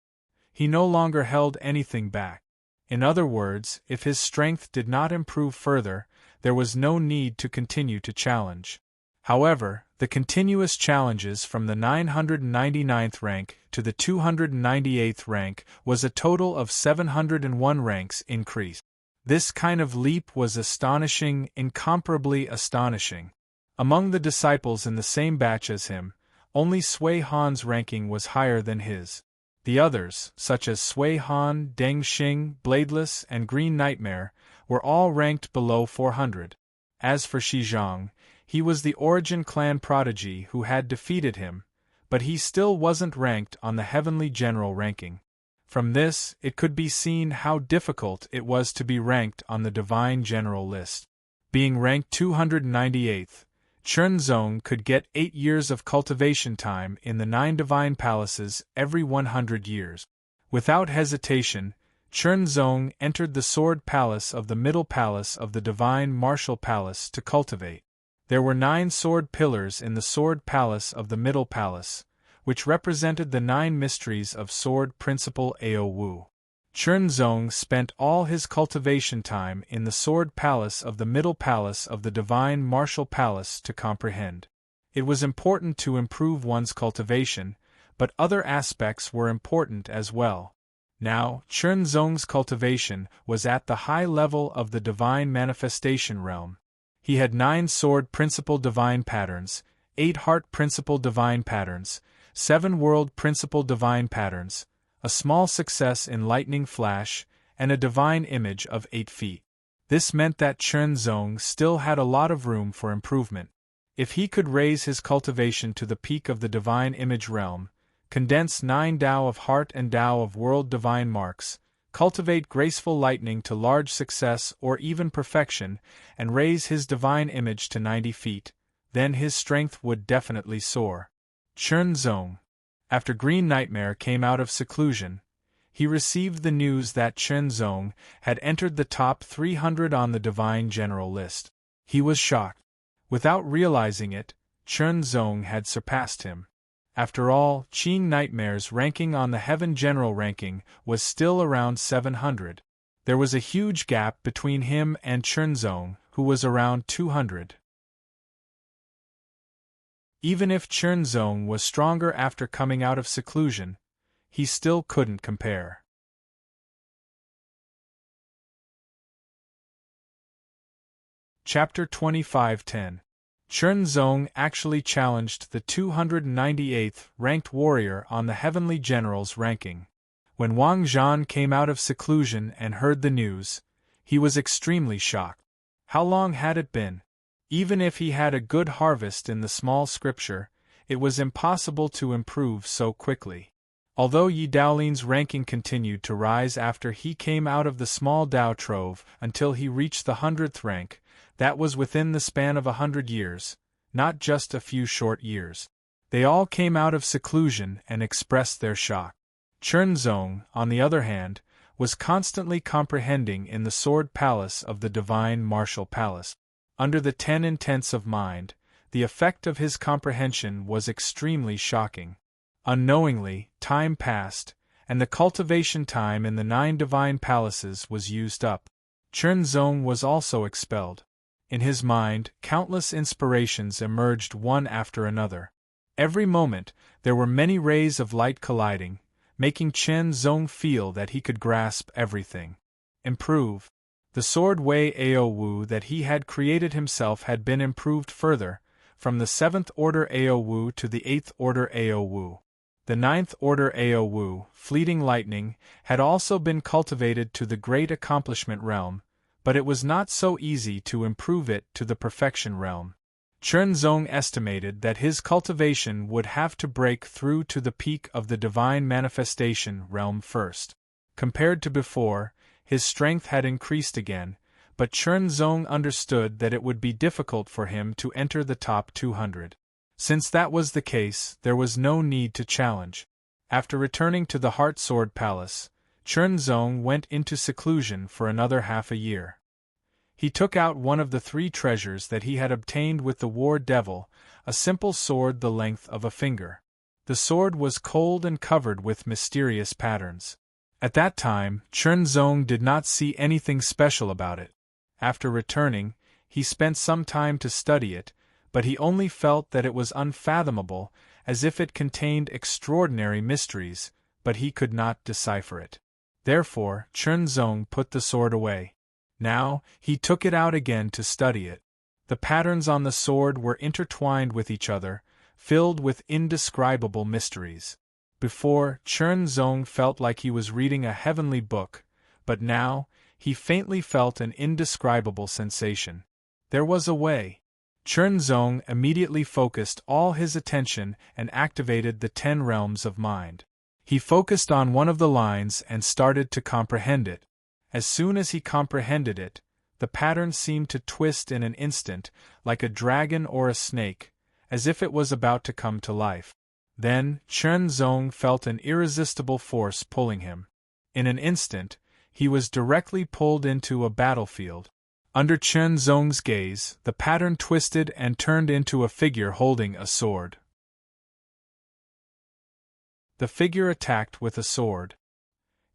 He no longer held anything back. In other words, if his strength did not improve further, there was no need to continue to challenge. However, the continuous challenges from the 999th rank to the 298th rank was a total of 701 ranks increase. This kind of leap was astonishing, incomparably astonishing. Among the disciples in the same batch as him, only Sui Han's ranking was higher than his. The others, such as Sui Han, Deng Xing, Bladeless, and Green Nightmare, were all ranked below 400. As for Shizhong, he was the Origin clan prodigy who had defeated him, but he still wasn't ranked on the Heavenly General ranking. From this, it could be seen how difficult it was to be ranked on the Divine General list. Being ranked 298th, Chen Zong could get 8 years of cultivation time in the 9 Divine Palaces every 100 years. Without hesitation, Chen Zong entered the Sword Palace of the Middle Palace of the Divine Martial Palace to cultivate. There were 9 sword pillars in the Sword Palace of the Middle Palace, which represented the 9 mysteries of Sword Principle Ao Wu. Chen Zong spent all his cultivation time in the Sword Palace of the Middle Palace of the Divine Martial Palace to comprehend. It was important to improve one's cultivation, but other aspects were important as well. Now, Chen Zong's cultivation was at the high level of the Divine Manifestation realm. He had 9 Sword Principle Divine Patterns, 8 Heart Principle Divine Patterns, 7 World Principle Divine Patterns, a small success in Lightning Flash, and a Divine Image of 8 feet. This meant that Chen Zong still had a lot of room for improvement. If he could raise his cultivation to the peak of the Divine Image realm, condense 9 Tao of Heart and Tao of World Divine Marks, cultivate graceful lightning to large success or even perfection, and raise his divine image to 90 feet, then his strength would definitely soar. Chen Zong. After Green Nightmare came out of seclusion, he received the news that Chen Zong had entered the top 300 on the Divine General list. He was shocked. Without realizing it, Chen Zong had surpassed him. After all, Qing Nightmare's ranking on the Heaven General ranking was still around 700. There was a huge gap between him and Chen Zong, who was around 200. Even if Chen Zong was stronger after coming out of seclusion, he still couldn't compare. Chapter 25:10. Chen Zong actually challenged the 298th ranked warrior on the Heavenly General's ranking. When Wang Zhan came out of seclusion and heard the news, he was extremely shocked. How long had it been? Even if he had a good harvest in the small scripture, it was impossible to improve so quickly. Although Yi Daolin's ranking continued to rise after he came out of the small Dao trove until he reached the 100th rank, that was within the span of 100 years, not just a few short years. They all came out of seclusion and expressed their shock. Chen Zong, on the other hand, was constantly comprehending in the Sword Palace of the Divine Martial Palace. Under the 10 intents of mind, the effect of his comprehension was extremely shocking. Unknowingly, time passed, and the cultivation time in the 9 divine palaces was used up. Chen Zong was also expelled. In his mind, countless inspirations emerged one after another. Every moment, there were many rays of light colliding, making Chen Zong feel that he could grasp everything. Improve. The sword Wei Ao Wu that he had created himself had been improved further, from the 7th order Ao Wu to the 8th order Ao Wu. The 9th order Ao Wu, fleeting lightning, had also been cultivated to the great accomplishment realm, but it was not so easy to improve it to the perfection realm. Chen Zong estimated that his cultivation would have to break through to the peak of the divine manifestation realm first. Compared to before, his strength had increased again, but Chen Zong understood that it would be difficult for him to enter the top 200. Since that was the case, there was no need to challenge. After returning to the Heart Sword Palace, Chen Zong went into seclusion for another half a year. He took out one of the 3 treasures that he had obtained with the War Devil, a simple sword the length of a finger. The sword was cold and covered with mysterious patterns. At that time, Chen Zong did not see anything special about it. After returning, he spent some time to study it, but he only felt that it was unfathomable, as if it contained extraordinary mysteries, but he could not decipher it. Therefore, Chen Zong put the sword away. Now, he took it out again to study it. The patterns on the sword were intertwined with each other, filled with indescribable mysteries. Before, Chen Zong felt like he was reading a heavenly book, but now, he faintly felt an indescribable sensation. There was a way. Chen Zong immediately focused all his attention and activated the 10 realms of mind. He focused on one of the lines and started to comprehend it. As soon as he comprehended it, the pattern seemed to twist in an instant, like a dragon or a snake, as if it was about to come to life. Then, Chen Zong felt an irresistible force pulling him. In an instant, he was directly pulled into a battlefield. Under Chen Zong's gaze, the pattern twisted and turned into a figure holding a sword. The figure attacked with a sword.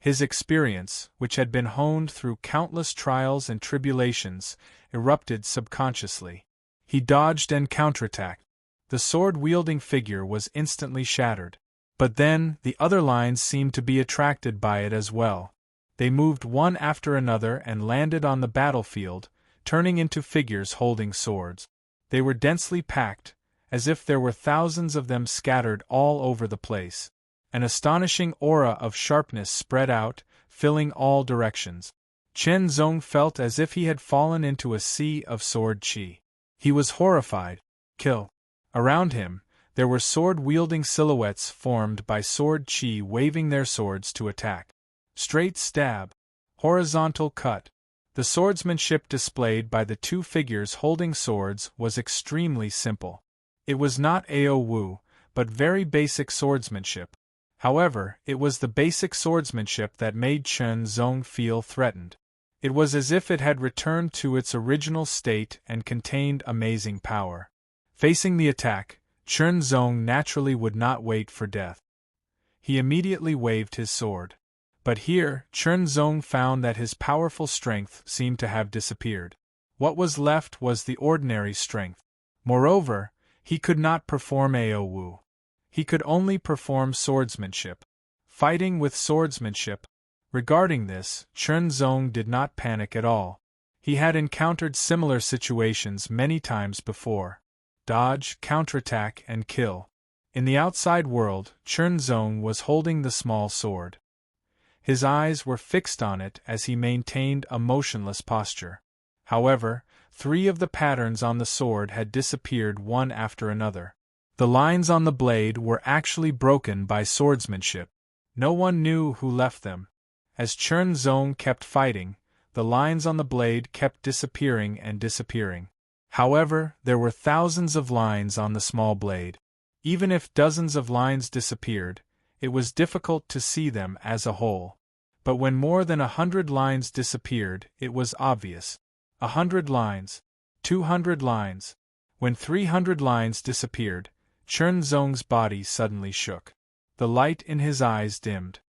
His experience, which had been honed through countless trials and tribulations, erupted subconsciously. He dodged and counterattacked. The sword-wielding figure was instantly shattered. But then, the other lines seemed to be attracted by it as well. They moved one after another and landed on the battlefield, turning into figures holding swords. They were densely packed, as if there were thousands of them scattered all over the place. An astonishing aura of sharpness spread out, filling all directions. Chen Zong felt as if he had fallen into a sea of sword qi. He was horrified. Kill. Around him, there were sword-wielding silhouettes formed by sword qi waving their swords to attack. straight stab, horizontal cut. The swordsmanship displayed by the two figures holding swords was extremely simple. It was not AoWu, but very basic swordsmanship. However, it was the basic swordsmanship that made Chen Zong feel threatened. It was as if it had returned to its original state and contained amazing power. Facing the attack, Chen Zong naturally would not wait for death. He immediately waved his sword. But here, Chen Zong found that his powerful strength seemed to have disappeared. What was left was the ordinary strength. Moreover, he could not perform AoWu. He could only perform swordsmanship. Fighting with swordsmanship. Regarding this, Chen Zong did not panic at all. He had encountered similar situations many times before. Dodge, counterattack, and kill. In the outside world, Chen Zong was holding the small sword. His eyes were fixed on it as he maintained a motionless posture. However, 3 of the patterns on the sword had disappeared one after another. The lines on the blade were actually broken by swordsmanship. No one knew who left them. As Chen Zong kept fighting, the lines on the blade kept disappearing and disappearing. However, there were thousands of lines on the small blade. Even if dozens of lines disappeared, it was difficult to see them as a whole. But when more than 100 lines disappeared, it was obvious. 100 lines. 200 lines. When 300 lines disappeared, Chen Zong's body suddenly shook. The light in his eyes dimmed.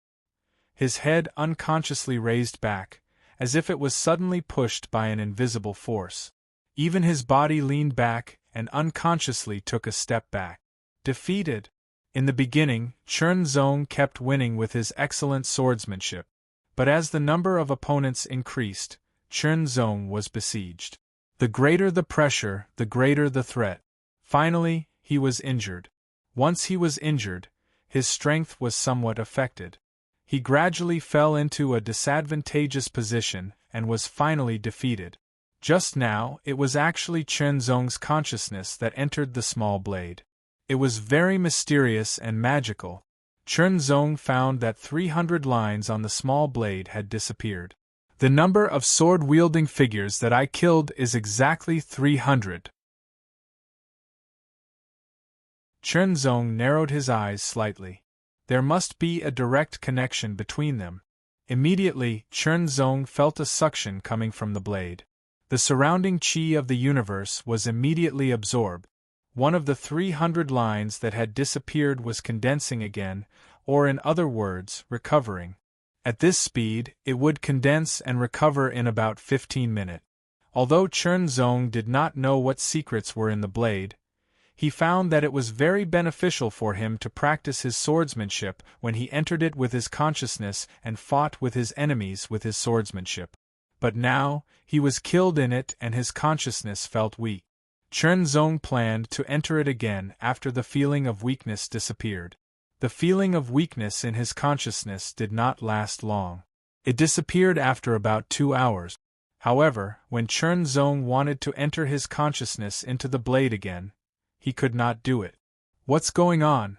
His head unconsciously raised back, as if it was suddenly pushed by an invisible force. Even his body leaned back and unconsciously took a step back. Defeated. In the beginning, Chen Zong kept winning with his excellent swordsmanship. But as the number of opponents increased, Chen Zong was besieged. The greater the pressure, the greater the threat. Finally, he was injured. Once he was injured, his strength was somewhat affected. He gradually fell into a disadvantageous position and was finally defeated. Just now, it was actually Chen Zong's consciousness that entered the small blade. It was very mysterious and magical. Chen Zong found that 300 lines on the small blade had disappeared. The number of sword-wielding figures that I killed is exactly 300. Chen Zong narrowed his eyes slightly. There must be a direct connection between them. Immediately, Chen Zong felt a suction coming from the blade. The surrounding qi of the universe was immediately absorbed. One of the 300 lines that had disappeared was condensing again, or in other words, recovering. At this speed, it would condense and recover in about 15 minutes. Although Chen Zong did not know what secrets were in the blade, he found that it was very beneficial for him to practice his swordsmanship when he entered it with his consciousness and fought with his enemies with his swordsmanship. But now, he was killed in it and his consciousness felt weak. Chen Zong planned to enter it again after the feeling of weakness disappeared. The feeling of weakness in his consciousness did not last long. It disappeared after about 2 hours. However, when Chen Zong wanted to enter his consciousness into the blade again, he could not do it. What's going on?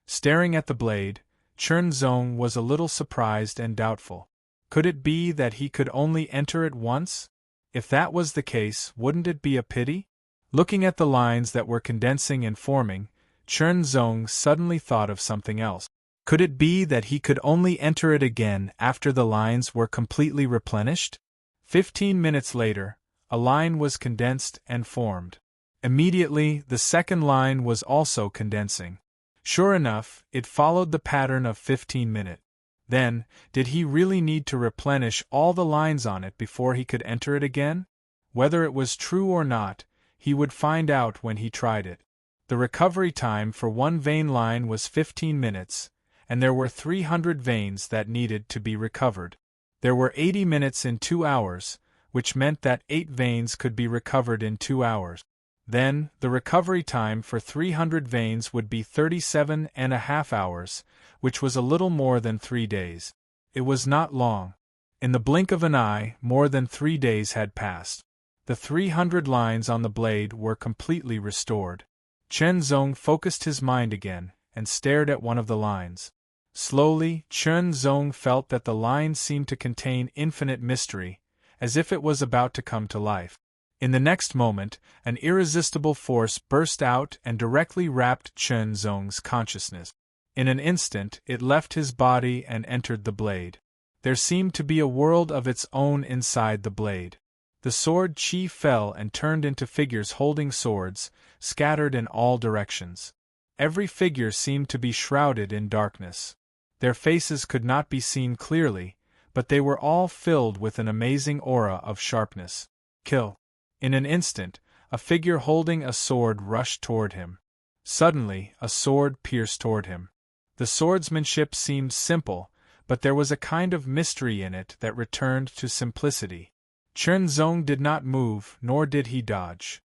Staring at the blade, Chen Zong was a little surprised and doubtful. Could it be that he could only enter it once? If that was the case, wouldn't it be a pity? Looking at the lines that were condensing and forming, Chen Zong suddenly thought of something else. Could it be that he could only enter it again after the lines were completely replenished? 15 minutes later, a line was condensed and formed. Immediately, the second line was also condensing. Sure enough, it followed the pattern of 15 minutes. Then, did he really need to replenish all the lines on it before he could enter it again? Whether it was true or not, he would find out when he tried it. The recovery time for one vein line was 15 minutes, and there were 300 veins that needed to be recovered. There were 80 minutes in 2 hours, which meant that 8 veins could be recovered in 2 hours. Then, the recovery time for 300 veins would be 37.5 hours, which was a little more than 3 days. It was not long. In the blink of an eye, more than 3 days had passed. The 300 lines on the blade were completely restored. Chen Zong focused his mind again, and stared at one of the lines. Slowly, Chen Zong felt that the line seemed to contain infinite mystery, as if it was about to come to life. In the next moment, an irresistible force burst out and directly wrapped Chen Zong's consciousness. In an instant, it left his body and entered the blade. There seemed to be a world of its own inside the blade. The sword chi fell and turned into figures holding swords, scattered in all directions. Every figure seemed to be shrouded in darkness. Their faces could not be seen clearly, but they were all filled with an amazing aura of sharpness. Kill! In an instant, a figure holding a sword rushed toward him. Suddenly, a sword pierced toward him. The swordsmanship seemed simple, but there was a kind of mystery in it that returned to simplicity. Chen Zong did not move, nor did he dodge.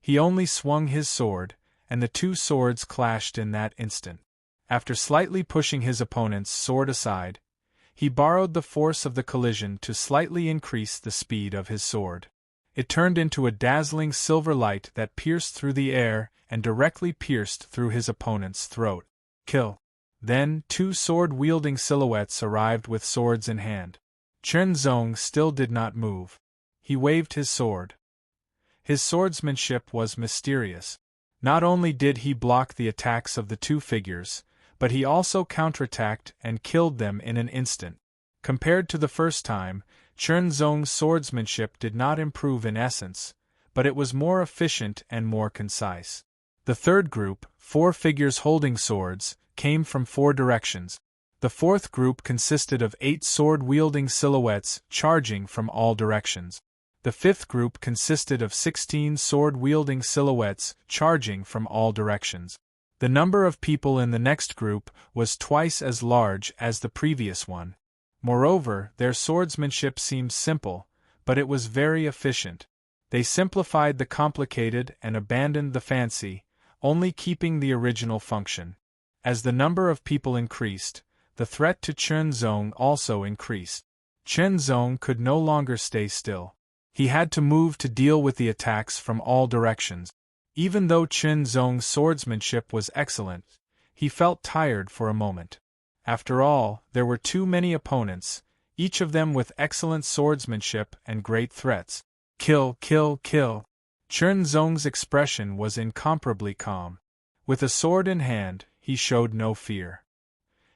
He only swung his sword, and the two swords clashed in that instant. After slightly pushing his opponent's sword aside, he borrowed the force of the collision to slightly increase the speed of his sword. It turned into a dazzling silver light that pierced through the air and directly pierced through his opponent's throat. Kill! Then, two sword-wielding silhouettes arrived with swords in hand. Chen Zong still did not move. He waved his sword. His swordsmanship was mysterious. Not only did he block the attacks of the two figures, but he also counterattacked and killed them in an instant. Compared to the first time, Chen Zong's swordsmanship did not improve in essence, but it was more efficient and more concise. The third group, 4 figures holding swords, came from 4 directions. The fourth group consisted of 8 sword-wielding silhouettes charging from all directions. The fifth group consisted of 16 sword-wielding silhouettes charging from all directions. The number of people in the next group was twice as large as the previous one. Moreover, their swordsmanship seemed simple, but it was very efficient. They simplified the complicated and abandoned the fancy, only keeping the original function. As the number of people increased, the threat to Chen Zong also increased. Chen Zong could no longer stay still. He had to move to deal with the attacks from all directions. Even though Chen Zong's swordsmanship was excellent, he felt tired for a moment. After all, there were too many opponents, each of them with excellent swordsmanship and great threats. Kill, kill, kill! Chen Zong's expression was incomparably calm. With a sword in hand, he showed no fear.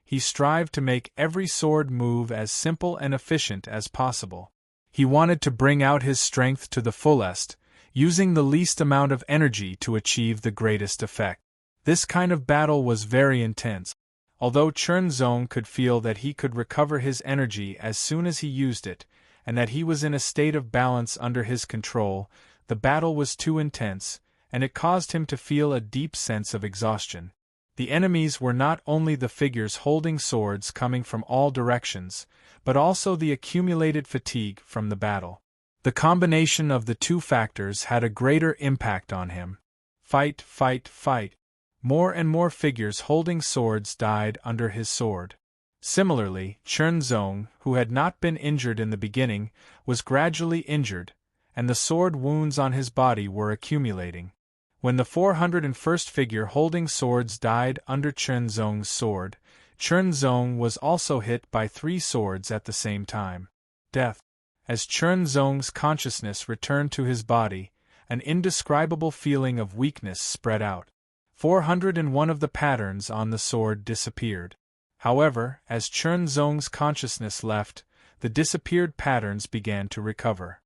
He strived to make every sword move as simple and efficient as possible. He wanted to bring out his strength to the fullest, using the least amount of energy to achieve the greatest effect. This kind of battle was very intense. Although Chen Zong could feel that he could recover his energy as soon as he used it, and that he was in a state of balance under his control, the battle was too intense, and it caused him to feel a deep sense of exhaustion. The enemies were not only the figures holding swords coming from all directions, but also the accumulated fatigue from the battle. The combination of the two factors had a greater impact on him. Fight, fight, fight. More and more figures holding swords died under his sword. Similarly, Chen Zong, who had not been injured in the beginning, was gradually injured, and the sword wounds on his body were accumulating. When the 401st figure holding swords died under Chen Zong's sword, Chen Zong was also hit by 3 swords at the same time. Death. As Chen Zong's consciousness returned to his body, an indescribable feeling of weakness spread out. 401 of the patterns on the sword disappeared. However, as Chen Zong's consciousness left, the disappeared patterns began to recover.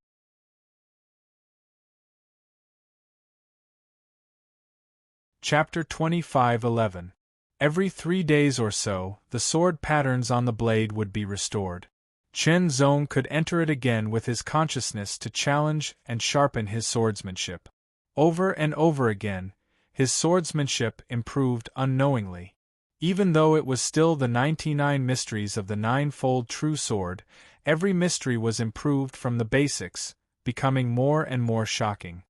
Chapter 25:11. Every 3 days or so, the sword patterns on the blade would be restored. Chen Zong could enter it again with his consciousness to challenge and sharpen his swordsmanship. Over and over again, his swordsmanship improved unknowingly. Even though it was still the 99 mysteries of the ninefold true sword, every mystery was improved from the basics, becoming more and more shocking.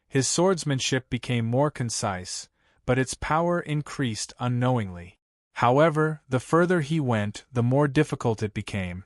His swordsmanship became more concise, but its power increased unknowingly. However, the further he went, the more difficult it became.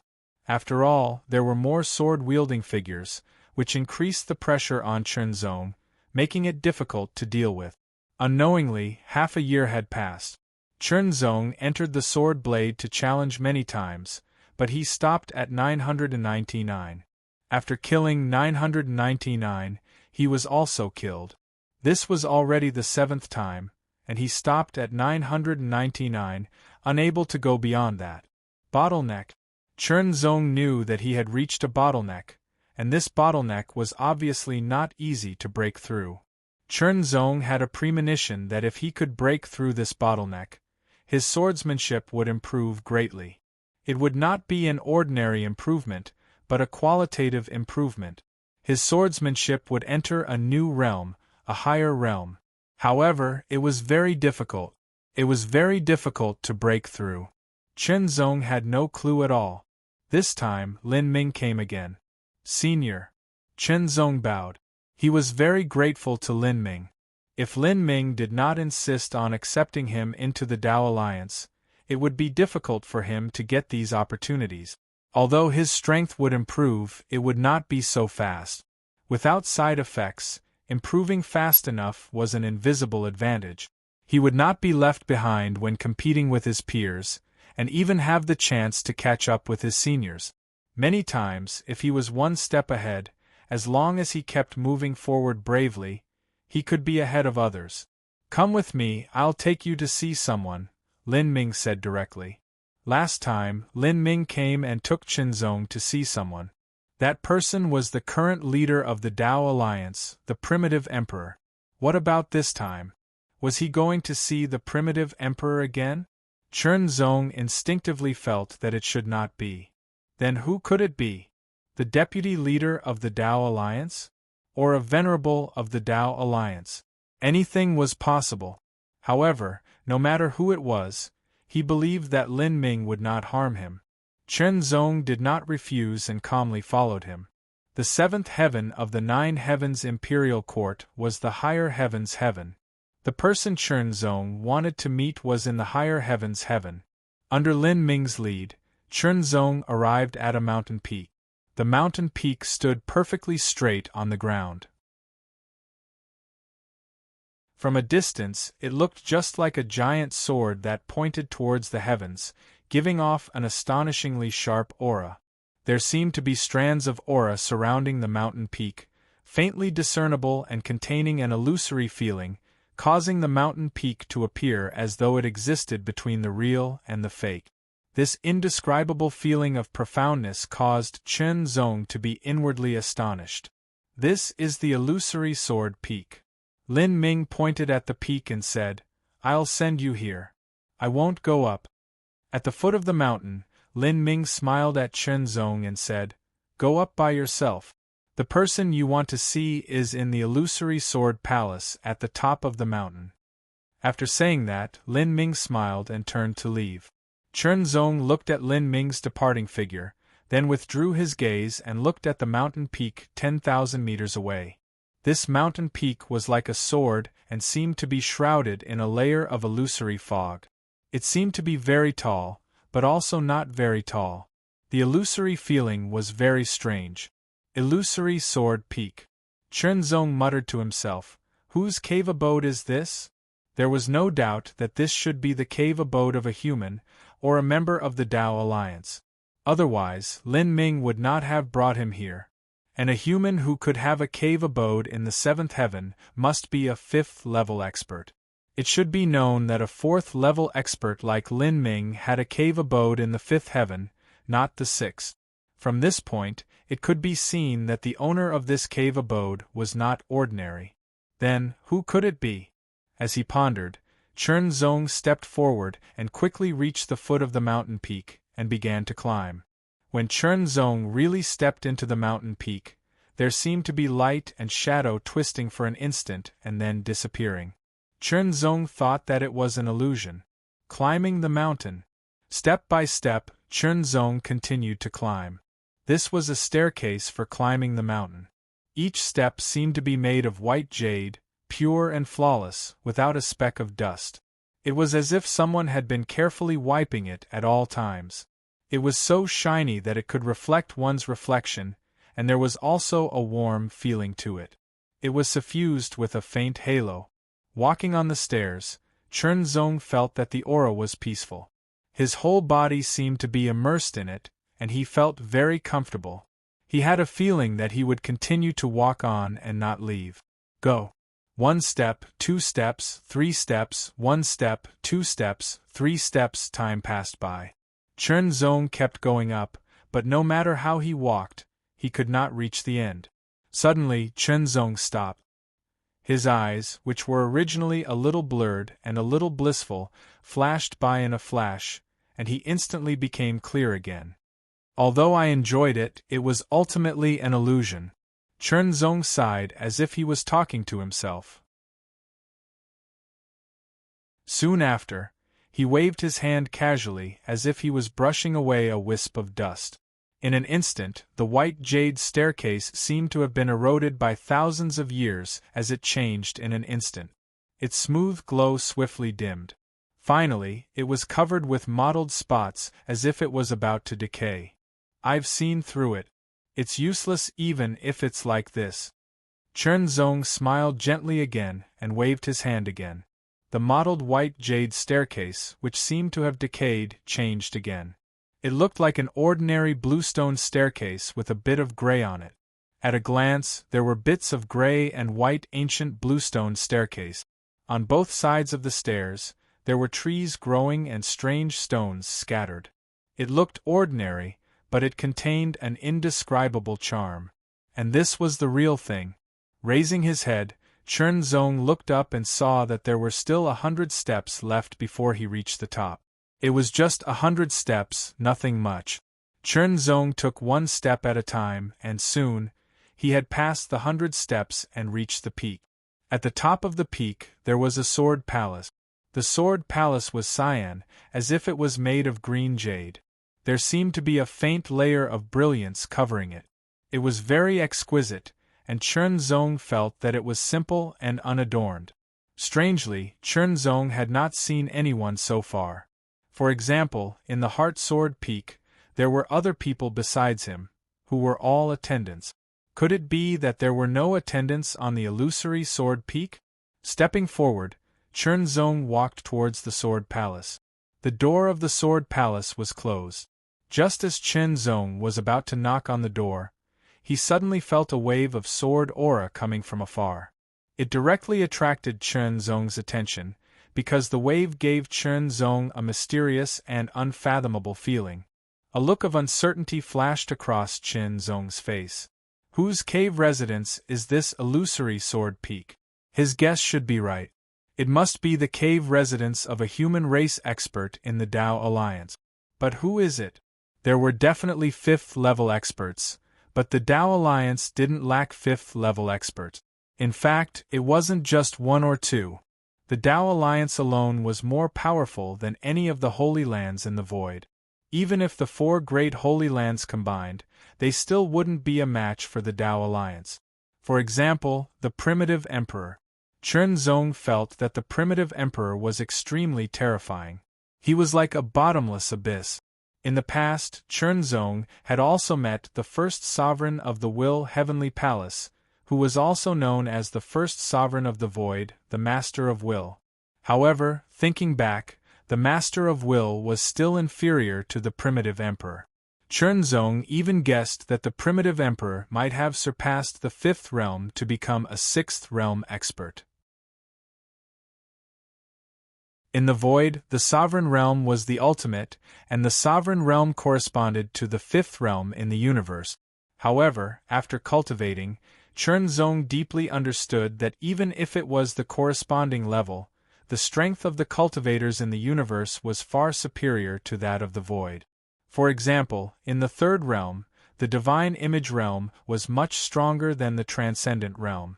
After all, there were more sword-wielding figures, which increased the pressure on Chen Zong, making it difficult to deal with. Unknowingly, half a year had passed. Chernzong entered the sword blade to challenge many times, but he stopped at 999. After killing 999, he was also killed. This was already the 7th time, and he stopped at 999, unable to go beyond that. Bottleneck. Chernzong knew that he had reached a bottleneck, and this bottleneck was obviously not easy to break through. Chernzong had a premonition that if he could break through this bottleneck, his swordsmanship would improve greatly. It would not be an ordinary improvement, but a qualitative improvement. His swordsmanship would enter a new realm, a higher realm. However, it was very difficult. It was very difficult to break through. Chernzong had no clue at all. This time, Lin Ming came again. Senior. Chernzong bowed. He was very grateful to Lin Ming. If Lin Ming did not insist on accepting him into the Tao Alliance, it would be difficult for him to get these opportunities. Although his strength would improve, it would not be so fast. Without side effects, improving fast enough was an invisible advantage. He would not be left behind when competing with his peers, and even have the chance to catch up with his seniors. Many times, if he was one step ahead, as long as he kept moving forward bravely, he could be ahead of others. Come with me, I'll take you to see someone, Lin Ming said directly. Last time, Lin Ming came and took Chernzong to see someone. That person was the current leader of the Tao Alliance, the Primitive Emperor. What about this time? Was he going to see the Primitive Emperor again? Chernzong instinctively felt that it should not be. Then who could it be? The deputy leader of the Tao Alliance? Or a venerable of the Tao Alliance? Anything was possible. However, no matter who it was, he believed that Lin Ming would not harm him. Chernzong did not refuse and calmly followed him. The 7th heaven of the 9 heavens imperial court was the higher heavens heaven. The person Chernzong wanted to meet was in the higher heavens heaven. Under Lin Ming's lead, Chernzong arrived at a mountain peak. The mountain peak stood perfectly straight on the ground. From a distance, it looked just like a giant sword that pointed towards the heavens, giving off an astonishingly sharp aura. There seemed to be strands of aura surrounding the mountain peak, faintly discernible and containing an illusory feeling, causing the mountain peak to appear as though it existed between the real and the fake. This indescribable feeling of profoundness caused Chernzong to be inwardly astonished. This is the illusory sword peak. Lin Ming pointed at the peak and said, "I'll send you here. I won't go up." At the foot of the mountain, Lin Ming smiled at Chernzong and said, "Go up by yourself. The person you want to see is in the illusory sword palace at the top of the mountain." After saying that, Lin Ming smiled and turned to leave. Chernzong looked at Lin Ming's departing figure, then withdrew his gaze and looked at the mountain peak 10,000 meters away. This mountain peak was like a sword and seemed to be shrouded in a layer of illusory fog. It seemed to be very tall, but also not very tall. The illusory feeling was very strange. Illusory sword peak. Chernzong muttered to himself, "Whose cave abode is this?" There was no doubt that this should be the cave abode of a human, or a member of the Tao Alliance. Otherwise, Lin Ming would not have brought him here. And a human who could have a cave abode in the 7th heaven must be a 5th-level expert. It should be known that a 4th-level expert like Lin Ming had a cave abode in the 5th heaven, not the 6th. From this point, it could be seen that the owner of this cave abode was not ordinary. Then, who could it be? As he pondered, Chernzong stepped forward and quickly reached the foot of the mountain peak, and began to climb. When Chernzong really stepped into the mountain peak, there seemed to be light and shadow twisting for an instant and then disappearing. Chernzong thought that it was an illusion. Climbing the mountain. Step by step, Chernzong continued to climb. This was a staircase for climbing the mountain. Each step seemed to be made of white jade, pure and flawless, without a speck of dust. It was as if someone had been carefully wiping it at all times. It was so shiny that it could reflect one's reflection, and there was also a warm feeling to it. It was suffused with a faint halo. Walking on the stairs, Chen Zong felt that the aura was peaceful. His whole body seemed to be immersed in it, and he felt very comfortable. He had a feeling that he would continue to walk on and not leave. Go. 1 step, 2 steps, 3 steps, 1 step, 2 steps, 3 steps. Time passed by. Chen Zong kept going up, but no matter how he walked, he could not reach the end. Suddenly, Chen Zong stopped. His eyes, which were originally a little blurred and a little blissful, flashed by in a flash, and he instantly became clear again. Although I enjoyed it, it was ultimately an illusion. Chen Zong sighed as if he was talking to himself. Soon after, he waved his hand casually as if he was brushing away a wisp of dust. In an instant, the white jade staircase seemed to have been eroded by thousands of years as it changed in an instant. Its smooth glow swiftly dimmed. Finally, it was covered with mottled spots as if it was about to decay. I've seen through it. It's useless even if it's like this. Chen Zong smiled gently again and waved his hand again. The mottled white jade staircase, which seemed to have decayed, changed again. It looked like an ordinary bluestone staircase with a bit of gray on it. At a glance, there were bits of gray and white ancient bluestone staircase. On both sides of the stairs, there were trees growing and strange stones scattered. It looked ordinary, but it contained an indescribable charm. And this was the real thing. Raising his head, Chen Zong looked up and saw that there were still 100 steps left before he reached the top. It was just 100 steps, nothing much. Chen Zong took 1 step at a time, and soon, he had passed the 100 steps and reached the peak. At the top of the peak, there was a sword palace. The sword palace was cyan, as if it was made of green jade. There seemed to be a faint layer of brilliance covering it. It was very exquisite, and Chen Zong felt that it was simple and unadorned. Strangely, Chen Zong had not seen anyone so far. For example, in the Heart Sword Peak, there were other people besides him, who were all attendants. Could it be that there were no attendants on the illusory Sword Peak? Stepping forward, Chen Zong walked towards the Sword Palace. The door of the Sword Palace was closed. Just as Chen Zong was about to knock on the door, he suddenly felt a wave of sword aura coming from afar. It directly attracted Chen Zong's attention, because the wave gave Chen Zong a mysterious and unfathomable feeling. A look of uncertainty flashed across Chen Zong's face. Whose cave residence is this illusory Sword Peak? His guess should be right. It must be the cave residence of a human race expert in the Tao Alliance. But who is it? There were definitely 5th-level experts, but the Tao Alliance didn't lack 5th-level experts. In fact, it wasn't just 1 or 2. The Tao Alliance alone was more powerful than any of the Holy Lands in the Void. Even if the 4 great Holy Lands combined, they still wouldn't be a match for the Tao Alliance. For example, the Primitive Emperor. Chen Zong felt that the Primitive Emperor was extremely terrifying. He was like a bottomless abyss. In the past, Chen Zong had also met the first sovereign of the Will Heavenly Palace, who was also known as the first sovereign of the Void, the Master of Will. However, thinking back, the Master of Will was still inferior to the Primitive Emperor. Chen Zong even guessed that the Primitive Emperor might have surpassed the 5th realm to become a 6th realm expert. In the Void, the Sovereign Realm was the ultimate, and the Sovereign Realm corresponded to the 5th realm in the universe. However, after cultivating, Chen Zong deeply understood that even if it was the corresponding level, the strength of the cultivators in the universe was far superior to that of the Void. For example, in the 3rd realm, the Divine Image Realm was much stronger than the Transcendent Realm.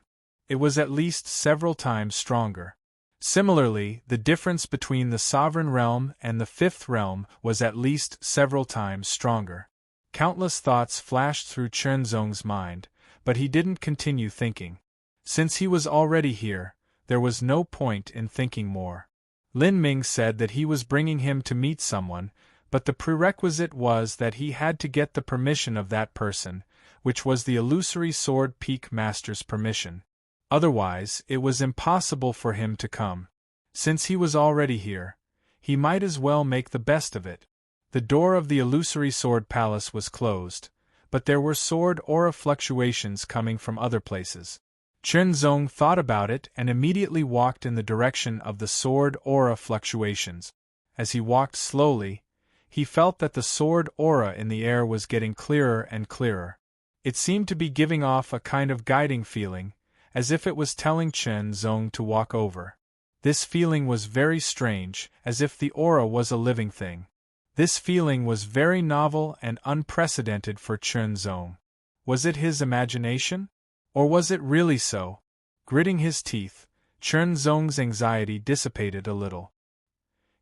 It was at least several times stronger. Similarly, the difference between the Sovereign Realm and the 5th realm was at least several times stronger. Countless thoughts flashed through Chen Zong's mind, but he didn't continue thinking. Since he was already here, there was no point in thinking more. Lin Ming said that he was bringing him to meet someone, but the prerequisite was that he had to get the permission of that person, which was the illusory Sword Peak Master's permission. Otherwise, it was impossible for him to come. Since he was already here, he might as well make the best of it. The door of the illusory sword palace was closed, but there were sword aura fluctuations coming from other places. Chunzong thought about it and immediately walked in the direction of the sword aura fluctuations. As he walked slowly, he felt that the sword aura in the air was getting clearer and clearer. It seemed to be giving off a kind of guiding feeling, as if it was telling Chunzong to walk over. This feeling was very strange, as if the aura was a living thing. This feeling was very novel and unprecedented for Chunzong. Was it his imagination? Or was it really so? Gritting his teeth, Chunzong's anxiety dissipated a little.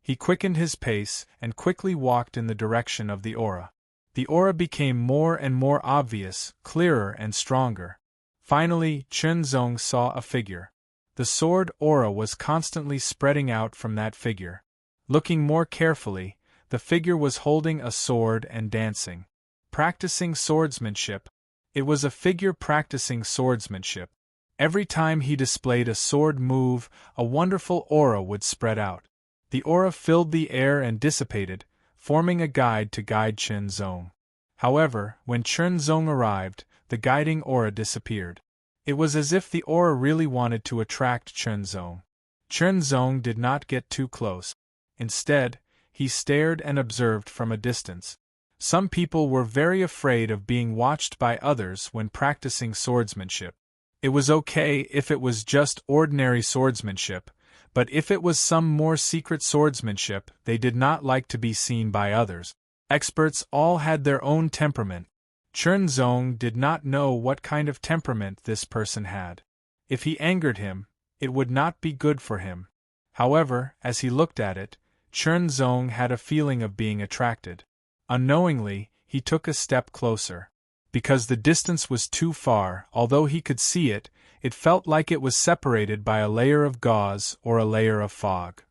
He quickened his pace and quickly walked in the direction of the aura. The aura became more and more obvious, clearer and stronger. Finally, Chunzong saw a figure. The sword aura was constantly spreading out from that figure. Looking more carefully, the figure was holding a sword and dancing. Practicing swordsmanship. It was a figure practicing swordsmanship. Every time he displayed a sword move, a wonderful aura would spread out. The aura filled the air and dissipated, forming a guide to guide Chunzong. However, when Chunzong arrived, the guiding aura disappeared. It was as if the aura really wanted to attract Chunzong. Chunzong did not get too close. Instead, he stared and observed from a distance. Some people were very afraid of being watched by others when practicing swordsmanship. It was okay if it was just ordinary swordsmanship, but if it was some more secret swordsmanship, they did not like to be seen by others. Experts all had their own temperament. Chunzong did not know what kind of temperament this person had. If he angered him, it would not be good for him. However, as he looked at it, Chunzong had a feeling of being attracted. Unknowingly, he took a step closer. Because the distance was too far, although he could see it, it felt like it was separated by a layer of gauze or a layer of fog.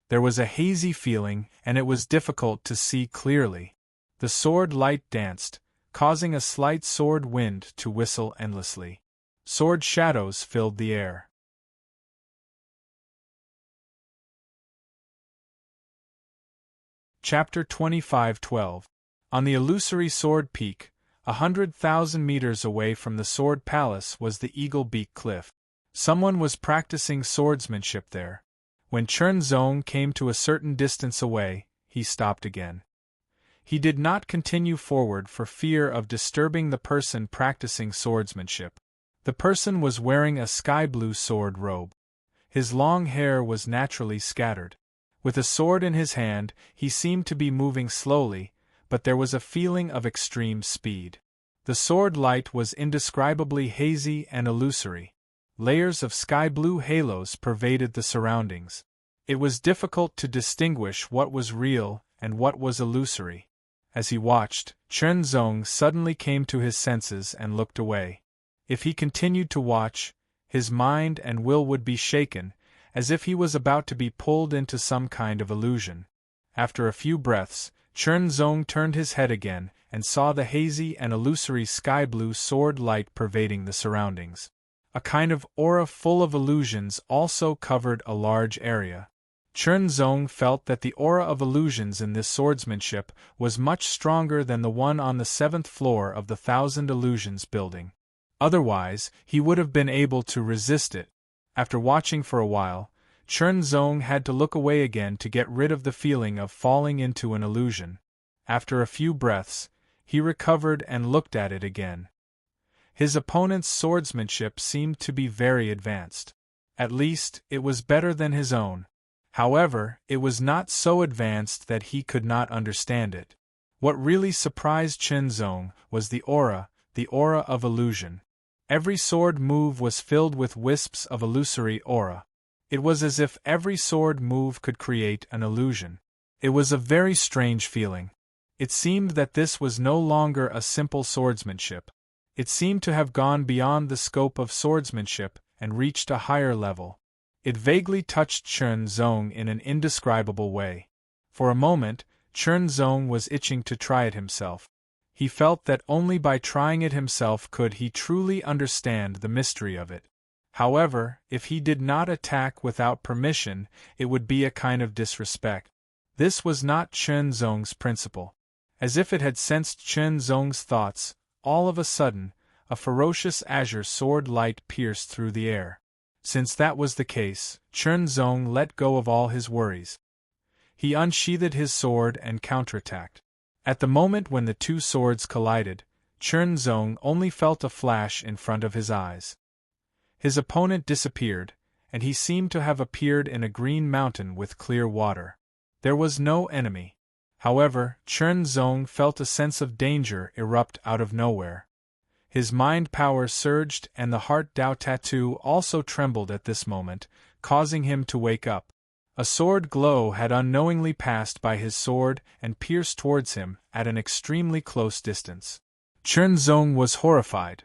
There was a hazy feeling, and it was difficult to see clearly. The sword light danced, causing a slight sword wind to whistle endlessly. Sword shadows filled the air. Chapter 25:12. On the illusory sword peak, 100,000 meters away from the sword palace was the Eagle Beak Cliff. Someone was practicing swordsmanship there. When Chunzong came to a certain distance away, he stopped again. He did not continue forward for fear of disturbing the person practicing swordsmanship. The person was wearing a sky-blue sword robe. His long hair was naturally scattered. With a sword in his hand, he seemed to be moving slowly, but there was a feeling of extreme speed. The sword light was indescribably hazy and illusory. Layers of sky-blue halos pervaded the surroundings. It was difficult to distinguish what was real and what was illusory. As he watched, Chunzong suddenly came to his senses and looked away. If he continued to watch, his mind and will would be shaken, as if he was about to be pulled into some kind of illusion. After a few breaths, Chunzong turned his head again and saw the hazy and illusory sky-blue sword light pervading the surroundings. A kind of aura full of illusions also covered a large area. Chunzong felt that the aura of illusions in this swordsmanship was much stronger than the one on the 7th floor of the 1,000 Illusions building. Otherwise, he would have been able to resist it. After watching for a while, Chunzong had to look away again to get rid of the feeling of falling into an illusion. After a few breaths, he recovered and looked at it again. His opponent's swordsmanship seemed to be very advanced. At least, it was better than his own. However, it was not so advanced that he could not understand it. What really surprised Chunzong was the aura of illusion. Every sword move was filled with wisps of illusory aura. It was as if every sword move could create an illusion. It was a very strange feeling. It seemed that this was no longer a simple swordsmanship. It seemed to have gone beyond the scope of swordsmanship and reached a higher level. It vaguely touched Chunzong in an indescribable way. For a moment, Chunzong was itching to try it himself. He felt that only by trying it himself could he truly understand the mystery of it. However, if he did not attack without permission, it would be a kind of disrespect. This was not Chen Zong's principle. As if it had sensed Chen Zong's thoughts, all of a sudden, a ferocious azure sword light pierced through the air. Since that was the case, Chen Zong let go of all his worries. He unsheathed his sword and counterattacked. At the moment when the two swords collided, Chen Zong only felt a flash in front of his eyes. His opponent disappeared, and he seemed to have appeared in a green mountain with clear water. There was no enemy. However, Chen Zong felt a sense of danger erupt out of nowhere. His mind power surged and the heart Dao tattoo also trembled at this moment, causing him to wake up. A sword glow had unknowingly passed by his sword and pierced towards him at an extremely close distance. Chen Zong was horrified.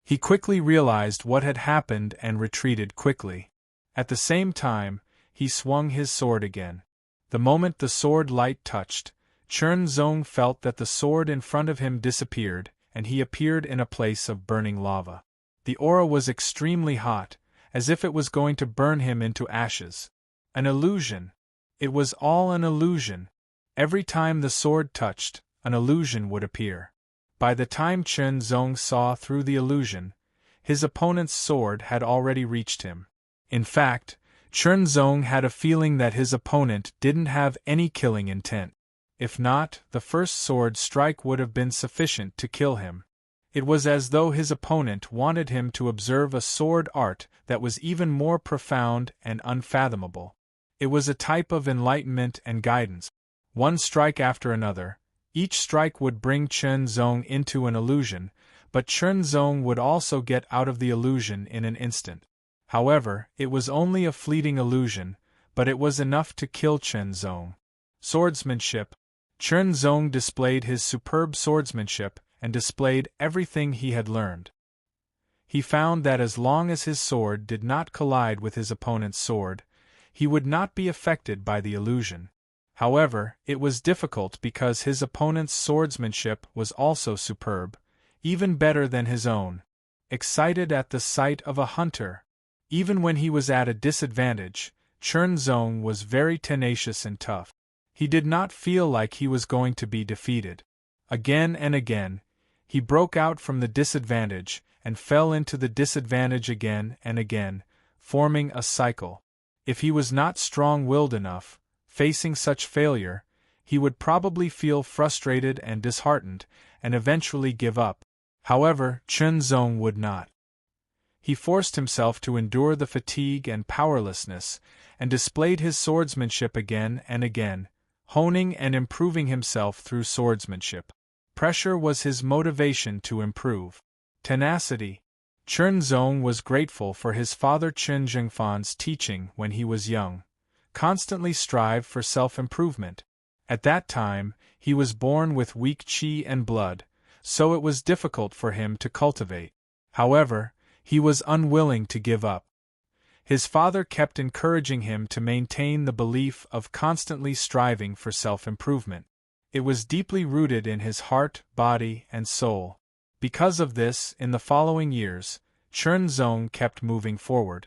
He quickly realized what had happened and retreated quickly. At the same time, he swung his sword again. The moment the sword light touched, Chen Zong felt that the sword in front of him disappeared, and he appeared in a place of burning lava. The aura was extremely hot, as if it was going to burn him into ashes. An illusion. It was all an illusion. Every time the sword touched, an illusion would appear. By the time Chen Zong saw through the illusion, his opponent's sword had already reached him. In fact, Chen Zong had a feeling that his opponent didn't have any killing intent. If not, the first sword strike would have been sufficient to kill him. It was as though his opponent wanted him to observe a sword art that was even more profound and unfathomable. It was a type of enlightenment and guidance. One strike after another, each strike would bring Chen Zong into an illusion, but Chen Zong would also get out of the illusion in an instant. However, it was only a fleeting illusion, but it was enough to kill Chen Zong. Swordsmanship. Chen Zong displayed his superb swordsmanship and displayed everything he had learned. He found that as long as his sword did not collide with his opponent's sword, he would not be affected by the illusion. However, it was difficult because his opponent's swordsmanship was also superb, even better than his own. Excited at the sight of a hunter. Even when he was at a disadvantage, Chen Zong was very tenacious and tough. He did not feel like he was going to be defeated. Again and again, he broke out from the disadvantage and fell into the disadvantage again and again, forming a cycle. If he was not strong-willed enough, facing such failure, he would probably feel frustrated and disheartened and eventually give up. However, Chen Zong would not. He forced himself to endure the fatigue and powerlessness, and displayed his swordsmanship again and again, honing and improving himself through swordsmanship. Pressure was his motivation to improve. Tenacity. Chen Zong was grateful for his father Chen Zhengfan's teaching when he was young. Constantly strive for self-improvement. At that time, he was born with weak qi and blood, so it was difficult for him to cultivate. However, he was unwilling to give up. His father kept encouraging him to maintain the belief of constantly striving for self-improvement. It was deeply rooted in his heart, body, and soul. Because of this, in the following years, Chen Zong kept moving forward.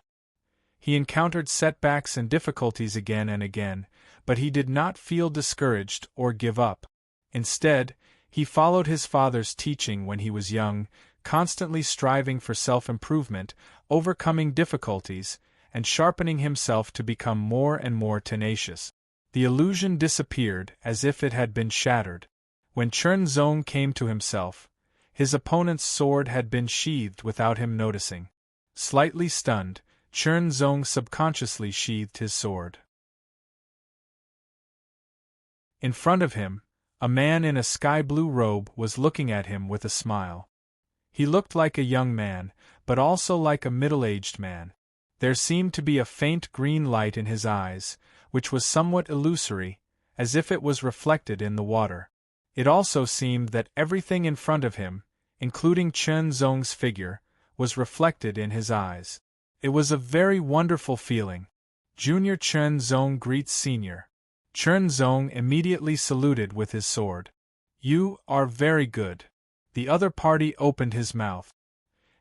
He encountered setbacks and difficulties again and again, but he did not feel discouraged or give up. Instead, he followed his father's teaching when he was young, constantly striving for self-improvement, overcoming difficulties, and sharpening himself to become more and more tenacious. The illusion disappeared as if it had been shattered. When Chen Zong came to himself, his opponent's sword had been sheathed without him noticing. Slightly stunned, Chen Zong subconsciously sheathed his sword. In front of him, a man in a sky-blue robe was looking at him with a smile. He looked like a young man, but also like a middle-aged man. There seemed to be a faint green light in his eyes, which was somewhat illusory, as if it was reflected in the water. It also seemed that everything in front of him, including Chen Zong's figure, was reflected in his eyes. It was a very wonderful feeling. Junior Chen Zong greets Senior. Chen Zong immediately saluted with his sword. You are very good. The other party opened his mouth.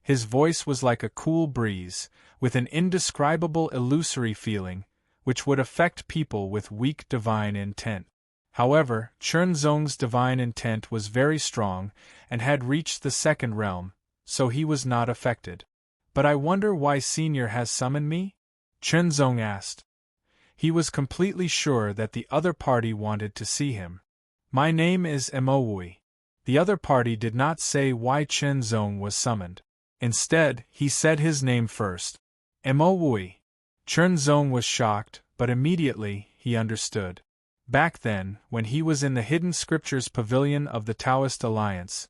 His voice was like a cool breeze, with an indescribable illusory feeling, which would affect people with weak divine intent. However, Chen Zong's divine intent was very strong and had reached the second realm, so he was not affected. But I wonder why Senior has summoned me? Chen Zong asked. He was completely sure that the other party wanted to see him. My name is Emowui. The other party did not say why Chen Zong was summoned. Instead, he said his name first. Emowui. Chen Zong was shocked, but immediately he understood. Back then, when he was in the Hidden Scriptures Pavilion of the Taoist Alliance,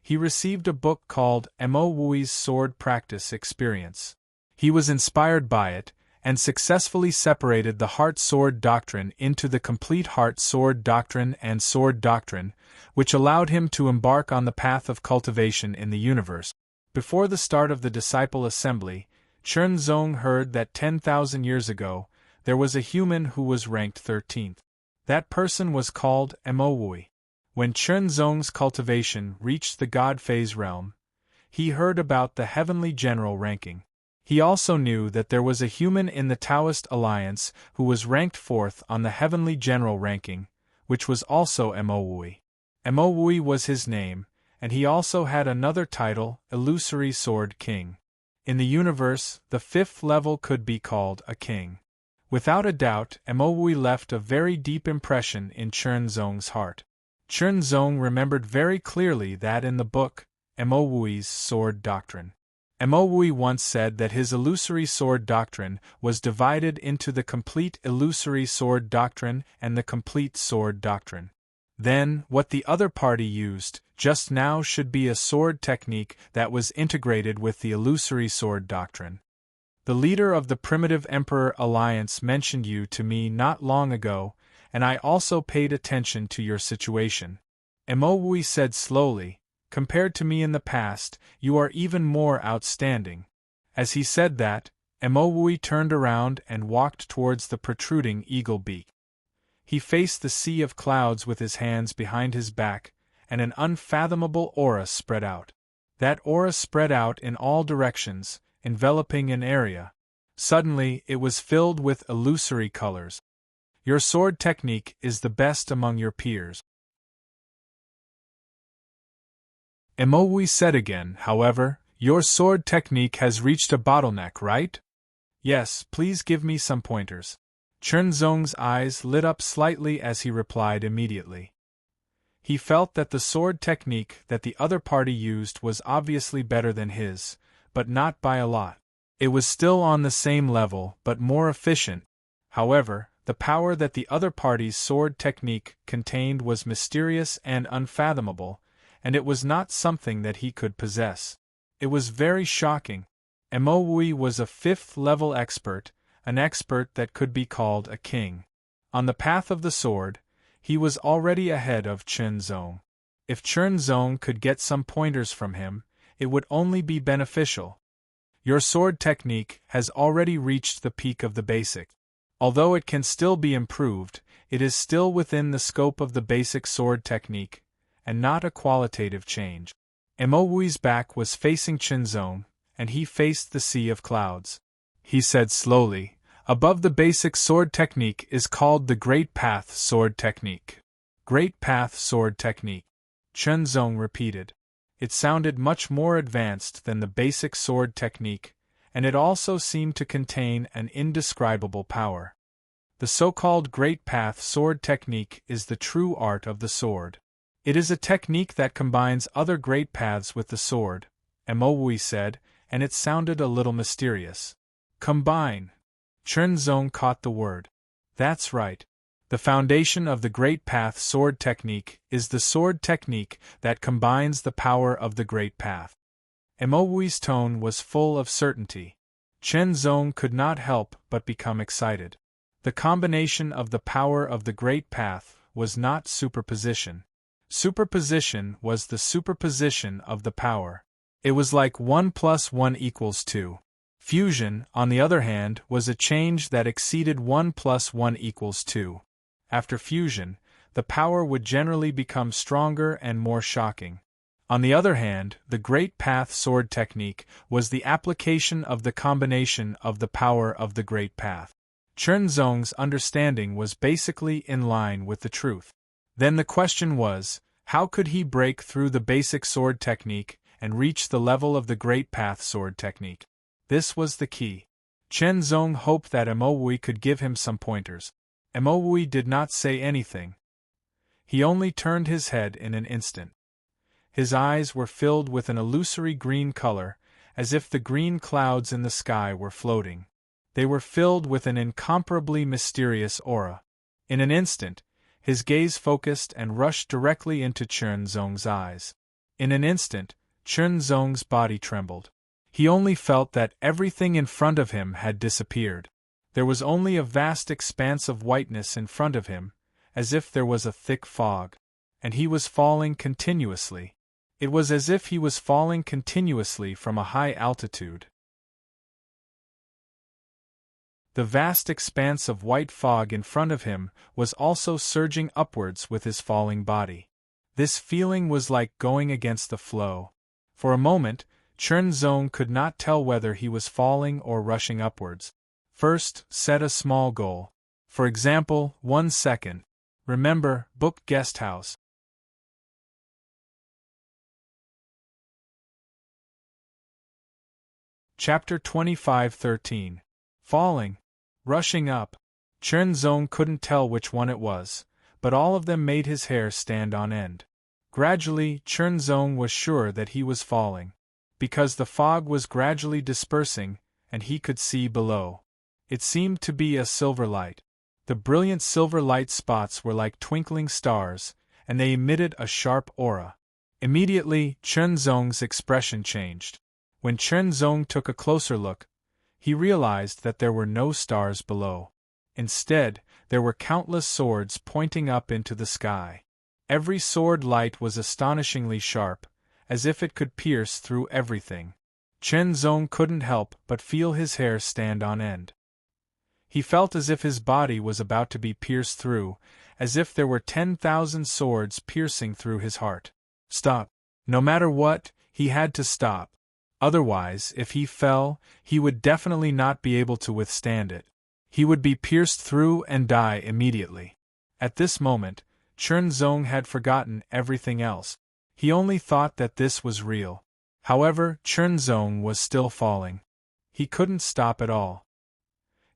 he received a book called Emowui's Sword Practice Experience. He was inspired by it, and successfully separated the heart-sword doctrine into the complete heart-sword doctrine and sword doctrine, which allowed him to embark on the path of cultivation in the universe. Before the start of the disciple assembly, Chen Zong heard that 10,000 years ago, there was a human who was ranked 13th. That person was called Emowui. When Chen Zong's cultivation reached the God phase realm, he heard about the heavenly general ranking. He also knew that there was a human in the Taoist Alliance who was ranked 4th on the heavenly general ranking, which was also Emowui. Emowui was his name, and he also had another title, Illusory Sword King. In the universe, the 5th level could be called a king. Without a doubt, Emowui left a very deep impression in Chen Zong's heart. Chen Zong remembered very clearly that in the book, Emowui's Sword Doctrine. Emowui once said that his illusory sword doctrine was divided into the complete illusory sword doctrine and the complete sword doctrine. Then, what the other party used just now should be a sword technique that was integrated with the illusory sword doctrine. The leader of the Primitive Emperor Alliance mentioned you to me not long ago, and I also paid attention to your situation. Emowui said slowly, compared to me in the past, you are even more outstanding. As he said that, Emowui turned around and walked towards the protruding eagle beak. He faced the sea of clouds with his hands behind his back, and an unfathomable aura spread out. That aura spread out in all directions, enveloping an area. Suddenly, it was filled with illusory colors. Your sword technique is the best among your peers. Emowui said again, however, your sword technique has reached a bottleneck, right? Yes, please give me some pointers. Chen Zong's eyes lit up slightly as he replied immediately. He felt that the sword technique that the other party used was obviously better than his, but not by a lot. It was still on the same level, but more efficient. However, the power that the other party's sword technique contained was mysterious and unfathomable, and it was not something that he could possess. It was very shocking. Emowui was a 5th-level expert, an expert that could be called a king. On the path of the sword, he was already ahead of Chen Zong. If Chen Zong could get some pointers from him, it would only be beneficial. Your sword technique has already reached the peak of the basic. Although it can still be improved, it is still within the scope of the basic sword technique, and not a qualitative change. Emowui's back was facing Chen Zong, and he faced the sea of clouds. He said slowly, above the basic sword technique is called the Great Path Sword Technique. Great Path Sword Technique. Chen Zong repeated. It sounded much more advanced than the basic sword technique, and it also seemed to contain an indescribable power. The so-called Great Path Sword Technique is the true art of the sword. It is a technique that combines other great paths with the sword, Emowui said, and it sounded a little mysterious. Combine. Chen Zong caught the word. That's right. The foundation of the Great Path Sword Technique is the sword technique that combines the power of the Great Path. Emowui's tone was full of certainty. Chen Zong could not help but become excited. The combination of the power of the Great Path was not superposition. Superposition was the superposition of the power. It was like 1 + 1 = 2. Fusion, on the other hand, was a change that exceeded 1 + 1 = 2. After fusion, the power would generally become stronger and more shocking. On the other hand, the Great Path sword technique was the application of the combination of the power of the Great Path. Chunzong's understanding was basically in line with the truth. Then the question was, how could he break through the basic sword technique and reach the level of the Great Path sword technique? This was the key. Chenzong hoped that Emowui could give him some pointers. Emowui did not say anything. He only turned his head in an instant. His eyes were filled with an illusory green color, as if the green clouds in the sky were floating. They were filled with an incomparably mysterious aura. In an instant, his gaze focused and rushed directly into Chunzong's eyes. In an instant, Chunzong's body trembled. He only felt that everything in front of him had disappeared. There was only a vast expanse of whiteness in front of him, as if there was a thick fog. And he was falling continuously. It was as if he was falling continuously from a high altitude. The vast expanse of white fog in front of him was also surging upwards with his falling body. This feeling was like going against the flow. For a moment, Chunzong could not tell whether he was falling or rushing upwards. First, set a small goal. For example, 1 second. Remember, book guest house. Chapter 25:13. Falling. Rushing up. Chunzong couldn't tell which one it was, but all of them made his hair stand on end. Gradually, Chunzong was sure that he was falling, because the fog was gradually dispersing, and he could see below. It seemed to be a silver light. The brilliant silver light spots were like twinkling stars, and they emitted a sharp aura. Immediately, Chunzong's expression changed. When Chunzong took a closer look, he realized that there were no stars below. Instead, there were countless swords pointing up into the sky. Every sword light was astonishingly sharp, as if it could pierce through everything. Chunzong couldn't help but feel his hair stand on end. He felt as if his body was about to be pierced through, as if there were 10,000 swords piercing through his heart. Stop. No matter what, he had to stop. Otherwise, if he fell, he would definitely not be able to withstand it. He would be pierced through and die immediately. At this moment, Chunzong had forgotten everything else. He only thought that this was real. However, Chunzong was still falling. He couldn't stop at all.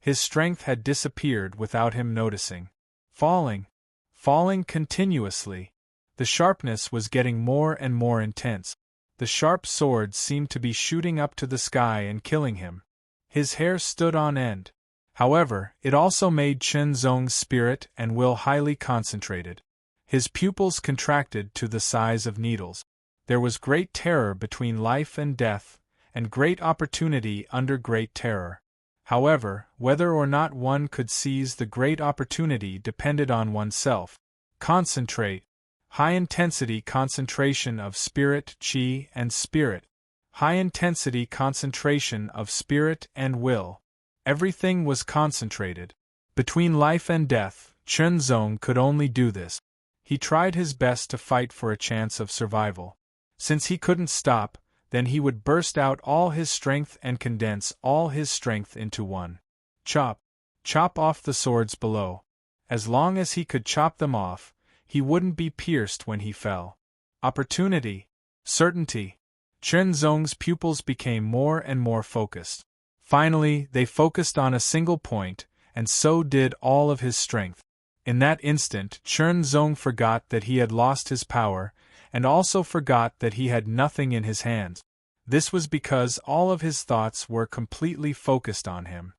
His strength had disappeared without him noticing. Falling. Falling continuously. The sharpness was getting more and more intense. The sharp swords seemed to be shooting up to the sky and killing him. His hair stood on end. However, it also made Chunzong's spirit and will highly concentrated. His pupils contracted to the size of needles. There was great terror between life and death, and great opportunity under great terror. However, whether or not one could seize the great opportunity depended on oneself. Concentrate. High-intensity concentration of spirit, qi, and spirit. High-intensity concentration of spirit and will. Everything was concentrated. Between life and death, Chunzong could only do this. He tried his best to fight for a chance of survival. Since he couldn't stop, then he would burst out all his strength and condense all his strength into one. Chop. Chop off the swords below. As long as he could chop them off, he wouldn't be pierced when he fell. Opportunity. Certainty. Chunzong's pupils became more and more focused. Finally, they focused on a single point, and so did all of his strength. In that instant, Chunzong forgot that he had lost his power, and also forgot that he had nothing in his hands. This was because all of his thoughts were completely focused on him.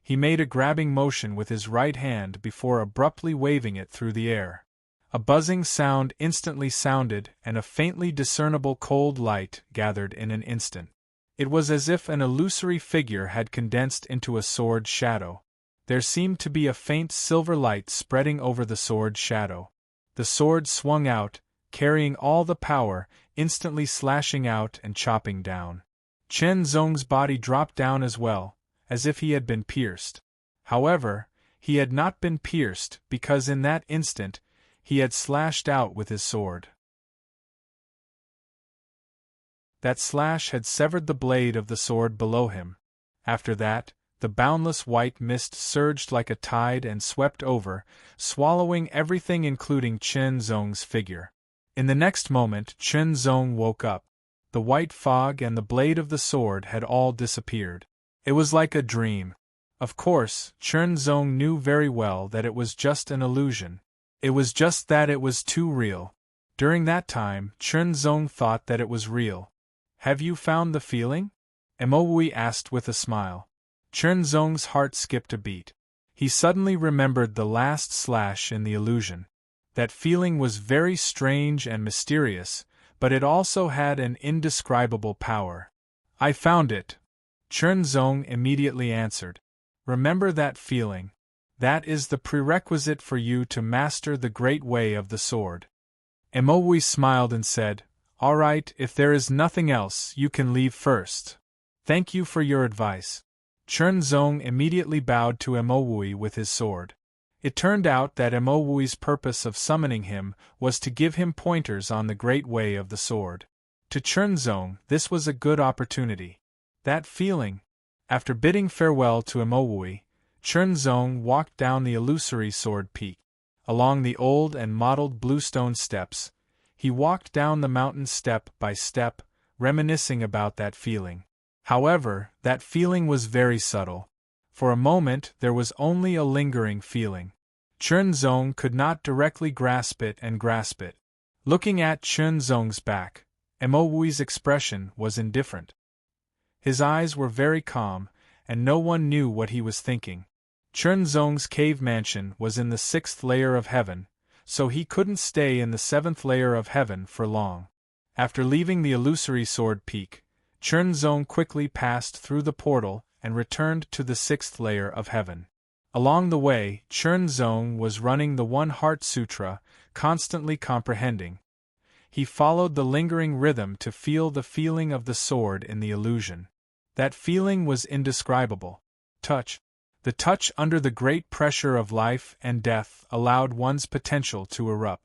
He made a grabbing motion with his right hand before abruptly waving it through the air. A buzzing sound instantly sounded, and a faintly discernible cold light gathered in an instant. It was as if an illusory figure had condensed into a sword shadow. There seemed to be a faint silver light spreading over the sword shadow. The sword swung out, carrying all the power, instantly slashing out and chopping down. Chunzong's body dropped down as well, as if he had been pierced. However, He had not been pierced, because in that instant, he had slashed out with his sword. That slash had severed the blade of the sword below him. After that, the boundless white mist surged like a tide and swept over, swallowing everything including Chen Zong's figure. In the next moment Chen Zong woke up. The white fog and the blade of the sword had all disappeared. It was like a dream. Of course, Chen Zong knew very well that it was just an illusion. It was just that it was too real. During that time, Chen Zong thought that it was real. "Have you found the feeling?" Emowui asked with a smile. Chen Zong's heart skipped a beat. He suddenly remembered the last slash in the illusion. That feeling was very strange and mysterious, but it also had an indescribable power. "I found it," Chen Zong immediately answered. "Remember that feeling. That is the prerequisite for you to master the great way of the sword." Emowui smiled and said, "All right, if there is nothing else, you can leave first. Thank you for your advice." Chen Zong immediately bowed to Emowui with his sword. It turned out that Emowui's purpose of summoning him was to give him pointers on the great way of the sword. To Chen Zong, this was a good opportunity. That feeling. After bidding farewell to Emowui, Chen Zong walked down the illusory sword peak. Along the old and mottled bluestone steps, he walked down the mountain step by step, reminiscing about that feeling. However, that feeling was very subtle. For a moment there was only a lingering feeling. Chen Zong could not directly grasp it. Looking at Chen Zong's back, Emowui's expression was indifferent. His eyes were very calm, and no one knew what he was thinking. Chen Zong's cave mansion was in the 6th layer of heaven, so he couldn't stay in the 7th layer of heaven for long. After leaving the illusory sword peak, Chen Zong quickly passed through the portal and returned to the 6th layer of heaven. Along the way, Chen Zong was running the One Heart Sutra, constantly comprehending. He followed the lingering rhythm to feel the feeling of the sword in the illusion. That feeling was indescribable. Touch. The touch under the great pressure of life and death allowed one's potential to erupt.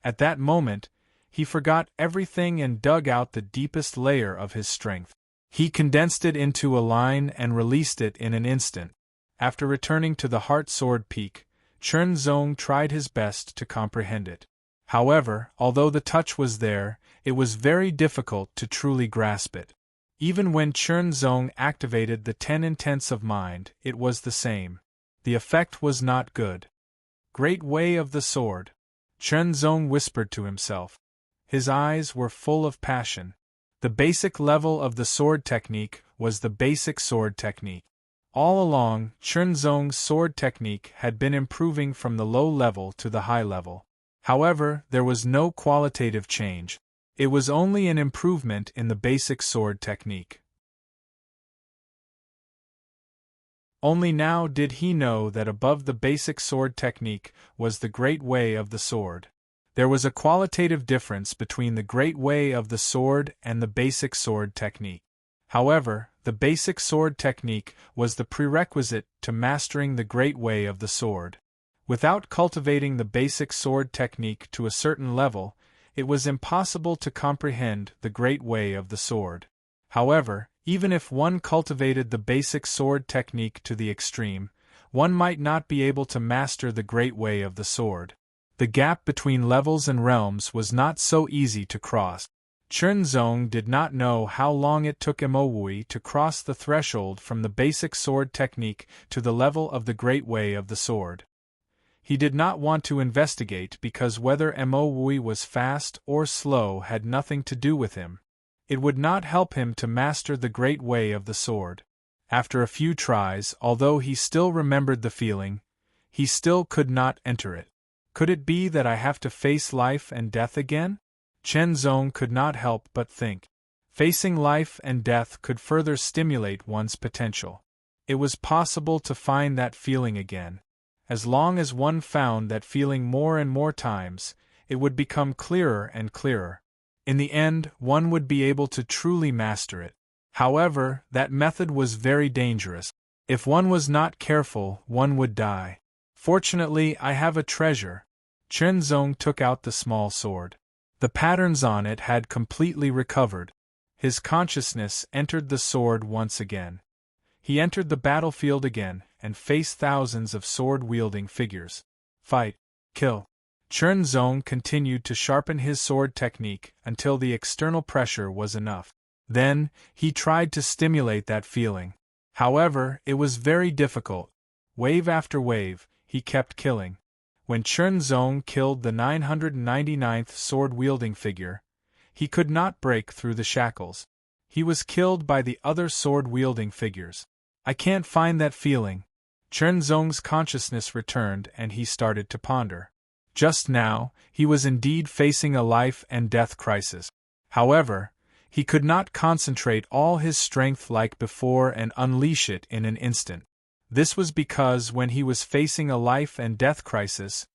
At that moment, he forgot everything and dug out the deepest layer of his strength. He condensed it into a line and released it in an instant. After returning to the Heart Sword Peak, Chen Zong tried his best to comprehend it. However, although the touch was there, it was very difficult to truly grasp it. Even when Chen Zong activated the 10 intents of mind, it was the same. The effect was not good. "Great way of the sword," Chen Zong whispered to himself. His eyes were full of passion. The basic level of the sword technique was the basic sword technique. All along, Chen Zong's sword technique had been improving from the low level to the high level. However, there was no qualitative change. It was only an improvement in the basic sword technique. Only now did he know that above the basic sword technique was the great way of the sword. There was a qualitative difference between the great way of the sword and the basic sword technique. However, the basic sword technique was the prerequisite to mastering the great way of the sword. Without cultivating the basic sword technique to a certain level, it was impossible to comprehend the great way of the sword. However, even if one cultivated the basic sword technique to the extreme, one might not be able to master the great way of the sword. The gap between levels and realms was not so easy to cross. Chen Zong did not know how long it took Emowui to cross the threshold from the basic sword technique to the level of the great way of the sword. He did not want to investigate because whether Emowui was fast or slow had nothing to do with him. It would not help him to master the great way of the sword. After a few tries, although he still remembered the feeling, he still could not enter it. Could it be that I have to face life and death again? Chen Zong could not help but think. Facing life and death could further stimulate one's potential. It was possible to find that feeling again. As long as one found that feeling more and more times, it would become clearer and clearer. In the end, one would be able to truly master it. However, that method was very dangerous. If one was not careful, one would die. Fortunately, I have a treasure. Chenzong took out the small sword. The patterns on it had completely recovered. His consciousness entered the sword once again. He entered the battlefield again and faced thousands of sword-wielding figures. Fight. Kill. Chenzong continued to sharpen his sword technique until the external pressure was enough. Then, he tried to stimulate that feeling. However, it was very difficult. Wave after wave, he kept killing. When Chenzong killed the 999th sword-wielding figure, he could not break through the shackles. He was killed by the other sword-wielding figures. I can't find that feeling. Chenzong's consciousness returned and he started to ponder. Just now, he was indeed facing a life-and-death crisis. However, he could not concentrate all his strength like before and unleash it in an instant. This was because when he was facing a life-and-death crisis,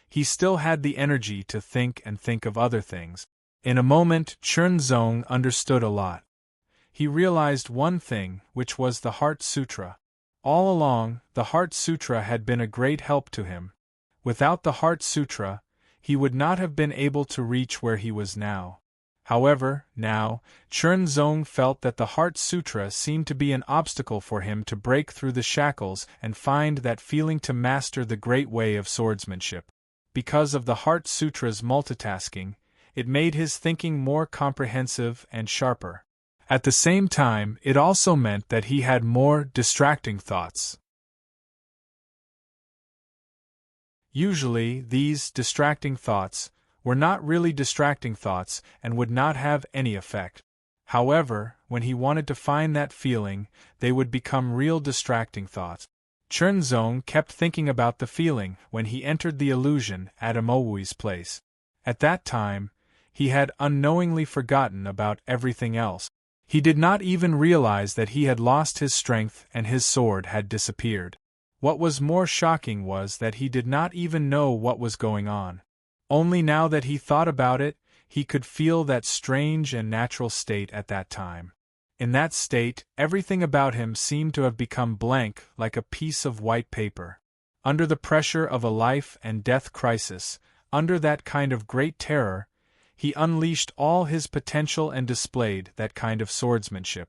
he still had the energy to think and think of other things. In a moment, Chenzong understood a lot. He realized one thing, which was the Heart Sutra. All along, the Heart Sutra had been a great help to him. Without the Heart Sutra, he would not have been able to reach where he was now. However, now, Chenzong felt that the Heart Sutra seemed to be an obstacle for him to break through the shackles and find that feeling to master the great way of swordsmanship. Because of the Heart Sutra's multitasking, it made his thinking more comprehensive and sharper. At the same time, it also meant that he had more distracting thoughts. Usually, these distracting thoughts were not really distracting thoughts and would not have any effect. However, when he wanted to find that feeling, they would become real distracting thoughts. Chenzong kept thinking about the feeling when he entered the illusion at Amowui's place. At that time, he had unknowingly forgotten about everything else. He did not even realize that he had lost his strength and his sword had disappeared. What was more shocking was that he did not even know what was going on. Only now that he thought about it, he could feel that strange and natural state at that time. In that state, everything about him seemed to have become blank like a piece of white paper. Under the pressure of a life-and-death crisis, under that kind of great terror, he unleashed all his potential and displayed that kind of swordsmanship.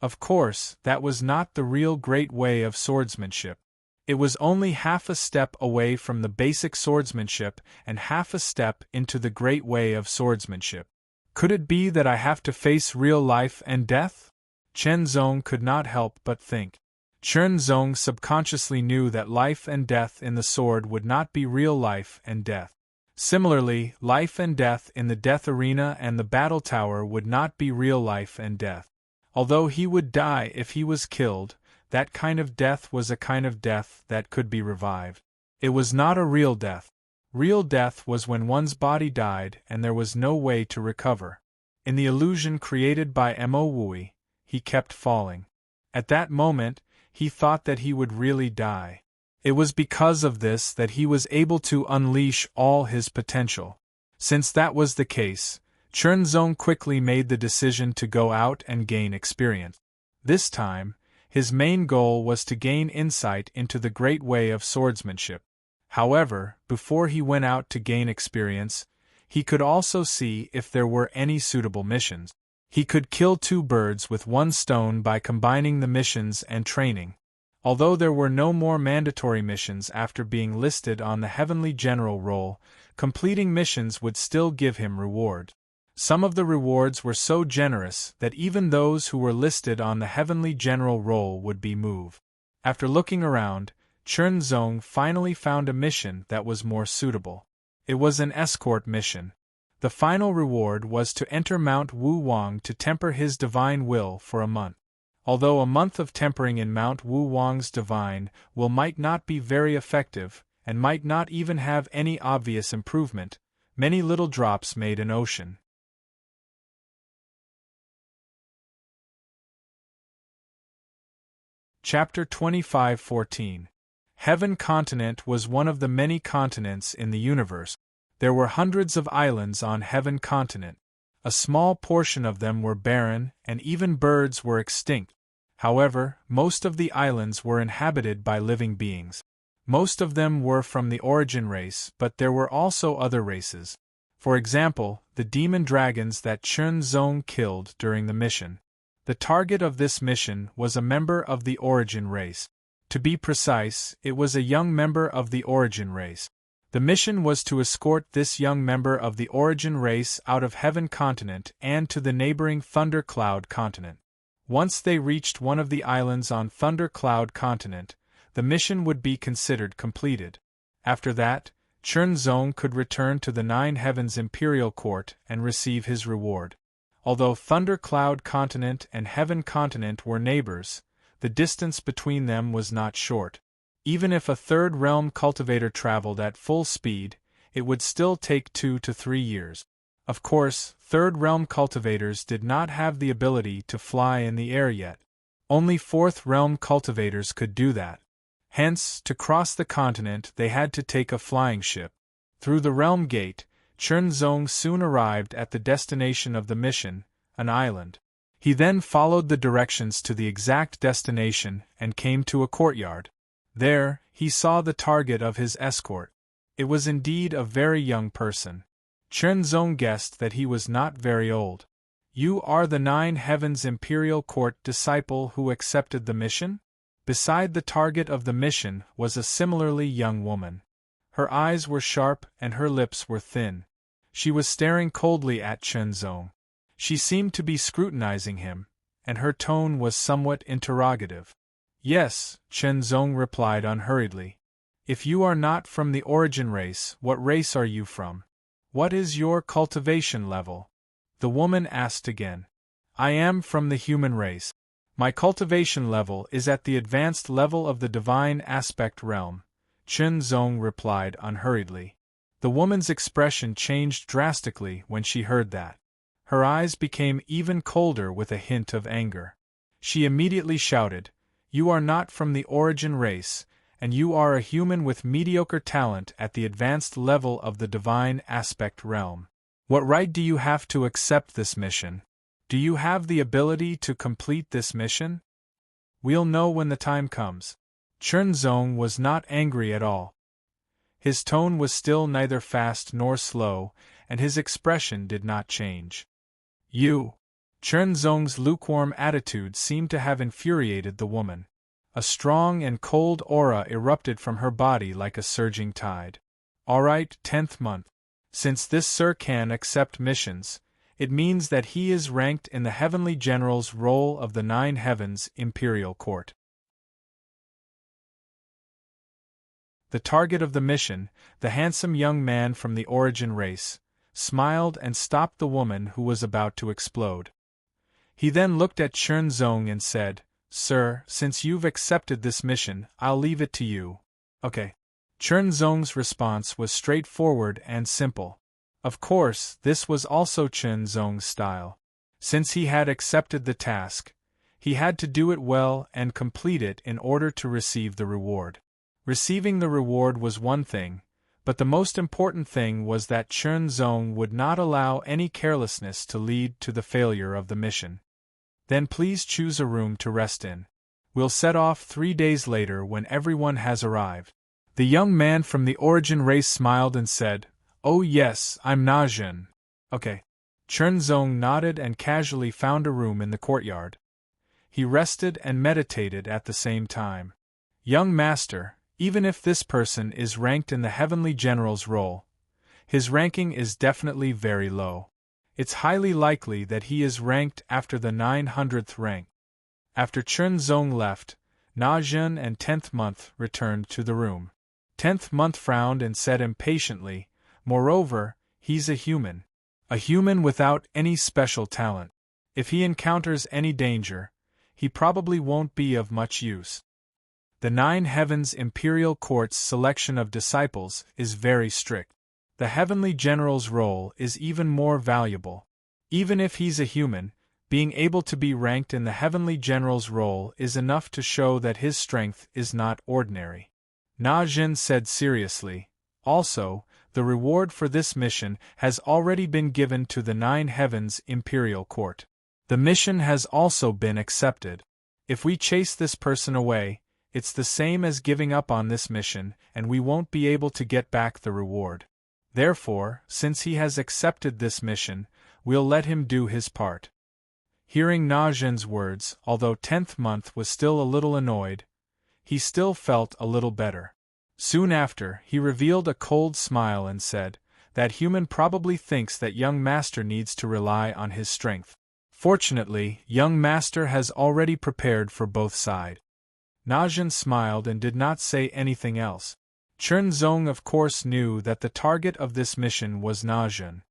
Of course, that was not the real great way of swordsmanship. It was only half a step away from the basic swordsmanship and half a step into the great way of swordsmanship. Could it be that I have to face real life and death? Chenzong could not help but think. Chenzong subconsciously knew that life and death in the sword would not be real life and death. Similarly, life and death in the death arena and the battle tower would not be real life and death. Although he would die if he was killed, that kind of death was a kind of death that could be revived. It was not a real death. Real death was when one's body died and there was no way to recover. In the illusion created by Amowui, he kept falling. At that moment, he thought that he would really die. It was because of this that he was able to unleash all his potential. Since that was the case, Chenzong quickly made the decision to go out and gain experience. This time, his main goal was to gain insight into the great way of swordsmanship. However, before he went out to gain experience, he could also see if there were any suitable missions. He could kill two birds with one stone by combining the missions and training. Although there were no more mandatory missions after being listed on the Heavenly General roll, completing missions would still give him reward. Some of the rewards were so generous that even those who were listed on the Heavenly General roll would be moved. After looking around, Chenzong finally found a mission that was more suitable. It was an escort mission. The final reward was to enter Mount Wu Wang to temper his divine will for a month. Although a month of tempering in Mount Wu Wang's divine will might not be very effective, and might not even have any obvious improvement, many little drops made an ocean. Chapter 25:14. Heaven Continent was one of the many continents in the universe. There were hundreds of islands on Heaven Continent. A small portion of them were barren, and even birds were extinct. However, most of the islands were inhabited by living beings. Most of them were from the origin race, but there were also other races. For example, the demon dragons that Chen Zong killed during the mission. The target of this mission was a member of the origin race. To be precise, it was a young member of the origin race. The mission was to escort this young member of the origin race out of Heaven Continent and to the neighboring Thunder Cloud Continent. Once they reached one of the islands on Thunder Cloud Continent, the mission would be considered completed. After that, Chen Zong could return to the Nine Heavens Imperial Court and receive his reward. Although Thunder Cloud Continent and Heaven Continent were neighbors, the distance between them was not short. Even if a third realm cultivator traveled at full speed, it would still take 2 to 3 years. Of course, third realm cultivators did not have the ability to fly in the air yet. Only fourth realm cultivators could do that. Hence, to cross the continent they had to take a flying ship. Through the realm gate, Chen Zong soon arrived at the destination of the mission, an island. He then followed the directions to the exact destination and came to a courtyard. There, he saw the target of his escort. It was indeed a very young person. Chen Zong guessed that he was not very old. "You are the Nine Heavens Imperial Court disciple who accepted the mission?" Beside the target of the mission was a similarly young woman. Her eyes were sharp and her lips were thin. She was staring coldly at Chen Zong. She seemed to be scrutinizing him, and her tone was somewhat interrogative. "Yes," Chen Zong replied unhurriedly. "If you are not from the origin race, what race are you from? What is your cultivation level?" The woman asked again. "I am from the human race. My cultivation level is at the advanced level of the divine aspect realm," Chen Zong replied unhurriedly. The woman's expression changed drastically when she heard that. Her eyes became even colder with a hint of anger. She immediately shouted, "You are not from the origin race, and you are a human with mediocre talent at the advanced level of the divine aspect realm. What right do you have to accept this mission? Do you have the ability to complete this mission? We'll know when the time comes." Chen Zong was not angry at all. His tone was still neither fast nor slow, and his expression did not change. "You!" Chen Zong's lukewarm attitude seemed to have infuriated the woman. A strong and cold aura erupted from her body like a surging tide. "All right, 10th month. Since this sir can accept missions, it means that he is ranked in the Heavenly General's roll of the Nine Heavens Imperial Court." The target of the mission, the handsome young man from the origin race, smiled and stopped the woman who was about to explode. He then looked at Chen Zong and said, "Sir, since you've accepted this mission, I'll leave it to you." "Okay." Chen Zong's response was straightforward and simple. Of course, this was also Chen Zong's style. Since he had accepted the task, he had to do it well and complete it in order to receive the reward. Receiving the reward was one thing, but the most important thing was that Chen Zong would not allow any carelessness to lead to the failure of the mission. "Then please choose a room to rest in. We'll set off 3 days later when everyone has arrived." The young man from the origin race smiled and said, "Oh yes, I'm Na Zhen." "Okay." Chen Zong nodded and casually found a room in the courtyard. He rested and meditated at the same time. "Young master, even if this person is ranked in the Heavenly General's role, his ranking is definitely very low. It's highly likely that he is ranked after the 900th rank." After Chen Zong left, Na Zhen and 10th month returned to the room. 10th month frowned and said impatiently, "Moreover, he's a human without any special talent. If he encounters any danger, he probably won't be of much use." The Nine Heavens Imperial Court's selection of disciples is very strict. The Heavenly General's role is even more valuable. Even if he's a human, being able to be ranked in the Heavenly General's role is enough to show that his strength is not ordinary. Na Zhen said seriously, "Also, the reward for this mission has already been given to the Nine Heavens Imperial Court. The mission has also been accepted. If we chase this person away, It's the same as giving up on this mission, and we won't be able to get back the reward. Therefore, since he has accepted this mission, we'll let him do his part." Hearing Na Zhen's words, although 10th month was still a little annoyed, he still felt a little better. Soon after, he revealed a cold smile and said, "That human probably thinks that young master needs to rely on his strength. Fortunately, young master has already prepared for both sides." Na Zhen smiled and did not say anything else. Chen Zong of course knew that the target of this mission was Na Zhen.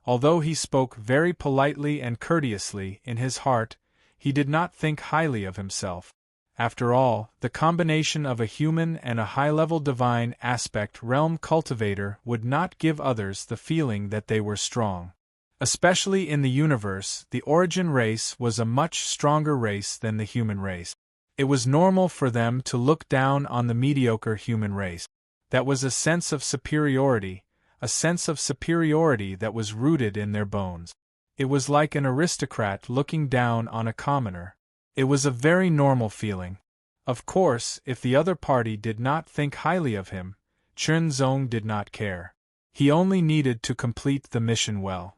Although he spoke very politely and courteously, in his heart, he did not think highly of himself. After all, the combination of a human and a high-level divine aspect realm cultivator would not give others the feeling that they were strong. Especially in the universe, the origin race was a much stronger race than the human race. It was normal for them to look down on the mediocre human race. That was a sense of superiority that was rooted in their bones. It was like an aristocrat looking down on a commoner. It was a very normal feeling. Of course, if the other party did not think highly of him, Chen Zong did not care. He only needed to complete the mission well.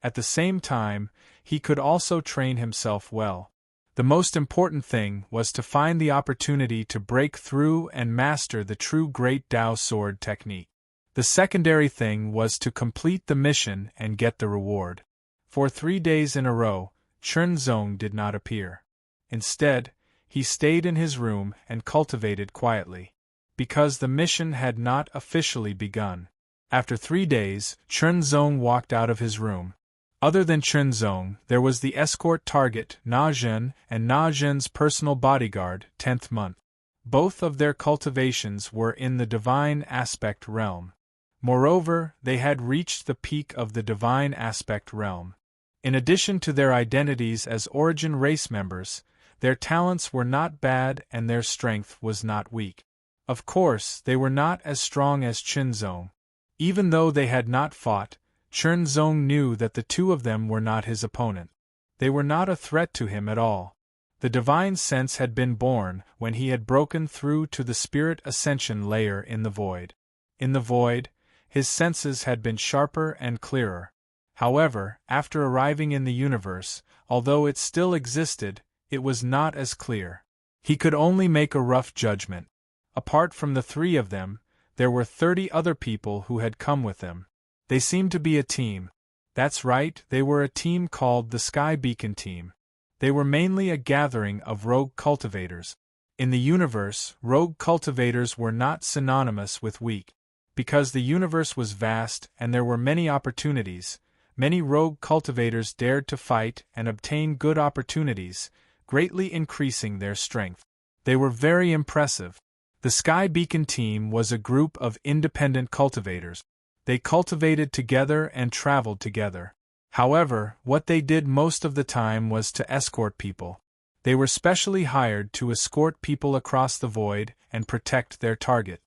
At the same time, he could also train himself well. The most important thing was to find the opportunity to break through and master the true Great Tao sword technique. The secondary thing was to complete the mission and get the reward. For 3 days in a row, Chen Zong did not appear. Instead, he stayed in his room and cultivated quietly. Because the mission had not officially begun. After 3 days, Chen Zong walked out of his room. Other than Chen Zong, there was the escort target, Na Zhen, and Na Zhen's personal bodyguard, 10th month. Both of their cultivations were in the divine aspect realm. Moreover, they had reached the peak of the divine aspect realm. In addition to their identities as origin race members, their talents were not bad and their strength was not weak. Of course, they were not as strong as Chen Zong. Even though they had not fought, Chen Zong knew that the two of them were not his opponent. They were not a threat to him at all. The divine sense had been born when he had broken through to the spirit ascension layer in the void. In the void, his senses had been sharper and clearer. However, after arriving in the universe, although it still existed, it was not as clear. He could only make a rough judgment. Apart from the 3 of them, there were 30 other people who had come with them. They seemed to be a team. That's right, they were a team called the Sky Beacon Team. They were mainly a gathering of rogue cultivators. In the universe, rogue cultivators were not synonymous with weak. Because the universe was vast and there were many opportunities, many rogue cultivators dared to fight and obtain good opportunities, greatly increasing their strength. They were very impressive. The Sky Beacon Team was a group of independent cultivators. They cultivated together and traveled together. However, what they did most of the time was to escort people. They were specially hired to escort people across the void and protect their target.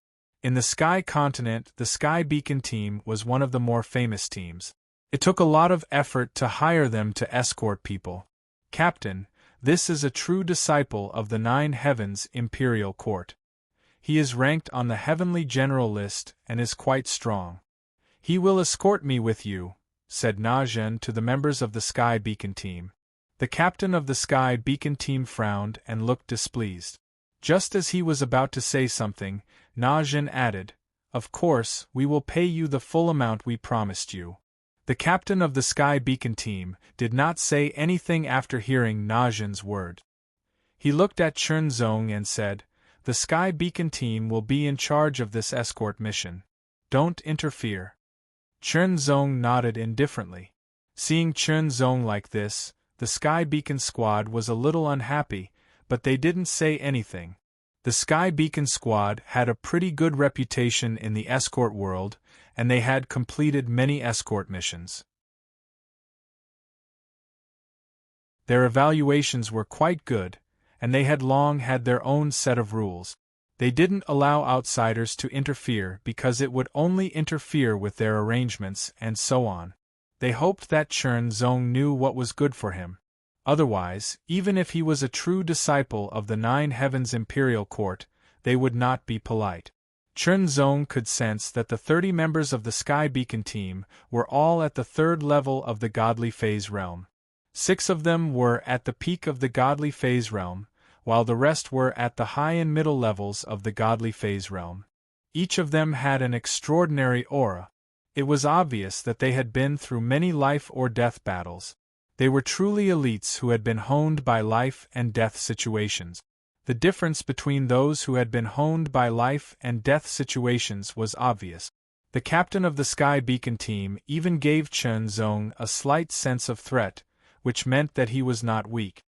In the Sky Continent, the Sky Beacon Team was one of the more famous teams. It took a lot of effort to hire them to escort people. Captain, this is a true disciple of the 9 Heavens Imperial Court. He is ranked on the Heavenly General List and is quite strong. He will escort me with you, said Na Zhen to the members of the Sky Beacon Team. The captain of the Sky Beacon Team frowned and looked displeased. Just as he was about to say something, Na Zhen added, "Of course, we will pay you the full amount we promised you." The captain of the Sky Beacon Team did not say anything after hearing Na Zhen's word. He looked at Chen Zong and said, "The Sky Beacon Team will be in charge of this escort mission. Don't interfere." Chen Zong nodded indifferently. Seeing Chen Zong like this, the Sky Beacon Squad was a little unhappy, but they didn't say anything. The Sky Beacon Squad had a pretty good reputation in the escort world, and they had completed many escort missions. Their evaluations were quite good, and they had long had their own set of rules. They didn't allow outsiders to interfere because it would only interfere with their arrangements and so on. They hoped that Chen Zong knew what was good for him. Otherwise, even if he was a true disciple of the Nine Heavens Imperial Court, they would not be polite. Chen Zong could sense that the 30 members of the Sky Beacon team were all at the 3rd level of the Godly Phase realm. 6 of them were at the peak of the Godly Phase realm, while the rest were at the high and middle levels of the Godly Phase realm. Each of them had an extraordinary aura. It was obvious that they had been through many life-or-death battles. They were truly elites who had been honed by life-and-death situations. The difference between those who had been honed by life-and-death situations was obvious. The captain of the Sky Beacon team even gave Chen Zong a slight sense of threat, which meant that he was not weak.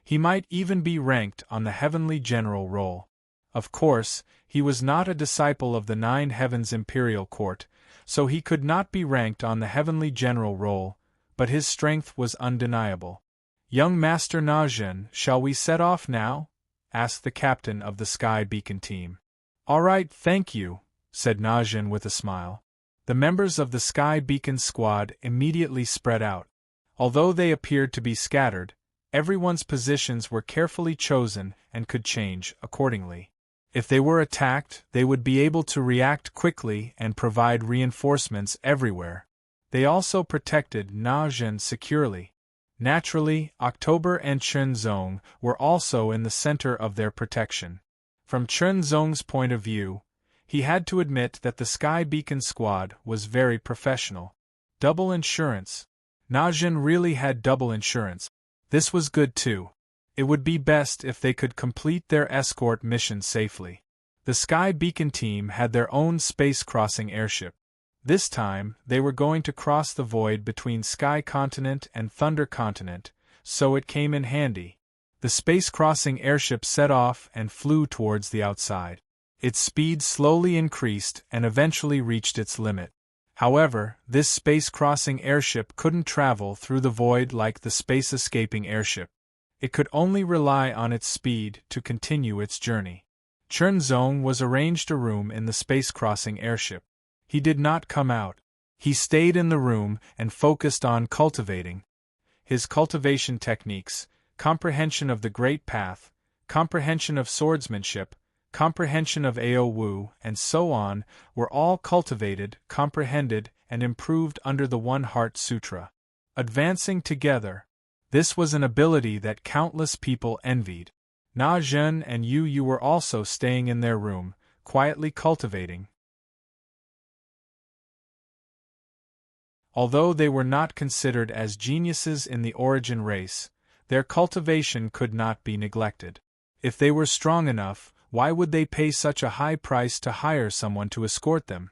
He might even be ranked on the Heavenly General roll. Of course, he was not a disciple of the Nine Heavens Imperial Court, so he could not be ranked on the Heavenly General roll, but his strength was undeniable. "Young Master Na Zhen, shall we set off now?" asked the captain of the Sky Beacon team. "All right, thank you," said Na Zhen with a smile. The members of the Sky Beacon squad immediately spread out. Although they appeared to be scattered, everyone's positions were carefully chosen and could change accordingly. If they were attacked, they would be able to react quickly and provide reinforcements everywhere. They also protected Na Zhen securely. Naturally, October and Chen Zong were also in the center of their protection. From Chen Zong's point of view, he had to admit that the Sky Beacon squad was very professional. Double insurance. Na Zhen really had double insurance. This was good too. It would be best if they could complete their escort mission safely. The Sky Beacon team had their own space-crossing airship. This time, they were going to cross the void between Sky Continent and Thunder Continent, so it came in handy. The space-crossing airship set off and flew towards the outside. Its speed slowly increased and eventually reached its limit. However, this space-crossing airship couldn't travel through the void like the space-escaping airship. It could only rely on its speed to continue its journey. Chen Zong was arranged a room in the space-crossing airship. He did not come out. He stayed in the room and focused on cultivating. His cultivation techniques, comprehension of the Great Path, comprehension of swordsmanship, comprehension of Ao Wu, and so on, were all cultivated, comprehended, and improved under the One Heart Sutra. Advancing together. This was an ability that countless people envied. Na Zhen and Yu were also staying in their room, quietly cultivating. Although they were not considered as geniuses in the origin race, their cultivation could not be neglected. If they were strong enough, why would they pay such a high price to hire someone to escort them?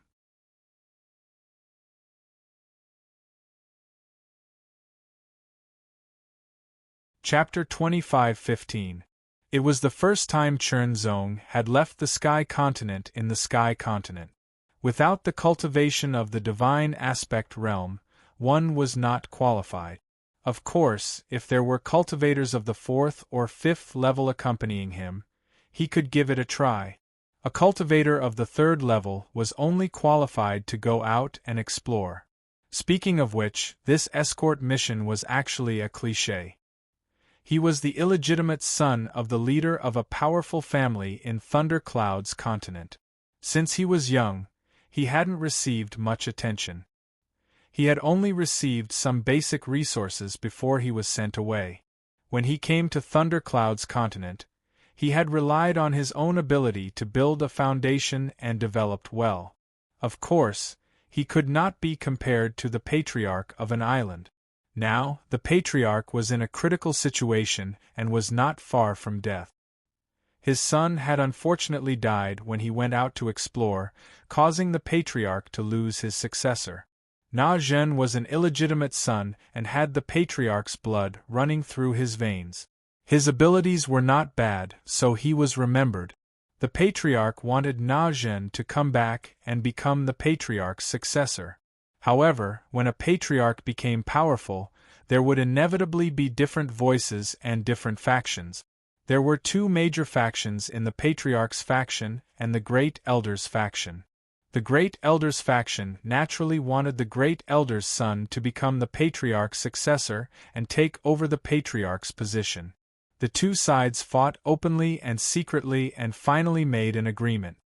Chapter 25:15. It was the first time Chen Zong had left the Sky Continent in the Sky Continent. Without the cultivation of the divine aspect realm, one was not qualified. Of course, if there were cultivators of the 4th or 5th level accompanying him, he could give it a try. A cultivator of the 3rd level was only qualified to go out and explore. Speaking of which, this escort mission was actually a cliché. He was the illegitimate son of the leader of a powerful family in Thundercloud's continent. Since he was young, he hadn't received much attention. He had only received some basic resources before he was sent away. When he came to Thundercloud's continent, he had relied on his own ability to build a foundation and developed well. Of course, he could not be compared to the patriarch of an island. Now, the patriarch was in a critical situation and was not far from death. His son had unfortunately died when he went out to explore, causing the patriarch to lose his successor. Na Zhen was an illegitimate son and had the patriarch's blood running through his veins. His abilities were not bad, so he was remembered. The patriarch wanted Na Zhen to come back and become the patriarch's successor. However, when a patriarch became powerful, there would inevitably be different voices and different factions. There were 2 major factions in the Patriarch's faction and the Great Elder's faction. The Great Elder's faction naturally wanted the Great Elder's son to become the Patriarch's successor and take over the Patriarch's position. The two sides fought openly and secretly and finally made an agreement.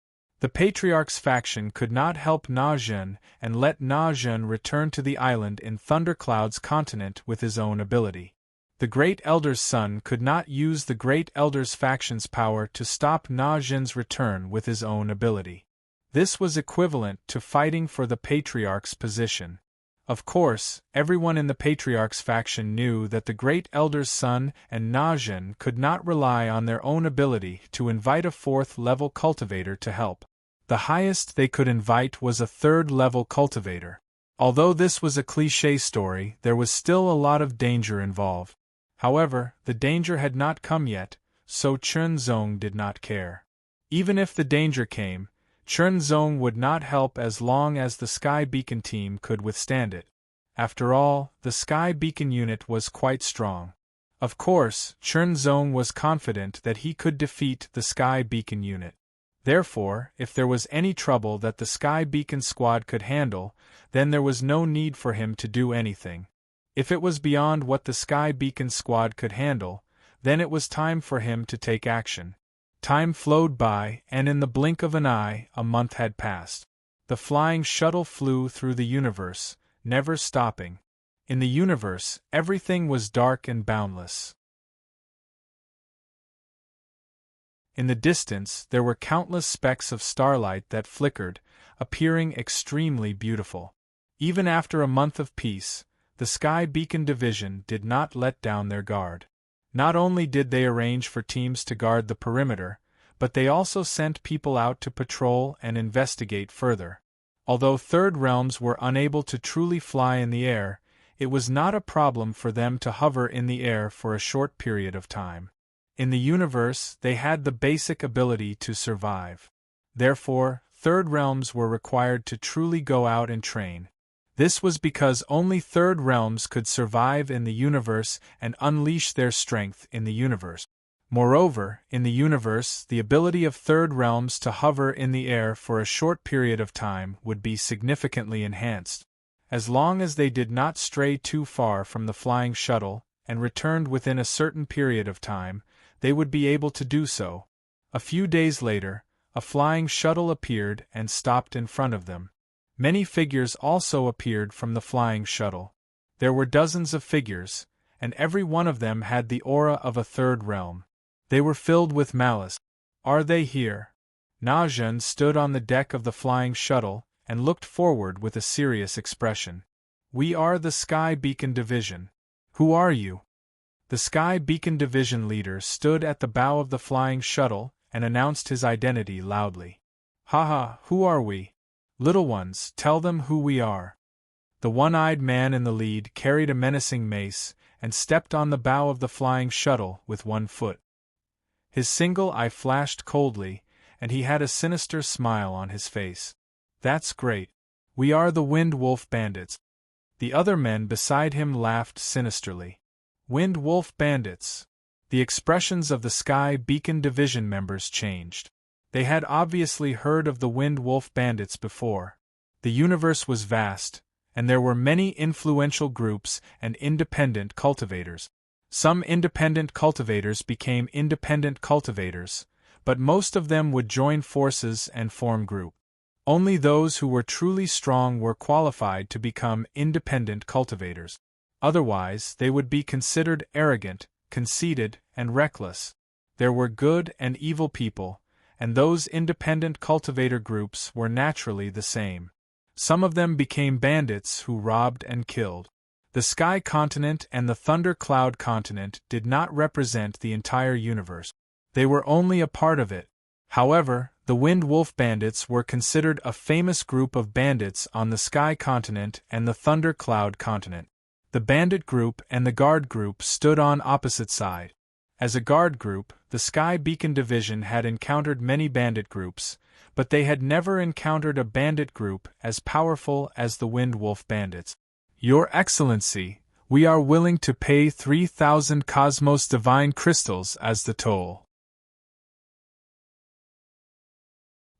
The Patriarch's faction could not help Na Zhen and let Na Zhen return to the island in Thundercloud's continent with his own ability. The Great Elder's son could not use the Great Elder's faction's power to stop Na Zhen's return with his own ability. This was equivalent to fighting for the Patriarch's position. Of course, everyone in the Patriarch's faction knew that the Great Elder's son and Na Zhen could not rely on their own ability to invite a fourth-level cultivator to help. The highest they could invite was a third-level cultivator. Although this was a cliché story, there was still a lot of danger involved. However, the danger had not come yet, so Chen Zong did not care. Even if the danger came, Chen Zong would not help as long as the Sky Beacon team could withstand it. After all, the Sky Beacon unit was quite strong. Of course, Chen Zong was confident that he could defeat the Sky Beacon unit. Therefore, if there was any trouble that the Sky Beacon squad could handle, then there was no need for him to do anything. If it was beyond what the Sky Beacon squad could handle, then it was time for him to take action. Time flowed by, and in the blink of an eye, a month had passed. The flying shuttle flew through the universe, never stopping. In the universe, everything was dark and boundless. In the distance, there were countless specks of starlight that flickered, appearing extremely beautiful. Even after a month of peace, the Sky Beacon Division did not let down their guard. Not only did they arrange for teams to guard the perimeter, but they also sent people out to patrol and investigate further. Although Third Realms were unable to truly fly in the air, it was not a problem for them to hover in the air for a short period of time. In the universe, they had the basic ability to survive. Therefore, Third Realms were required to truly go out and train. This was because only Third Realms could survive in the universe and unleash their strength in the universe. Moreover, in the universe, the ability of Third Realms to hover in the air for a short period of time would be significantly enhanced. As long as they did not stray too far from the flying shuttle, and returned within a certain period of time, they would be able to do so. A few days later, a flying shuttle appeared and stopped in front of them. Many figures also appeared from the flying shuttle. There were dozens of figures, and every one of them had the aura of a third realm. They were filled with malice. "Are they here?" Na Zhen stood on the deck of the flying shuttle and looked forward with a serious expression. "We are the Sky Beacon Division. Who are you?" The Sky Beacon Division leader stood at the bow of the flying shuttle and announced his identity loudly. "Haha, who are we? Little ones, tell them who we are." The one-eyed man in the lead carried a menacing mace and stepped on the bow of the flying shuttle with one foot. His single eye flashed coldly, and he had a sinister smile on his face. "That's great. We are the Wind Wolf Bandits." The other men beside him laughed sinisterly. Wind Wolf Bandits. The expressions of the Sky Beacon Division members changed. They had obviously heard of the Wind Wolf Bandits before. The universe was vast, and there were many influential groups and independent cultivators. Some independent cultivators became independent cultivators, but most of them would join forces and form groups. Only those who were truly strong were qualified to become independent cultivators. Otherwise, they would be considered arrogant, conceited, and reckless. There were good and evil people, and those independent cultivator groups were naturally the same. Some of them became bandits who robbed and killed. The Sky Continent and the Thunder Cloud Continent did not represent the entire universe. They were only a part of it. However, the Wind Wolf Bandits were considered a famous group of bandits on the Sky Continent and the Thunder Cloud Continent. The bandit group and the guard group stood on opposite sides. As a guard group, the Sky Beacon Division had encountered many bandit groups, but they had never encountered a bandit group as powerful as the Wind Wolf Bandits. "Your Excellency, we are willing to pay 3,000 Cosmos Divine Crystals as the toll."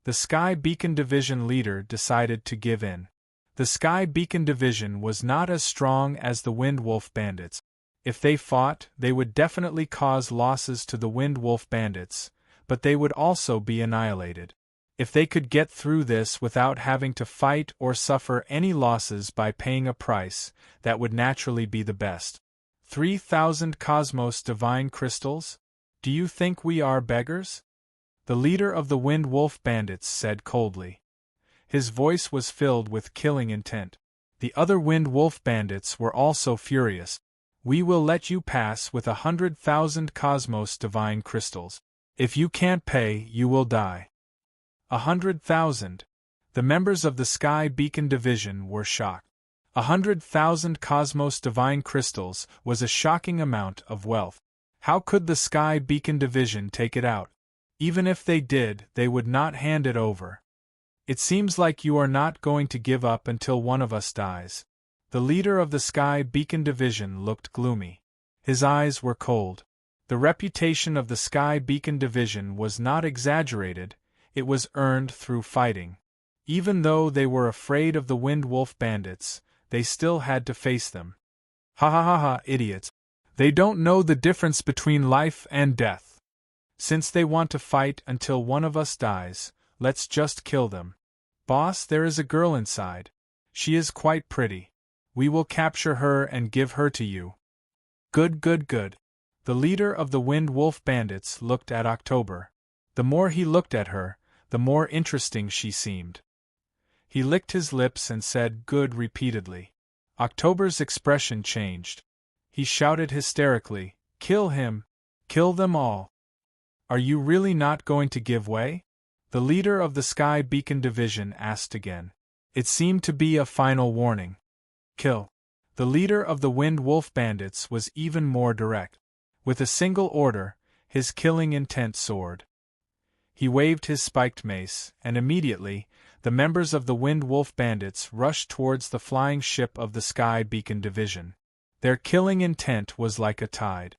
The Sky Beacon Division leader decided to give in. The Sky Beacon Division was not as strong as the Wind Wolf Bandits. If they fought, they would definitely cause losses to the Wind Wolf Bandits, but they would also be annihilated. If they could get through this without having to fight or suffer any losses by paying a price, that would naturally be the best. 3,000 Cosmos Divine Crystals? Do you think we are beggars? The leader of the Wind Wolf Bandits said coldly. His voice was filled with killing intent. The other Wind Wolf Bandits were also furious. We will let you pass with 100,000 Cosmos Divine Crystals. If you can't pay, you will die. 100,000. The members of the Sky Beacon Division were shocked. 100,000 Cosmos Divine Crystals was a shocking amount of wealth. How could the Sky Beacon Division take it out? Even if they did, they would not hand it over. It seems like you are not going to give up until one of us dies. The leader of the Sky Beacon Division looked gloomy. His eyes were cold. The reputation of the Sky Beacon Division was not exaggerated, it was earned through fighting. Even though they were afraid of the Wind Wolf Bandits, they still had to face them. Ha ha ha ha, idiots. They don't know the difference between life and death. Since they want to fight until one of us dies, let's just kill them. Boss, there is a girl inside. She is quite pretty. We will capture her and give her to you. Good, good, good. The leader of the Wind Wolf Bandits looked at October. The more he looked at her, the more interesting she seemed. He licked his lips and said good repeatedly. October's expression changed. He shouted hysterically, "Kill him! Kill them all! Are you really not going to give way?" The leader of the Sky Beacon Division asked again. It seemed to be a final warning. Kill. The leader of the Wind Wolf Bandits was even more direct. With a single order, his killing intent soared. He waved his spiked mace, and immediately, the members of the Wind Wolf Bandits rushed towards the flying ship of the Sky Beacon Division. Their killing intent was like a tide.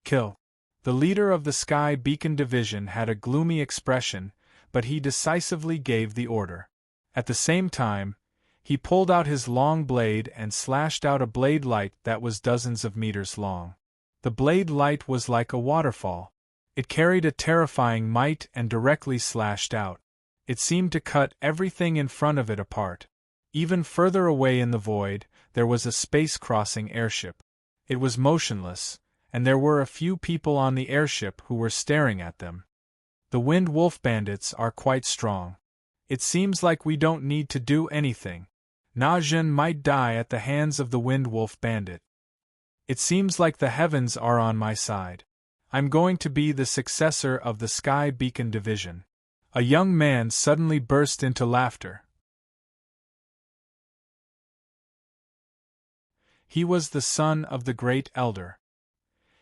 Kill. The leader of the Sky Beacon Division had a gloomy expression, but he decisively gave the order. At the same time, he pulled out his long blade and slashed out a blade light that was dozens of meters long. The blade light was like a waterfall. It carried a terrifying might and directly slashed out. It seemed to cut everything in front of it apart. Even further away in the void, there was a space-crossing airship. It was motionless, and there were a few people on the airship who were staring at them. The Wind Wolf Bandits are quite strong. It seems like we don't need to do anything. Na-Zhen might die at the hands of the Wind Wolf Bandit. It seems like the heavens are on my side. I'm going to be the successor of the Sky Beacon Division. A young man suddenly burst into laughter. He was the son of the Great Elder.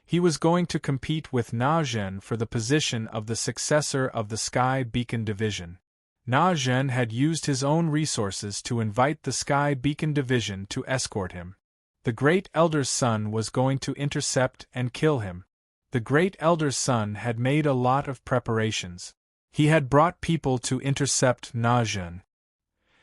He was going to compete with Na-Zhen for the position of the successor of the Sky Beacon Division. Na-Zhen had used his own resources to invite the Sky Beacon Division to escort him. The Great Elder's son was going to intercept and kill him. The Great Elder's son had made a lot of preparations. He had brought people to intercept Na-Zhen.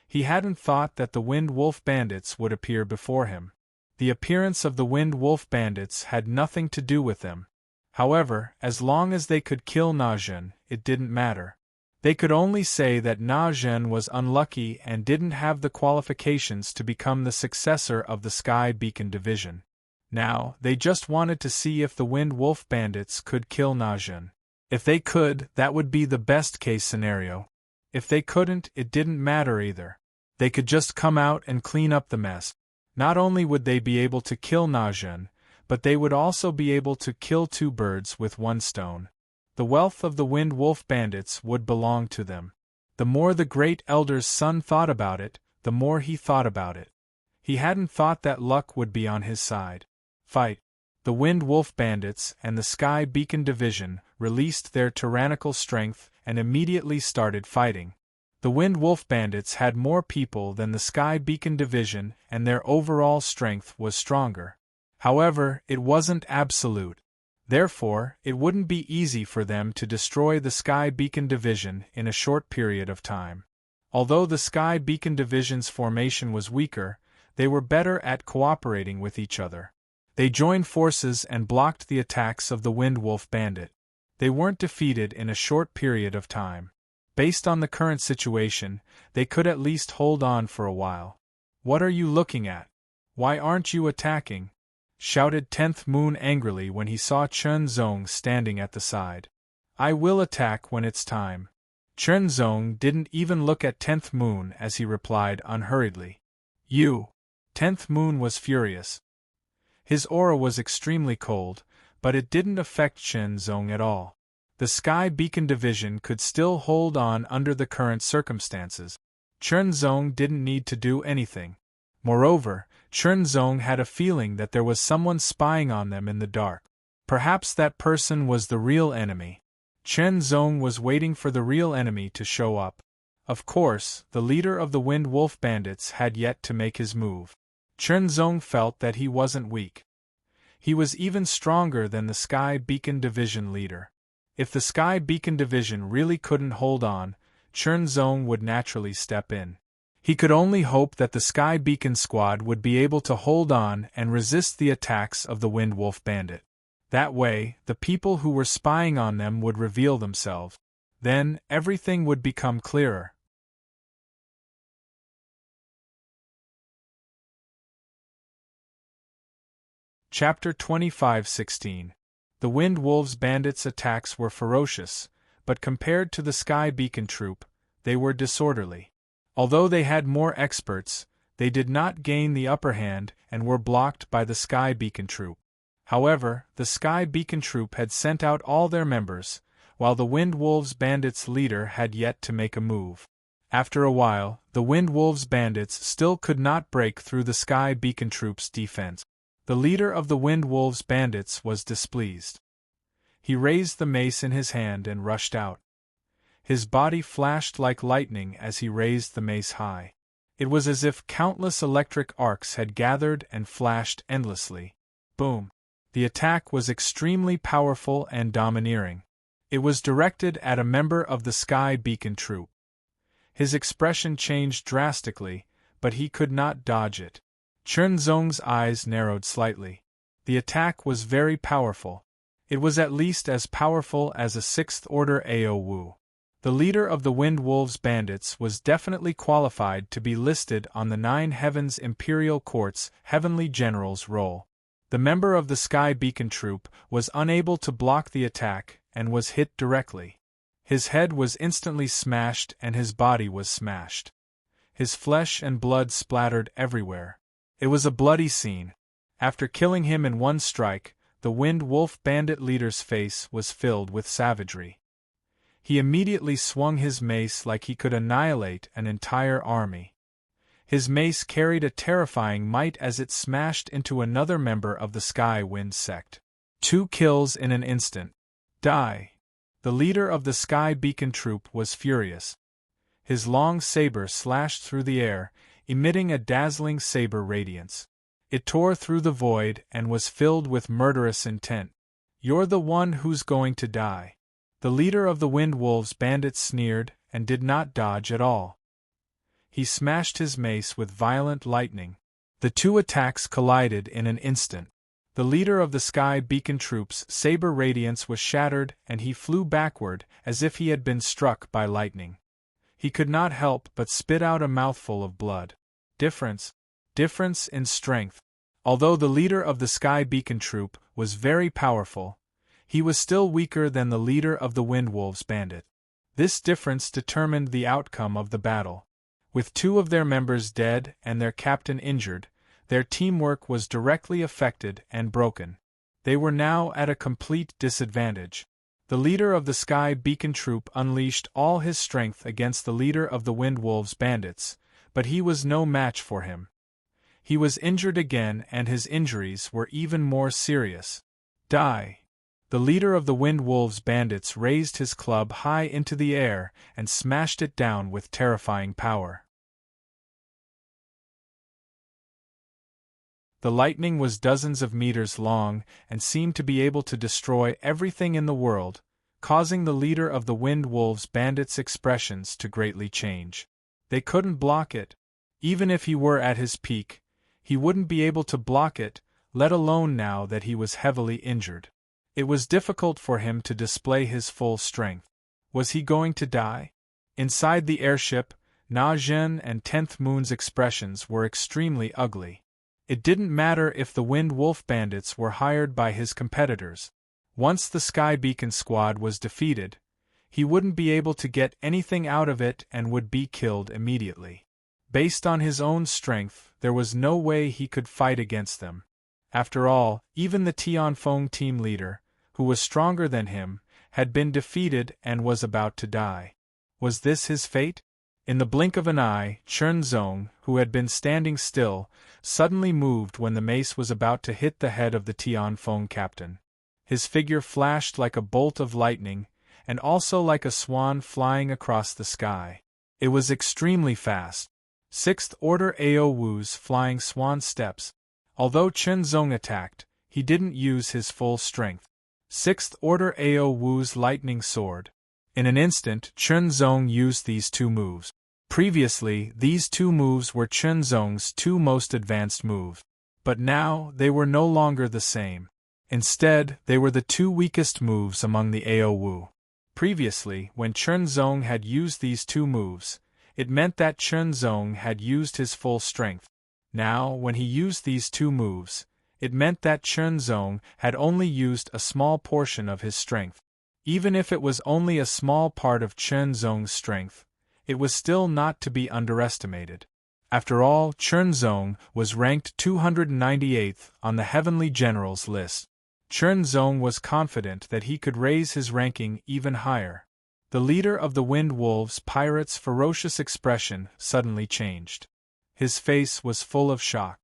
He hadn't thought that the Wind Wolf Bandits would appear before him. The appearance of the Wind Wolf Bandits had nothing to do with them. However, as long as they could kill Na-Zhen, it didn't matter. They could only say that Na-Zhen was unlucky and didn't have the qualifications to become the successor of the Sky Beacon Division. Now, they just wanted to see if the Wind Wolf Bandits could kill Na-Zhen. If they could, that would be the best-case scenario. If they couldn't, it didn't matter either. They could just come out and clean up the mess. Not only would they be able to kill Na-Zhen, but they would also be able to kill two birds with one stone. The wealth of the Wind Wolf Bandits would belong to them. The more the Great Elder's son thought about it, the more he thought about it. He hadn't thought that luck would be on his side. Fight. The Wind Wolf Bandits and the Sky Beacon Division released their tyrannical strength and immediately started fighting. The Wind Wolf Bandits had more people than the Sky Beacon Division and their overall strength was stronger. However, it wasn't absolute. Therefore, it wouldn't be easy for them to destroy the Sky Beacon Division in a short period of time. Although the Sky Beacon Division's formation was weaker, they were better at cooperating with each other. They joined forces and blocked the attacks of the Wind Wolf Bandit. They weren't defeated in a short period of time. Based on the current situation, they could at least hold on for a while. "What are you looking at? Why aren't you attacking?" shouted 10th Moon angrily when he saw Chen Zong standing at the side. "I will attack when it's time." Chen Zong didn't even look at 10th Moon as he replied unhurriedly. "You." 10th Moon was furious. His aura was extremely cold, but it didn't affect Chen Zong at all. The Sky Beacon Division could still hold on under the current circumstances. Chen Zong didn't need to do anything. Moreover, Chen Zong had a feeling that there was someone spying on them in the dark. Perhaps that person was the real enemy. Chen Zong was waiting for the real enemy to show up. Of course, the leader of the Wind Wolf Bandits had yet to make his move. Chen Zong felt that he wasn't weak. He was even stronger than the Sky Beacon Division leader. If the Sky Beacon Division really couldn't hold on, Chen Zong would naturally step in. He could only hope that the Sky Beacon Squad would be able to hold on and resist the attacks of the Wind Wolf Bandit. That way, the people who were spying on them would reveal themselves. Then, everything would become clearer. Chapter 25:16. The Wind Wolves Bandits' attacks were ferocious, but compared to the Sky Beacon troop, they were disorderly. Although they had more experts, they did not gain the upper hand and were blocked by the Sky Beacon troop. However, the Sky Beacon troop had sent out all their members, while the Wind Wolves Bandits' leader had yet to make a move. After a while, the Wind Wolves Bandits still could not break through the Sky Beacon troop's defense. The leader of the Wind Wolves Bandits was displeased. He raised the mace in his hand and rushed out. His body flashed like lightning as he raised the mace high. It was as if countless electric arcs had gathered and flashed endlessly. Boom! The attack was extremely powerful and domineering. It was directed at a member of the Sky Beacon troop. His expression changed drastically, but he could not dodge it. Chen Zong's eyes narrowed slightly. The attack was very powerful. It was at least as powerful as a 6th Order Ao Wu. The leader of the Wind Wolves Bandits was definitely qualified to be listed on the 9 Heavens Imperial Court's Heavenly General's roll. The member of the Sky Beacon troop was unable to block the attack and was hit directly. His head was instantly smashed and his body was smashed. His flesh and blood splattered everywhere. It was a bloody scene. After killing him in one strike, the Wind Wolf Bandit leader's face was filled with savagery. He immediately swung his mace like he could annihilate an entire army. His mace carried a terrifying might as it smashed into another member of the Sky Wind sect. 2 kills in an instant. Die! The leader of the Sky Beacon troop was furious. His long saber slashed through the air, emitting a dazzling saber radiance. It tore through the void and was filled with murderous intent. "You're the one who's going to die." The leader of the Wind Wolves Bandits sneered and did not dodge at all. He smashed his mace with violent lightning. The 2 attacks collided in an instant. The leader of the Sky Beacon troop's saber radiance was shattered and he flew backward as if he had been struck by lightning. He could not help but spit out a mouthful of blood. Difference in strength. Although the leader of the Sky Beacon troop was very powerful, he was still weaker than the leader of the Wind Wolves Bandit. This difference determined the outcome of the battle. With 2 of their members dead and their captain injured, their teamwork was directly affected and broken. They were now at a complete disadvantage. The leader of the Sky Beacon troop unleashed all his strength against the leader of the Wind Wolves Bandits, but he was no match for him. He was injured again and his injuries were even more serious. Die! The leader of the Wind Wolves Bandits raised his club high into the air and smashed it down with terrifying power. The lightning was dozens of meters long and seemed to be able to destroy everything in the world, causing the leader of the Wind Wolves bandits' expressions to greatly change. They couldn't block it. Even if he were at his peak, he wouldn't be able to block it, let alone now that he was heavily injured. It was difficult for him to display his full strength. Was he going to die? Inside the airship, Na Zhen and 10th Moon's expressions were extremely ugly. It didn't matter if the Wind Wolf bandits were hired by his competitors. Once the Sky Beacon squad was defeated, he wouldn't be able to get anything out of it and would be killed immediately. Based on his own strength, there was no way he could fight against them. After all, even the Tianfeng team leader, who was stronger than him, had been defeated and was about to die. Was this his fate? In the blink of an eye, Chen Zong, who had been standing still, suddenly moved when the mace was about to hit the head of the Tianfeng captain. His figure flashed like a bolt of lightning, and also like a swan flying across the sky. It was extremely fast. 6th Order Ao Wu's flying swan steps. Although Chen Zong attacked, he didn't use his full strength. 6th Order Ao Wu's lightning sword. In an instant, Chen Zong used these two moves. Previously, these two moves were Chen Zong's two most advanced moves. But now, they were no longer the same. Instead, they were the two weakest moves among the Ao Wu. Previously, when Chen Zong had used these two moves, it meant that Chen Zong had used his full strength. Now, when he used these two moves, it meant that Chen Zong had only used a small portion of his strength. Even if it was only a small part of Chen Zong's strength, it was still not to be underestimated. After all, Chen Zong was ranked 298th on the Heavenly Generals list. Chen Zong was confident that he could raise his ranking even higher. The leader of the Wind Wolves pirates' ferocious expression suddenly changed. His face was full of shock.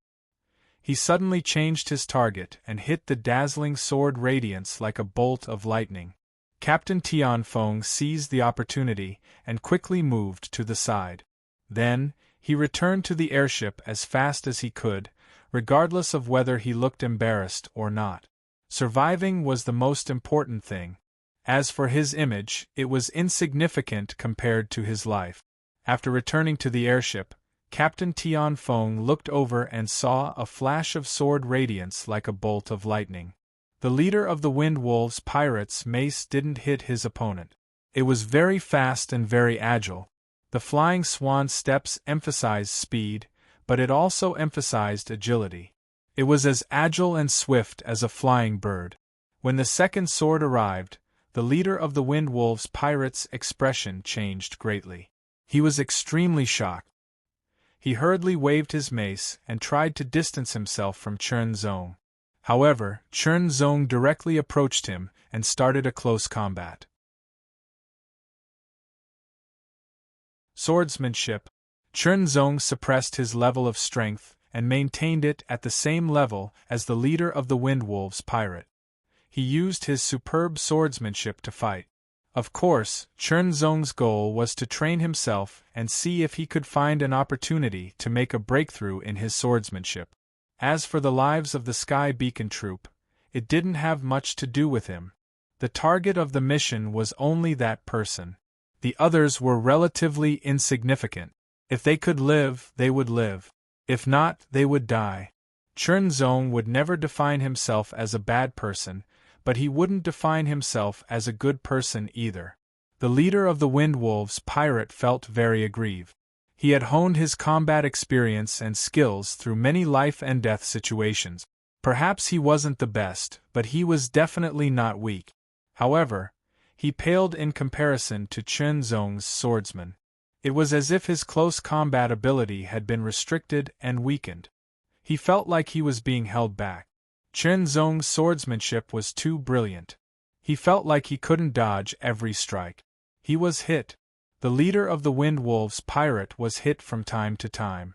He suddenly changed his target and hit the dazzling sword radiance like a bolt of lightning. Captain Tianfeng seized the opportunity and quickly moved to the side. Then, he returned to the airship as fast as he could, regardless of whether he looked embarrassed or not. Surviving was the most important thing. As for his image, it was insignificant compared to his life. After returning to the airship, Captain Tianfeng looked over and saw a flash of sword radiance like a bolt of lightning. The leader of the Wind Wolves pirates' mace didn't hit his opponent. It was very fast and very agile. The flying swan steps emphasized speed, but it also emphasized agility. It was as agile and swift as a flying bird. When the second sword arrived, the leader of the Wind Wolves pirates' expression changed greatly. He was extremely shocked. He hurriedly waved his mace and tried to distance himself from Chen Zong. However, Chen Zong directly approached him and started a close combat. Swordsmanship. Chen Zong suppressed his level of strength and maintained it at the same level as the leader of the Wind Wolves pirate. He used his superb swordsmanship to fight. Of course, Chen Zong's goal was to train himself and see if he could find an opportunity to make a breakthrough in his swordsmanship. As for the lives of the Sky Beacon troop, it didn't have much to do with him. The target of the mission was only that person. The others were relatively insignificant. If they could live, they would live. If not, they would die. Chen Zong would never define himself as a bad person, but he wouldn't define himself as a good person either. The leader of the Wind Wolves pirate felt very aggrieved. He had honed his combat experience and skills through many life-and-death situations. Perhaps he wasn't the best, but he was definitely not weak. However, he paled in comparison to Chen Zong's swordsman. It was as if his close combat ability had been restricted and weakened. He felt like he was being held back. Chen Zong's swordsmanship was too brilliant. He felt like he couldn't dodge every strike. He was hit. The leader of the Wind Wolves pirate was hit from time to time.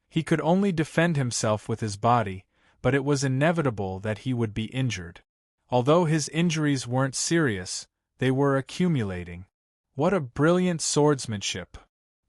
He could only defend himself with his body, but it was inevitable that he would be injured. Although his injuries weren't serious, they were accumulating. What a brilliant swordsmanship!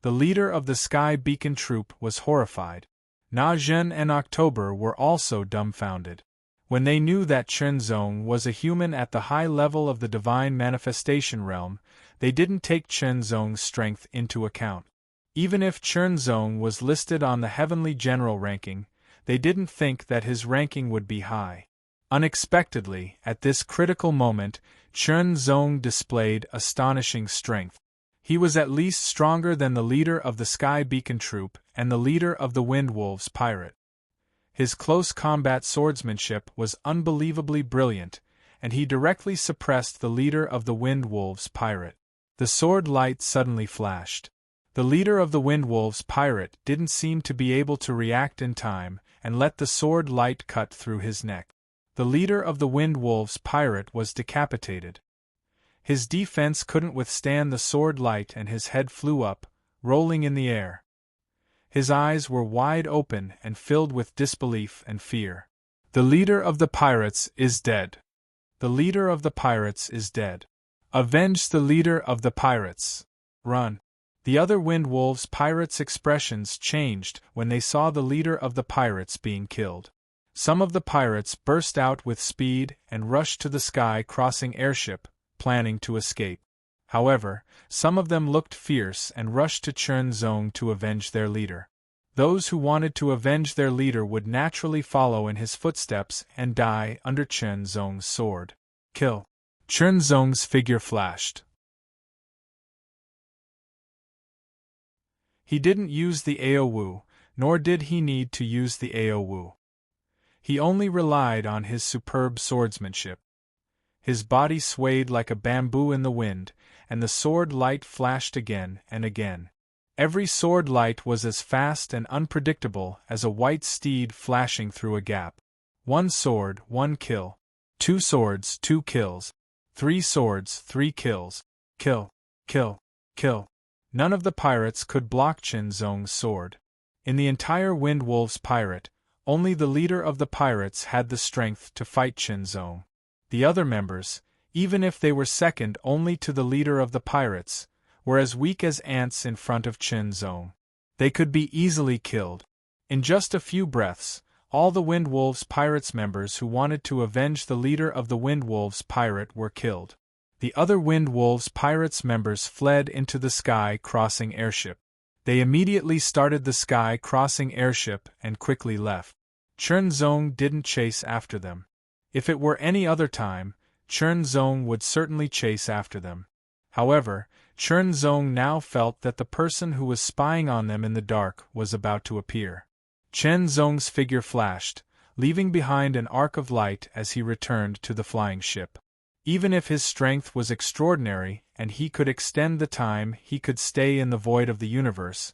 The leader of the Sky Beacon troop was horrified. Na Zhen and October were also dumbfounded. When they knew that Chen Zong was a human at the high level of the divine manifestation realm, they didn't take Chen Zong's strength into account. Even if Chen Zong was listed on the heavenly general ranking, they didn't think that his ranking would be high. Unexpectedly, at this critical moment, Chen Zong displayed astonishing strength. He was at least stronger than the leader of the Sky Beacon Troop and the leader of the Wind Wolves Pirate. His close combat swordsmanship was unbelievably brilliant, and he directly suppressed the leader of the Wind Wolves Pirate. The sword light suddenly flashed. The leader of the Wind Wolves Pirate didn't seem to be able to react in time and let the sword light cut through his neck. The leader of the Wind Wolves Pirate was decapitated. His defense couldn't withstand the sword light and his head flew up, rolling in the air. His eyes were wide open and filled with disbelief and fear. The leader of the pirates is dead. The leader of the pirates is dead. Avenge the leader of the pirates. Run. The other Wind Wolves pirates' expressions changed when they saw the leader of the pirates being killed. Some of the pirates burst out with speed and rushed to the sky-crossing airship, planning to escape. However, some of them looked fierce and rushed to Chen Zong to avenge their leader. Those who wanted to avenge their leader would naturally follow in his footsteps and die under Chen Zong's sword. Kill. Chen Zong's figure flashed. He didn't use the Aowu, nor did he need to use the Aowu. He only relied on his superb swordsmanship. His body swayed like a bamboo in the wind, and the sword light flashed again and again. Every sword light was as fast and unpredictable as a white steed flashing through a gap. 1 sword, 1 kill. 2 swords, 2 kills. 3 swords, 3 kills. Kill, kill, kill. None of the pirates could block Chen Zong's sword. In the entire Wind Wolves pirate, only the leader of the pirates had the strength to fight Chen Zong. The other members, even if they were second only to the leader of the pirates, were as weak as ants in front of Chen Zong. They could be easily killed. In just a few breaths, all the Wind Wolves pirates members who wanted to avenge the leader of the Wind Wolves pirate were killed. The other Wind Wolves pirates members fled into the sky-crossing airship. They immediately started the sky-crossing airship and quickly left. Chen Zong didn't chase after them. If it were any other time, Chen Zong would certainly chase after them. However, Chen Zong now felt that the person who was spying on them in the dark was about to appear. Chen Zong's figure flashed, leaving behind an arc of light as he returned to the flying ship. Even if his strength was extraordinary and he could extend the time he could stay in the void of the universe,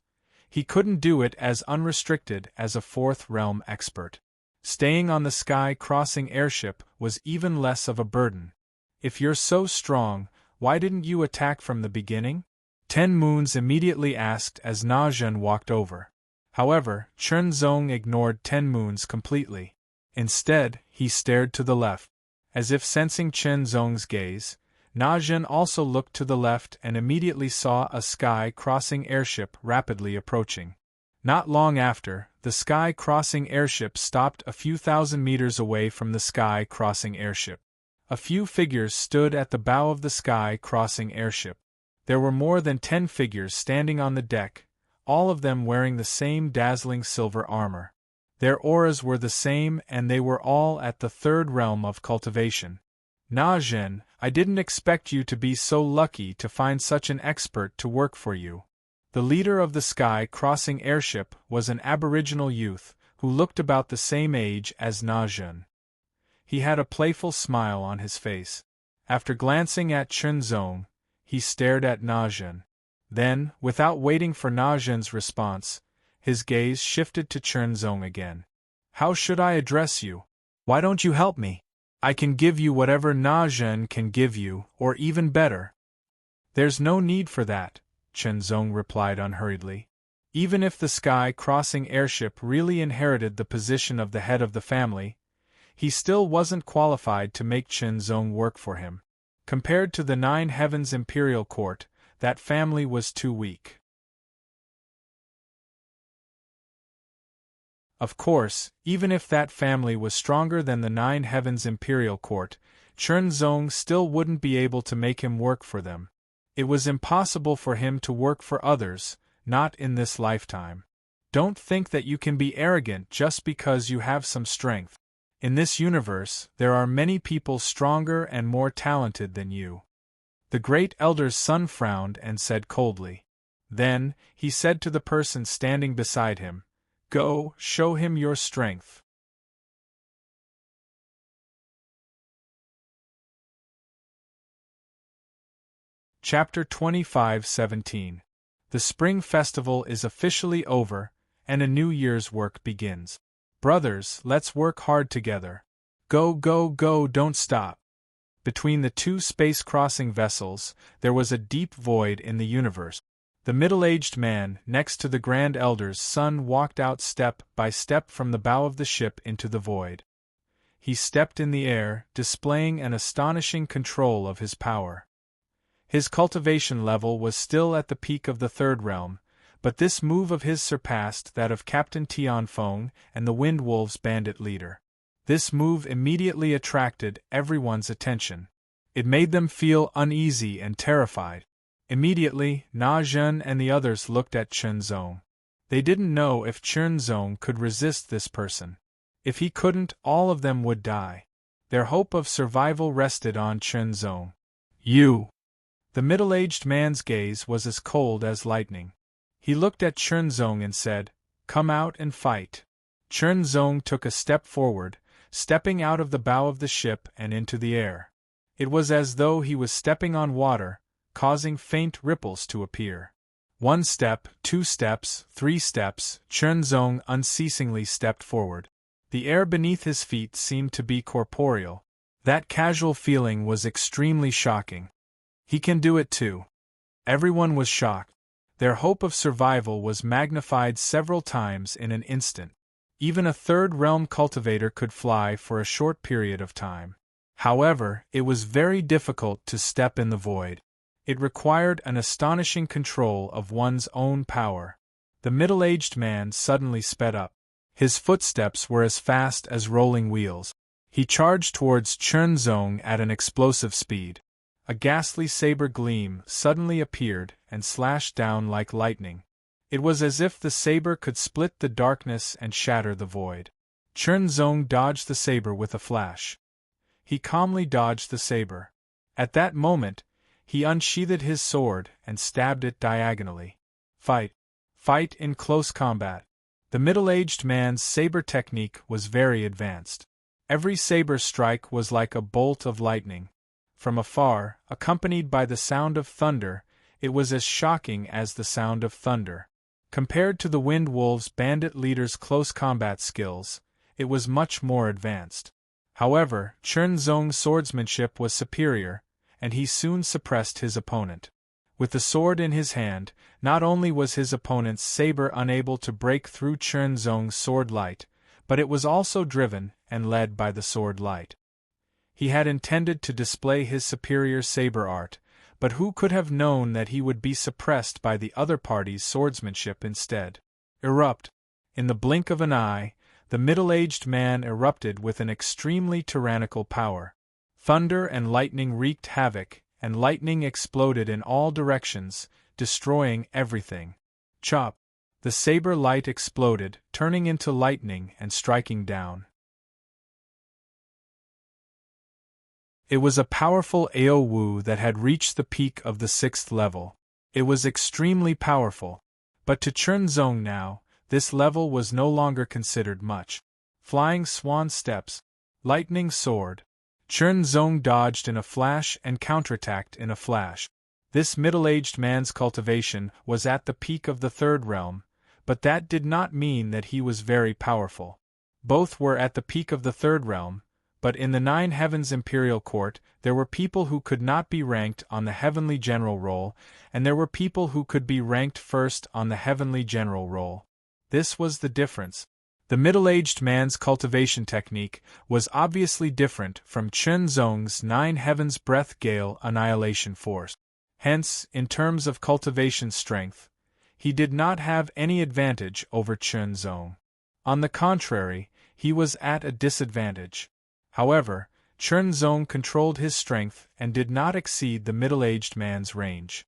he couldn't do it as unrestricted as a fourth realm expert. Staying on the sky-crossing airship was even less of a burden. If you're so strong, why didn't you attack from the beginning? 10 Moons immediately asked as Na Zhen walked over. However, Chen Zong ignored 10 Moons completely. Instead, he stared to the left. As if sensing Chen Zong's gaze, Na Zhen also looked to the left and immediately saw a sky-crossing airship rapidly approaching. Not long after, the sky-crossing airship stopped a few thousand meters away from the sky-crossing airship. A few figures stood at the bow of the sky-crossing airship. There were more than 10 figures standing on the deck, all of them wearing the same dazzling silver armor. Their auras were the same and they were all at the third realm of cultivation. Na Zhen, I didn't expect you to be so lucky to find such an expert to work for you. The leader of the sky-crossing airship was an aboriginal youth, who looked about the same age as Na Zhen. He had a playful smile on his face. After glancing at Chen Zong, he stared at Na Zhen. Then, without waiting for Na Zhen's response, his gaze shifted to Chen Zong again. How should I address you? Why don't you help me? I can give you whatever Na Zhen can give you, or even better. There's no need for that, Chen Zong replied unhurriedly. Even if the sky-crossing airship really inherited the position of the head of the family, he still wasn't qualified to make Chen Zong work for him. Compared to the 9 Heavens Imperial Court, that family was too weak. Of course, even if that family was stronger than the Nine Heavens Imperial Court, Chernzong still wouldn't be able to make him work for them. It was impossible for him to work for others, not in this lifetime. Don't think that you can be arrogant just because you have some strength. In this universe, there are many people stronger and more talented than you. The great elder's son frowned and said coldly. Then, he said to the person standing beside him, "Go, show him your strength." Chapter 25:17. The Spring Festival is officially over, and a new year's work begins. Brothers, let's work hard together. Go, go, go, don't stop. Between the two space-crossing vessels, there was a deep void in the universe. The middle-aged man, next to the Grand Elder's son, walked out step by step from the bow of the ship into the void. He stepped in the air, displaying an astonishing control of his power. His cultivation level was still at the peak of the third realm, but this move of his surpassed that of Captain Tianfeng and the Wind Wolves' bandit leader. This move immediately attracted everyone's attention. It made them feel uneasy and terrified. Immediately, Na Zhen and the others looked at Chernzong. They didn't know if Chernzong could resist this person. If he couldn't, all of them would die. Their hope of survival rested on Chernzong. "You!" The middle-aged man's gaze was as cold as lightning. He looked at Chernzong and said, "Come out and fight." Chernzong took a step forward, stepping out of the bow of the ship and into the air. It was as though he was stepping on water, causing faint ripples to appear. 1 step, 2 steps, 3 steps, Chernzong unceasingly stepped forward. The air beneath his feet seemed to be corporeal. That casual feeling was extremely shocking. He can do it too. Everyone was shocked. Their hope of survival was magnified several times in an instant. Even a third-realm cultivator could fly for a short period of time. However, it was very difficult to step in the void. It required an astonishing control of one's own power. The middle-aged man suddenly sped up. His footsteps were as fast as rolling wheels. He charged towards Chernzong at an explosive speed. A ghastly saber gleam suddenly appeared and slashed down like lightning. It was as if the saber could split the darkness and shatter the void. Chernzong dodged the saber with a flash. He calmly dodged the saber. At that moment, he unsheathed his sword and stabbed it diagonally. Fight. Fight in close combat. The middle-aged man's saber technique was very advanced. Every saber strike was like a bolt of lightning. From afar, accompanied by the sound of thunder, it was as shocking as the sound of thunder. Compared to the Wind Wolves' bandit leader's close combat skills, it was much more advanced. However, Chernzong's swordsmanship was superior, and he soon suppressed his opponent. With the sword in his hand, not only was his opponent's saber unable to break through Chernzong's sword light, but it was also driven and led by the sword light. He had intended to display his superior saber art, but who could have known that he would be suppressed by the other party's swordsmanship instead? Erupt! In the blink of an eye, the middle-aged man erupted with an extremely tyrannical power. Thunder and lightning wreaked havoc, and lightning exploded in all directions, destroying everything. Chop! The saber light exploded, turning into lightning and striking down. It was a powerful Aowu that had reached the peak of the 6th level. It was extremely powerful. But to Chernzong now, this level was no longer considered much. Flying swan steps. Lightning sword. Chernzong dodged in a flash and counterattacked in a flash. This middle-aged man's cultivation was at the peak of the 3rd realm, but that did not mean that he was very powerful. Both were at the peak of the 3rd realm, but in the Nine Heavens Imperial Court, there were people who could not be ranked on the Heavenly General roll, and there were people who could be ranked first on the Heavenly General roll. This was the difference. The middle-aged man's cultivation technique was obviously different from Chernzong's 9 Heavens Breath Gale Annihilation Force. Hence, in terms of cultivation strength, he did not have any advantage over Chernzong. On the contrary, he was at a disadvantage. However, Chen Zong controlled his strength and did not exceed the middle-aged man's range.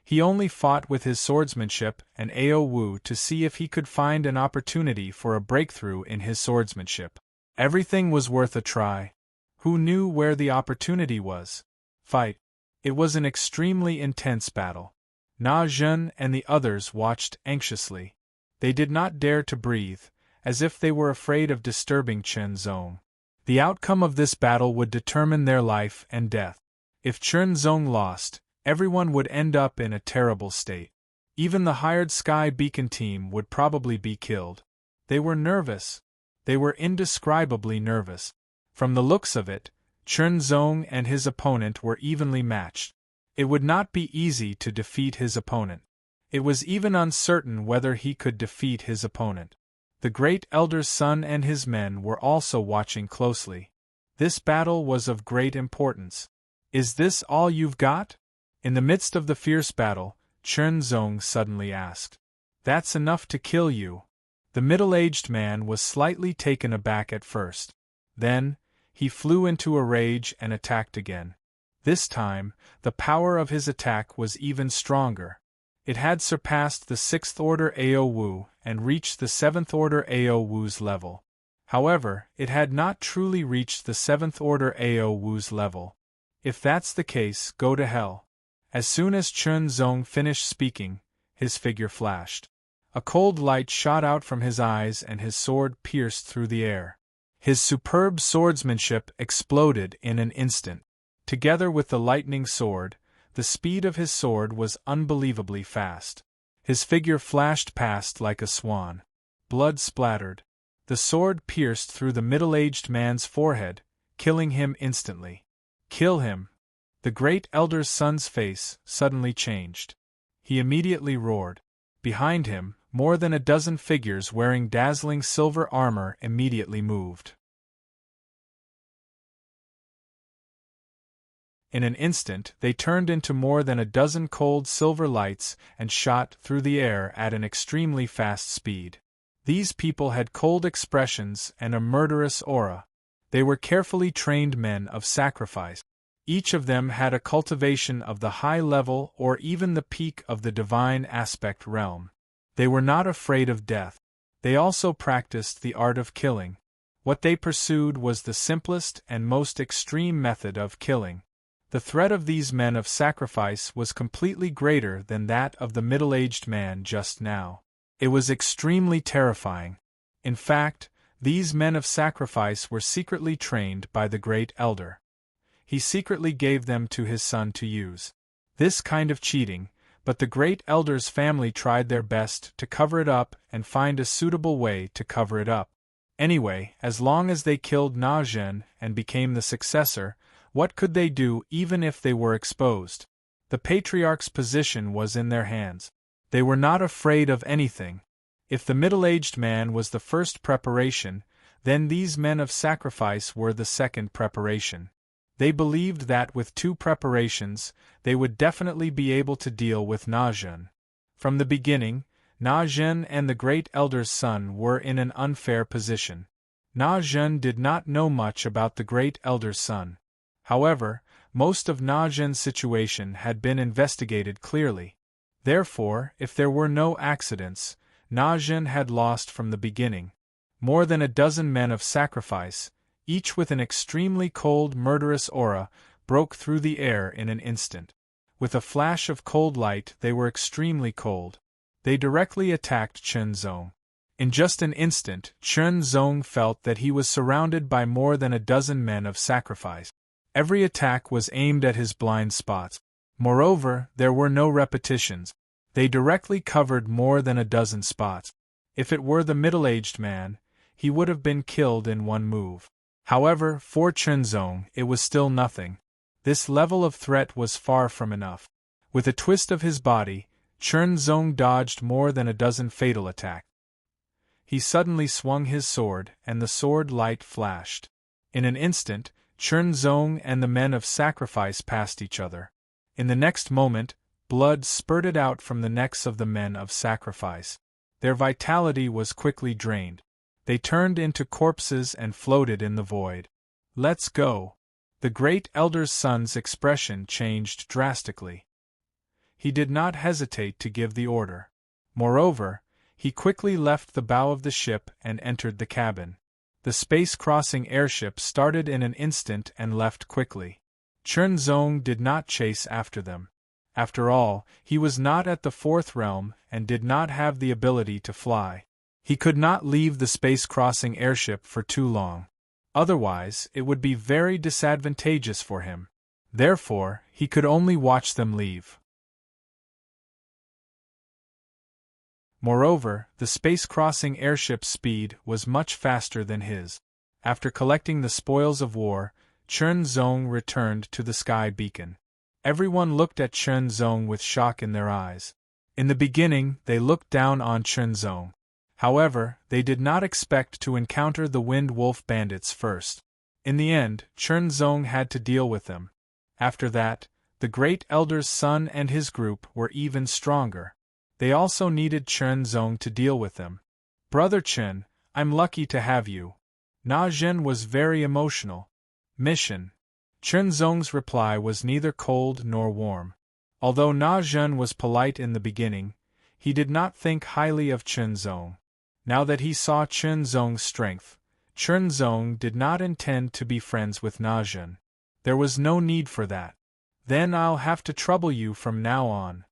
He only fought with his swordsmanship and Ao Wu to see if he could find an opportunity for a breakthrough in his swordsmanship. Everything was worth a try. Who knew where the opportunity was? Fight. It was an extremely intense battle. Na Zhen and the others watched anxiously. They did not dare to breathe, as if they were afraid of disturbing Chen Zong. The outcome of this battle would determine their life and death. If Chen Zong lost, everyone would end up in a terrible state. Even the hired Sky Beacon team would probably be killed. They were nervous. They were indescribably nervous. From the looks of it, Chen Zong and his opponent were evenly matched. It would not be easy to defeat his opponent. It was even uncertain whether he could defeat his opponent. The Great Elder's son and his men were also watching closely. This battle was of great importance. Is this all you've got? In the midst of the fierce battle, Chen Zong suddenly asked. That's enough to kill you. The middle-aged man was slightly taken aback at first. Then, he flew into a rage and attacked again. This time, the power of his attack was even stronger. It had surpassed the 6th order Ao Wu and reached the 7th order Ao Wu's level. However, it had not truly reached the 7th order Ao Wu's level. If that's the case, go to hell. As soon as Chen Zong finished speaking, his figure flashed. A cold light shot out from his eyes and his sword pierced through the air. His superb swordsmanship exploded in an instant. Together with the lightning sword, the speed of his sword was unbelievably fast. His figure flashed past like a swan. Blood splattered. The sword pierced through the middle-aged man's forehead, killing him instantly. Kill him! The Great Elder's son's face suddenly changed. He immediately roared. Behind him, more than a dozen figures wearing dazzling silver armor immediately moved. In an instant, they turned into more than a dozen cold silver lights and shot through the air at an extremely fast speed. These people had cold expressions and a murderous aura. They were carefully trained men of sacrifice. Each of them had a cultivation of the high level or even the peak of the divine aspect realm. They were not afraid of death. They also practiced the art of killing. What they pursued was the simplest and most extreme method of killing. The threat of these men of sacrifice was completely greater than that of the middle-aged man just now. It was extremely terrifying. In fact, these men of sacrifice were secretly trained by the Great Elder. He secretly gave them to his son to use. This kind of cheating, but the Great Elder's family tried their best to cover it up and find a suitable way to cover it up. Anyway, as long as they killed Na Zhen and became the successor, what could they do even if they were exposed? The Patriarch's position was in their hands. They were not afraid of anything. If the middle-aged man was the first preparation, then these men of sacrifice were the second preparation. They believed that with 2 preparations, they would definitely be able to deal with Na Zhen. From the beginning, Na Zhen and the Great Elder's son were in an unfair position. Na Zhen did not know much about the Great Elder's son. However, most of Na Zhen's situation had been investigated clearly. Therefore, if there were no accidents, Na Zhen had lost from the beginning. More than a dozen men of sacrifice, each with an extremely cold murderous aura, broke through the air in an instant. With a flash of cold light they were extremely cold. They directly attacked Chen Zong. In just an instant, Chen Zong felt that he was surrounded by more than a dozen men of sacrifice. Every attack was aimed at his blind spots. Moreover, there were no repetitions. They directly covered more than a dozen spots. If it were the middle-aged man, he would have been killed in one move. However, for Chen Zong, it was still nothing. This level of threat was far from enough. With a twist of his body, Chen Zong dodged more than a dozen fatal attacks. He suddenly swung his sword, and the sword light flashed. In an instant, Chen Zong and the men of sacrifice passed each other. In the next moment, blood spurted out from the necks of the men of sacrifice. Their vitality was quickly drained. They turned into corpses and floated in the void. "Let's go." The great elder's son's expression changed drastically. He did not hesitate to give the order. Moreover, he quickly left the bow of the ship and entered the cabin. The space-crossing airship started in an instant and left quickly. Chernzong did not chase after them. After all, he was not at the fourth realm and did not have the ability to fly. He could not leave the space-crossing airship for too long. Otherwise, it would be very disadvantageous for him. Therefore, he could only watch them leave. Moreover, the space-crossing airship's speed was much faster than his. After collecting the spoils of war, Chernzong returned to the sky beacon. Everyone looked at Chernzong with shock in their eyes. In the beginning, they looked down on Chernzong. However, they did not expect to encounter the Wind Wolf bandits first. In the end, Chernzong had to deal with them. After that, the great elder's son and his group were even stronger. They also needed Chernzong to deal with them. "Brother Chen, I'm lucky to have you." Na Zhen was very emotional. "Mission." Chernzong's reply was neither cold nor warm. Although Na Zhen was polite in the beginning, he did not think highly of Chernzong. Now that he saw Chernzong's strength, Chernzong did not intend to be friends with Na Zhen. There was no need for that. "Then I'll have to trouble you from now on."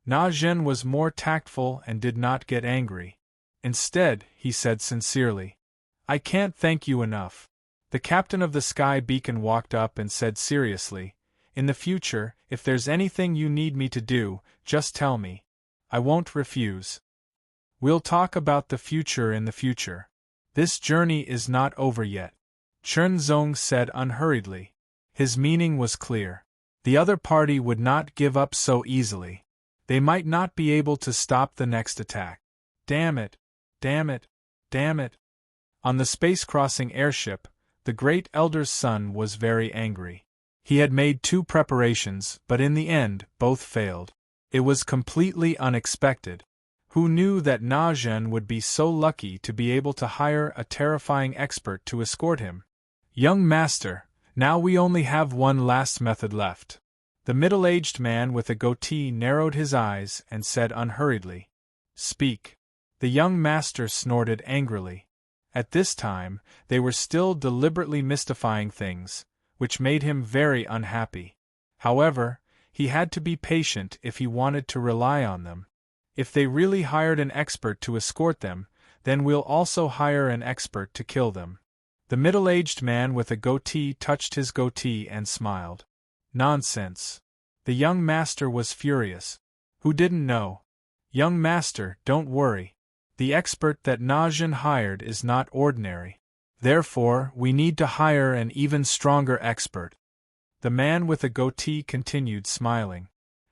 Na Zhen was more tactful and did not get angry. Instead, he said sincerely, "I can't thank you enough." The captain of the sky beacon walked up and said seriously, "In the future, if there's anything you need me to do, just tell me. I won't refuse. We'll talk about the future in the future. This journey is not over yet," Chernzong said unhurriedly. His meaning was clear. The other party would not give up so easily. They might not be able to stop the next attack. Damn it! Damn it! Damn it! On the space-crossing airship, the great elder's son was very angry. He had made 2 preparations, but in the end, both failed. It was completely unexpected. Who knew that Na Zhen would be so lucky to be able to hire a terrifying expert to escort him? "Young master, now we only have one last method left." The middle-aged man with a goatee narrowed his eyes and said unhurriedly, "Speak." The young master snorted angrily. At this time, they were still deliberately mystifying things, which made him very unhappy. However, he had to be patient if he wanted to rely on them. If they really hired an expert to escort them, then we'll also hire an expert to kill them. The middle-aged man with a goatee touched his goatee and smiled. "Nonsense." The young master was furious. "Who didn't know?" "Young master, don't worry. The expert that Na Zhen hired is not ordinary. Therefore, we need to hire an even stronger expert." The man with a goatee continued smiling.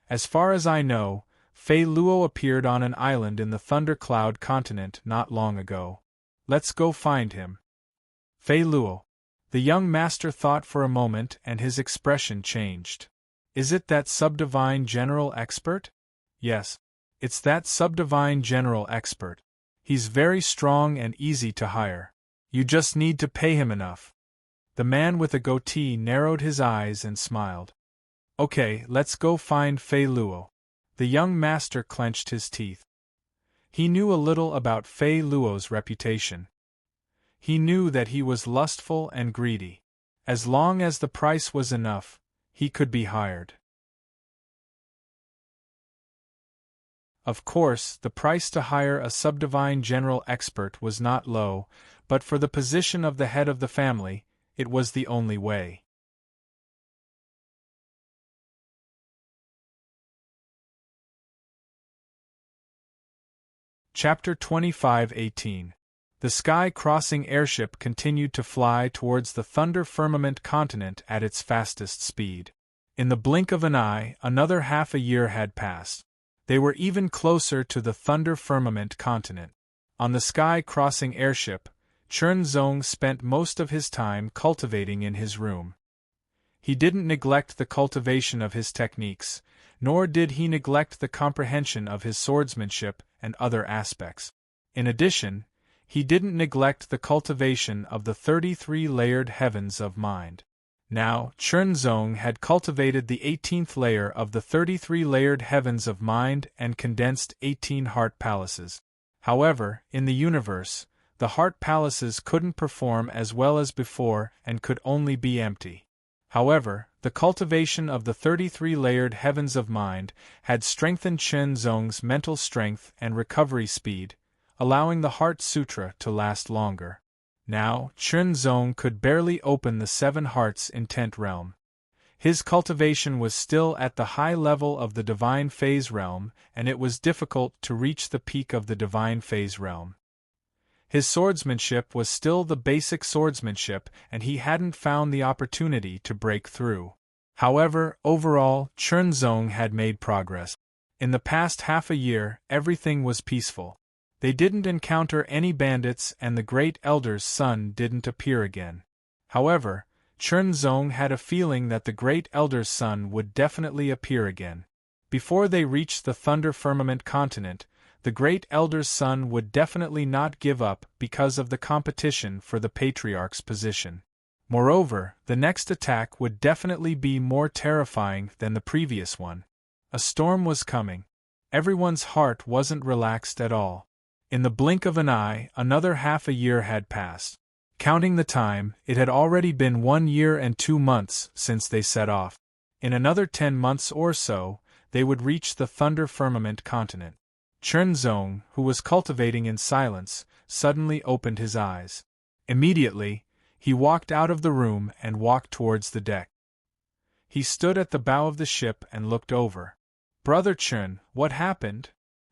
"As far as I know, Fei Luo appeared on an island in the Thundercloud continent not long ago. Let's go find him." Fei Luo. The young master thought for a moment and his expression changed. "Is it that subdivine general expert?" "Yes. It's that subdivine general expert. He's very strong and easy to hire. You just need to pay him enough." The man with a goatee narrowed his eyes and smiled. "Okay, let's go find Fei Luo." The young master clenched his teeth. He knew a little about Fei Luo's reputation. He knew that he was lustful and greedy. As long as the price was enough, he could be hired. Of course, the price to hire a subdivine general expert was not low, but for the position of the head of the family, it was the only way. Chapter 25:18. The sky-crossing airship continued to fly towards the Thunder Firmament continent at its fastest speed. In the blink of an eye, another half a year had passed. They were even closer to the Thunder Firmament continent. On the sky-crossing airship, Chernzong spent most of his time cultivating in his room. He didn't neglect the cultivation of his techniques, nor did he neglect the comprehension of his swordsmanship and other aspects. In addition, he didn't neglect the cultivation of the 33-layered heavens of mind. Now, Chunzong had cultivated the 18th layer of the 33-layered heavens of mind and condensed 18 heart palaces. However, in the universe, the heart palaces couldn't perform as well as before and could only be empty. However, the cultivation of the 33-layered heavens of mind had strengthened Chunzong's mental strength and recovery speed, allowing the Heart Sutra to last longer. Now, Chunzong could barely open the 7 hearts intent realm. His cultivation was still at the high level of the divine phase realm, and it was difficult to reach the peak of the divine phase realm. His swordsmanship was still the basic swordsmanship, and he hadn't found the opportunity to break through. However, overall, Chunzong had made progress. In the past half a year, everything was peaceful. They didn't encounter any bandits and the Great Elder's son didn't appear again. However, Chunzong had a feeling that the Great Elder's son would definitely appear again. Before they reached the Thunder Firmament continent, the Great Elder's son would definitely not give up because of the competition for the Patriarch's position. Moreover, the next attack would definitely be more terrifying than the previous one. A storm was coming. Everyone's heart wasn't relaxed at all. In the blink of an eye, another half a year had passed. Counting the time, it had already been 1 year and 2 months since they set off. In another 10 months or so, they would reach the Thunder Firmament continent. Chunzong, who was cultivating in silence, suddenly opened his eyes. Immediately, he walked out of the room and walked towards the deck. He stood at the bow of the ship and looked over. "Brother Chun, what happened?"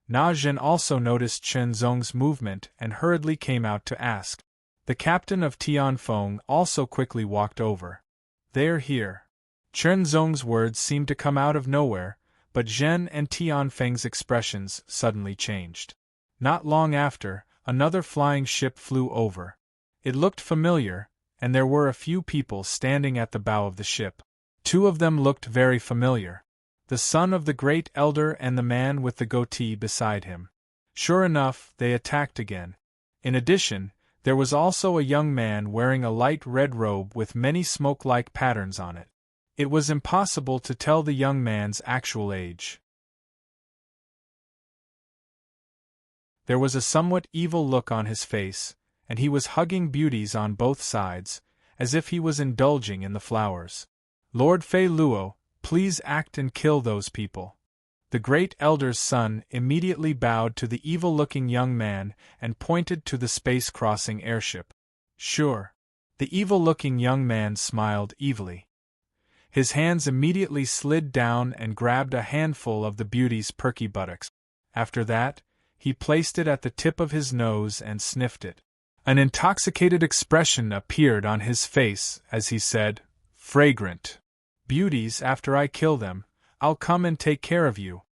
Na Zhen also noticed Chunzong's movement and hurriedly came out to ask. The captain of Tianfeng also quickly walked over. "They're here." Chunzong's words seemed to come out of nowhere, but Zhen and Tianfeng's expressions suddenly changed. Not long after, another flying ship flew over. It looked familiar, and there were a few people standing at the bow of the ship. 2 of them looked very familiar. The son of the Great Elder and the man with the goatee beside him. Sure enough, they attacked again. In addition, there was also a young man wearing a light red robe with many smoke-like patterns on it. It was impossible to tell the young man's actual age. There was a somewhat evil look on his face, and he was hugging beauties on both sides, as if he was indulging in the flowers. "Lord Fei Luo, please act and kill those people." The Great Elder's son immediately bowed to the evil-looking young man and pointed to the space-crossing airship. "Sure." The evil-looking young man smiled evilly. His hands immediately slid down and grabbed a handful of the beauty's perky buttocks. After that, he placed it at the tip of his nose and sniffed it. An intoxicated expression appeared on his face as he said, "Fragrant. Beauties, after I kill them, I'll come and take care of you."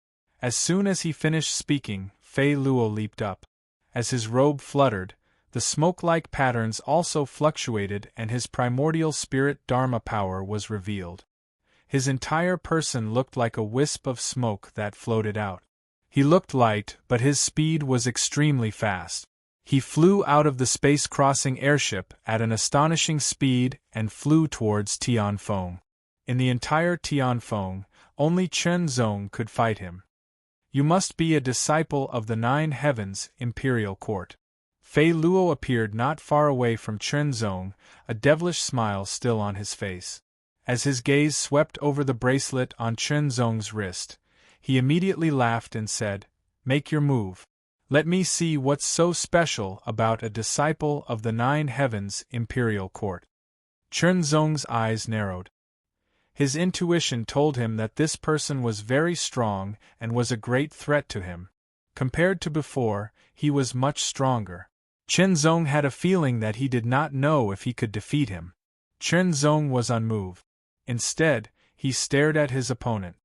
As soon as he finished speaking, Fei Luo leaped up. As his robe fluttered, the smoke-like patterns also fluctuated and his primordial spirit Dharma power was revealed. His entire person looked like a wisp of smoke that floated out. He looked light, but his speed was extremely fast. He flew out of the space-crossing airship at an astonishing speed and flew towards Tianfeng. In the entire Tianfeng, only Chunzong could fight him. "You must be a disciple of the 9 Heavens Imperial Court." Fei Luo appeared not far away from Chunzong, a devilish smile still on his face. As his gaze swept over the bracelet on Chunzong's wrist, he immediately laughed and said, "Make your move. Let me see what's so special about a disciple of the 9 Heavens Imperial Court." Chunzong's eyes narrowed. His intuition told him that this person was very strong and was a great threat to him. Compared to before, he was much stronger. Chunzong had a feeling that he did not know if he could defeat him. Chunzong was unmoved. Instead, he stared at his opponent.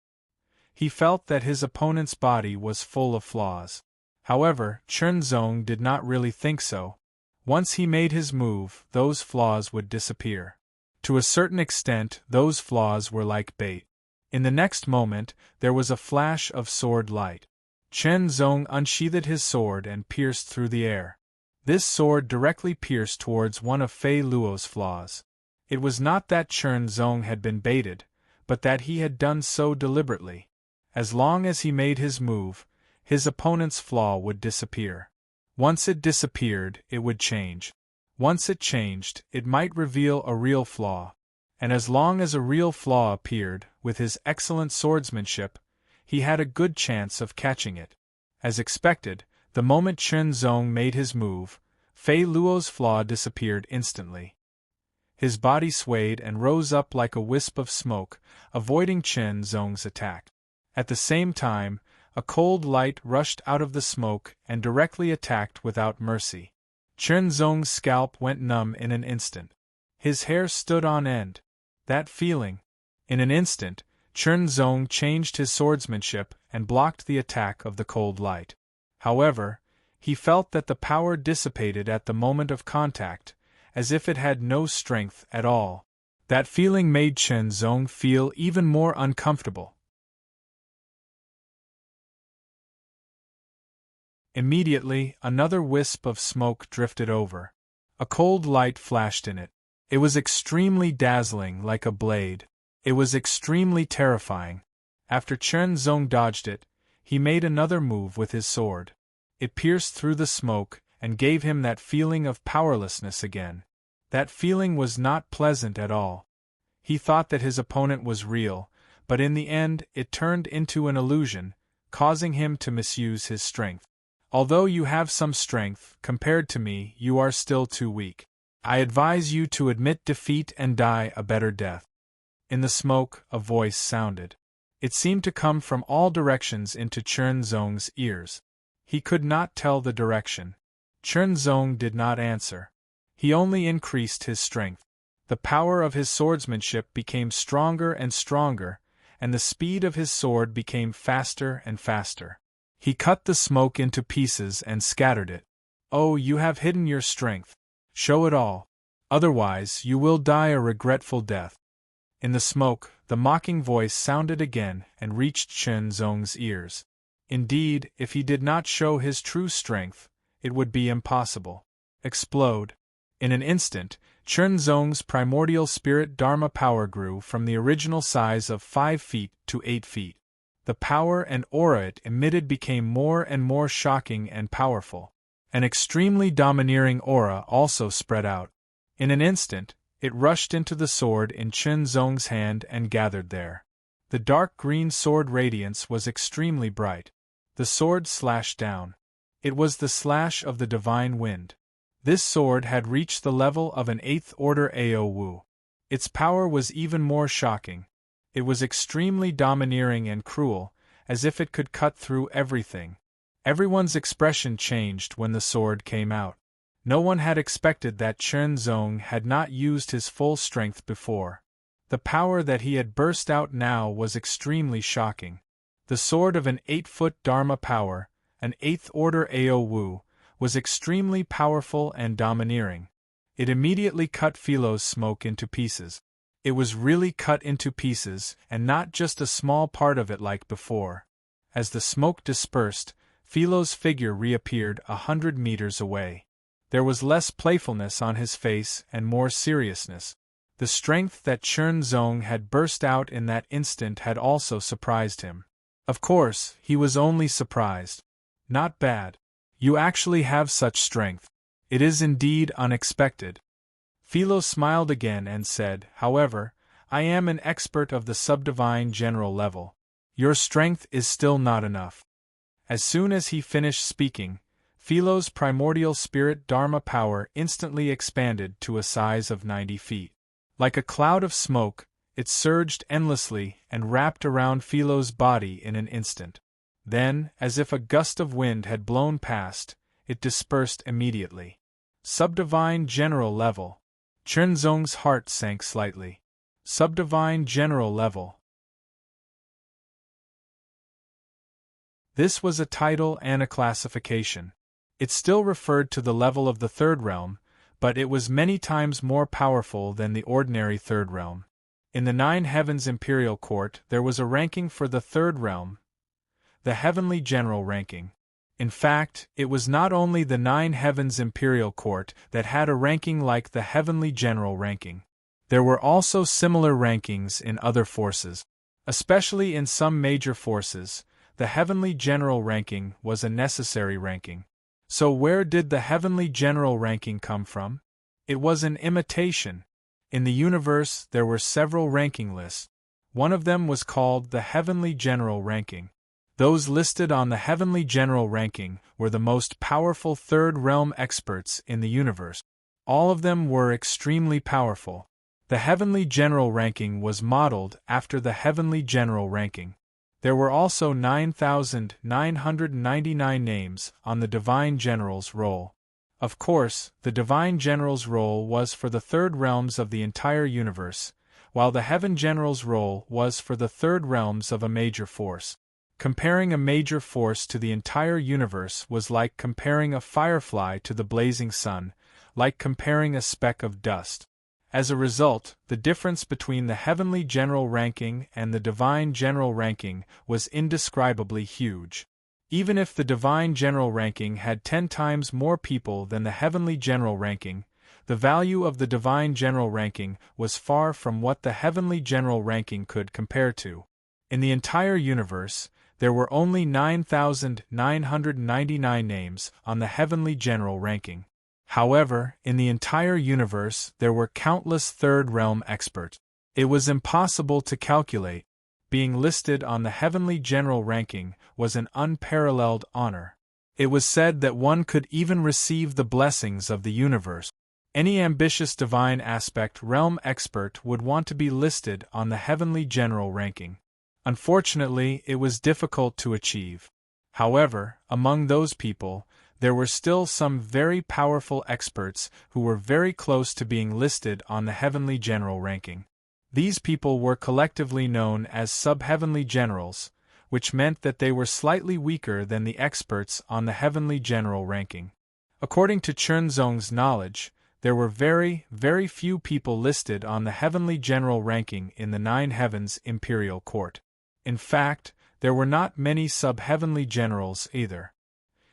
He felt that his opponent's body was full of flaws. However, Chunzong did not really think so. Once he made his move, those flaws would disappear. To a certain extent, those flaws were like bait. In the next moment, there was a flash of sword light. Chen Zong unsheathed his sword and pierced through the air. This sword directly pierced towards one of Fei Luo's flaws. It was not that Chen Zong had been baited, but that he had done so deliberately. As long as he made his move, his opponent's flaw would disappear. Once it disappeared, it would change. Once it changed, it might reveal a real flaw. And as long as a real flaw appeared, with his excellent swordsmanship, he had a good chance of catching it. As expected, the moment Chen Zong made his move, Fei Luo's flaw disappeared instantly. His body swayed and rose up like a wisp of smoke, avoiding Chen Zong's attack. At the same time, a cold light rushed out of the smoke and directly attacked without mercy. Chen Zong's scalp went numb in an instant. His hair stood on end. That feeling. In an instant, Chen Zong changed his swordsmanship and blocked the attack of the cold light. However, he felt that the power dissipated at the moment of contact, as if it had no strength at all. That feeling made Chen Zong feel even more uncomfortable. Immediately, another wisp of smoke drifted over. A cold light flashed in it. It was extremely dazzling, like a blade. It was extremely terrifying. After Chen Zong dodged it, he made another move with his sword. It pierced through the smoke and gave him that feeling of powerlessness again. That feeling was not pleasant at all. He thought that his opponent was real, but in the end it turned into an illusion, causing him to misuse his strength. Although you have some strength, compared to me, you are still too weak. I advise you to admit defeat and die a better death. In the smoke, a voice sounded. It seemed to come from all directions into Chen Zong's ears. He could not tell the direction. Chen Zong did not answer. He only increased his strength. The power of his swordsmanship became stronger and stronger, and the speed of his sword became faster and faster. He cut the smoke into pieces and scattered it. Oh, you have hidden your strength. Show it all. Otherwise, you will die a regretful death. In the smoke, the mocking voice sounded again and reached Chen Zong's ears. Indeed, if he did not show his true strength, it would be impossible. Explode. In an instant, Chen Zong's primordial spirit Dharma power grew from the original size of 5 feet to 8 feet. The power and aura it emitted became more and more shocking and powerful. An extremely domineering aura also spread out. In an instant, it rushed into the sword in Chen Zong's hand and gathered there. The dark green sword radiance was extremely bright. The sword slashed down. It was the slash of the divine wind. This sword had reached the level of an 8th order Ao Wu. Its power was even more shocking. It was extremely domineering and cruel, as if it could cut through everything. Everyone's expression changed when the sword came out. No one had expected that Chen Zong had not used his full strength before. The power that he had burst out now was extremely shocking. The sword of an 8-foot Dharma power, an 8th order Ao Wu, was extremely powerful and domineering. It immediately cut Philo's smoke into pieces. It was really cut into pieces, and not just a small part of it like before. As the smoke dispersed, Philo's figure reappeared 100 meters away. There was less playfulness on his face and more seriousness. The strength that Chen Zong had burst out in that instant had also surprised him. Of course, he was only surprised. Not bad. You actually have such strength. It is indeed unexpected. Philo smiled again and said, however, I am an expert of the subdivine general level. Your strength is still not enough. As soon as he finished speaking, Philo's primordial spirit Dharma power instantly expanded to a size of 90 feet. Like a cloud of smoke, it surged endlessly and wrapped around Philo's body in an instant. Then, as if a gust of wind had blown past, it dispersed immediately. Subdivine general level. Chen Zong's heart sank slightly. Subdivine general level. This was a title and a classification. It still referred to the level of the third realm, but it was many times more powerful than the ordinary third realm. In the 9 Heavens Imperial Court there was a ranking for the third realm, the Heavenly General Ranking. In fact, it was not only the 9 Heavens Imperial Court that had a ranking like the Heavenly General Ranking. There were also similar rankings in other forces. Especially in some major forces, the Heavenly General Ranking was a necessary ranking. So where did the Heavenly General Ranking come from? It was an imitation. In the universe there were several ranking lists. One of them was called the Heavenly General Ranking. Those listed on the Heavenly General Ranking were the most powerful Third Realm experts in the universe. All of them were extremely powerful. The Heavenly General Ranking was modeled after the Heavenly General Ranking. There were also 9,999 names on the Divine General's roll. Of course, the Divine General's roll was for the third realms of the entire universe, while the Heaven General's roll was for the third realms of a major force. Comparing a major force to the entire universe was like comparing a firefly to the blazing sun, like comparing a speck of dust. As a result, the difference between the Heavenly General Ranking and the Divine General Ranking was indescribably huge. Even if the Divine General Ranking had 10 times more people than the Heavenly General Ranking, the value of the Divine General Ranking was far from what the Heavenly General Ranking could compare to. In the entire universe, there were only 9,999 names on the Heavenly General Ranking. However, in the entire universe there were countless Third Realm experts. It was impossible to calculate. Being listed on the Heavenly General Ranking was an unparalleled honor. It was said that one could even receive the blessings of the universe. Any ambitious divine aspect realm expert would want to be listed on the Heavenly General Ranking. Unfortunately, it was difficult to achieve. However, among those people, there were still some very powerful experts who were very close to being listed on the Heavenly General Ranking. These people were collectively known as sub-heavenly generals, which meant that they were slightly weaker than the experts on the Heavenly General Ranking. According to Chernzong's knowledge, there were very, very few people listed on the Heavenly General Ranking in the 9 Heavens Imperial Court. In fact, there were not many sub-heavenly generals either.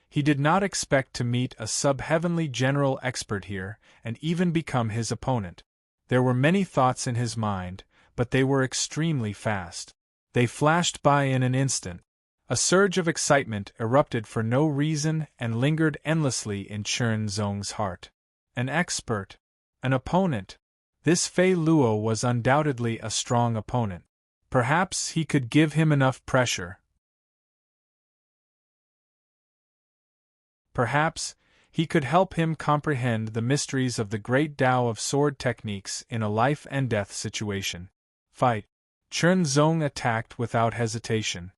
He did not expect to meet a sub-heavenly general expert here and even become his opponent. There were many thoughts in his mind, but they were extremely fast. They flashed by in an instant. A surge of excitement erupted for no reason and lingered endlessly in Chernzong's heart. An expert. An opponent. This Fei Luo was undoubtedly a strong opponent. Perhaps he could give him enough pressure. Perhaps he could help him comprehend the mysteries of the great Tao of sword techniques in a life-and-death situation. Fight. Chernzong attacked without hesitation.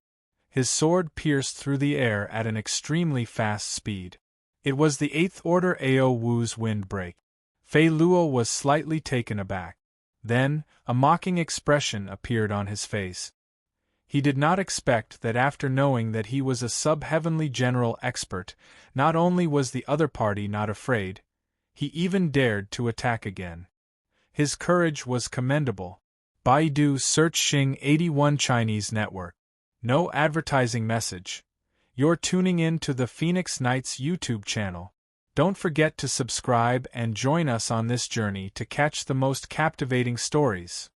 His sword pierced through the air at an extremely fast speed. It was the 8th Order Ao Wu's windbreak. Fei Luo was slightly taken aback. Then, a mocking expression appeared on his face. He did not expect that after knowing that he was a sub-heavenly general expert, not only was the other party not afraid, he even dared to attack again. His courage was commendable. Baidu Search Xing 81 Chinese Network. No advertising message. You're tuning in to the Phoenix Knights YouTube channel. Don't forget to subscribe and join us on this journey to catch the most captivating stories.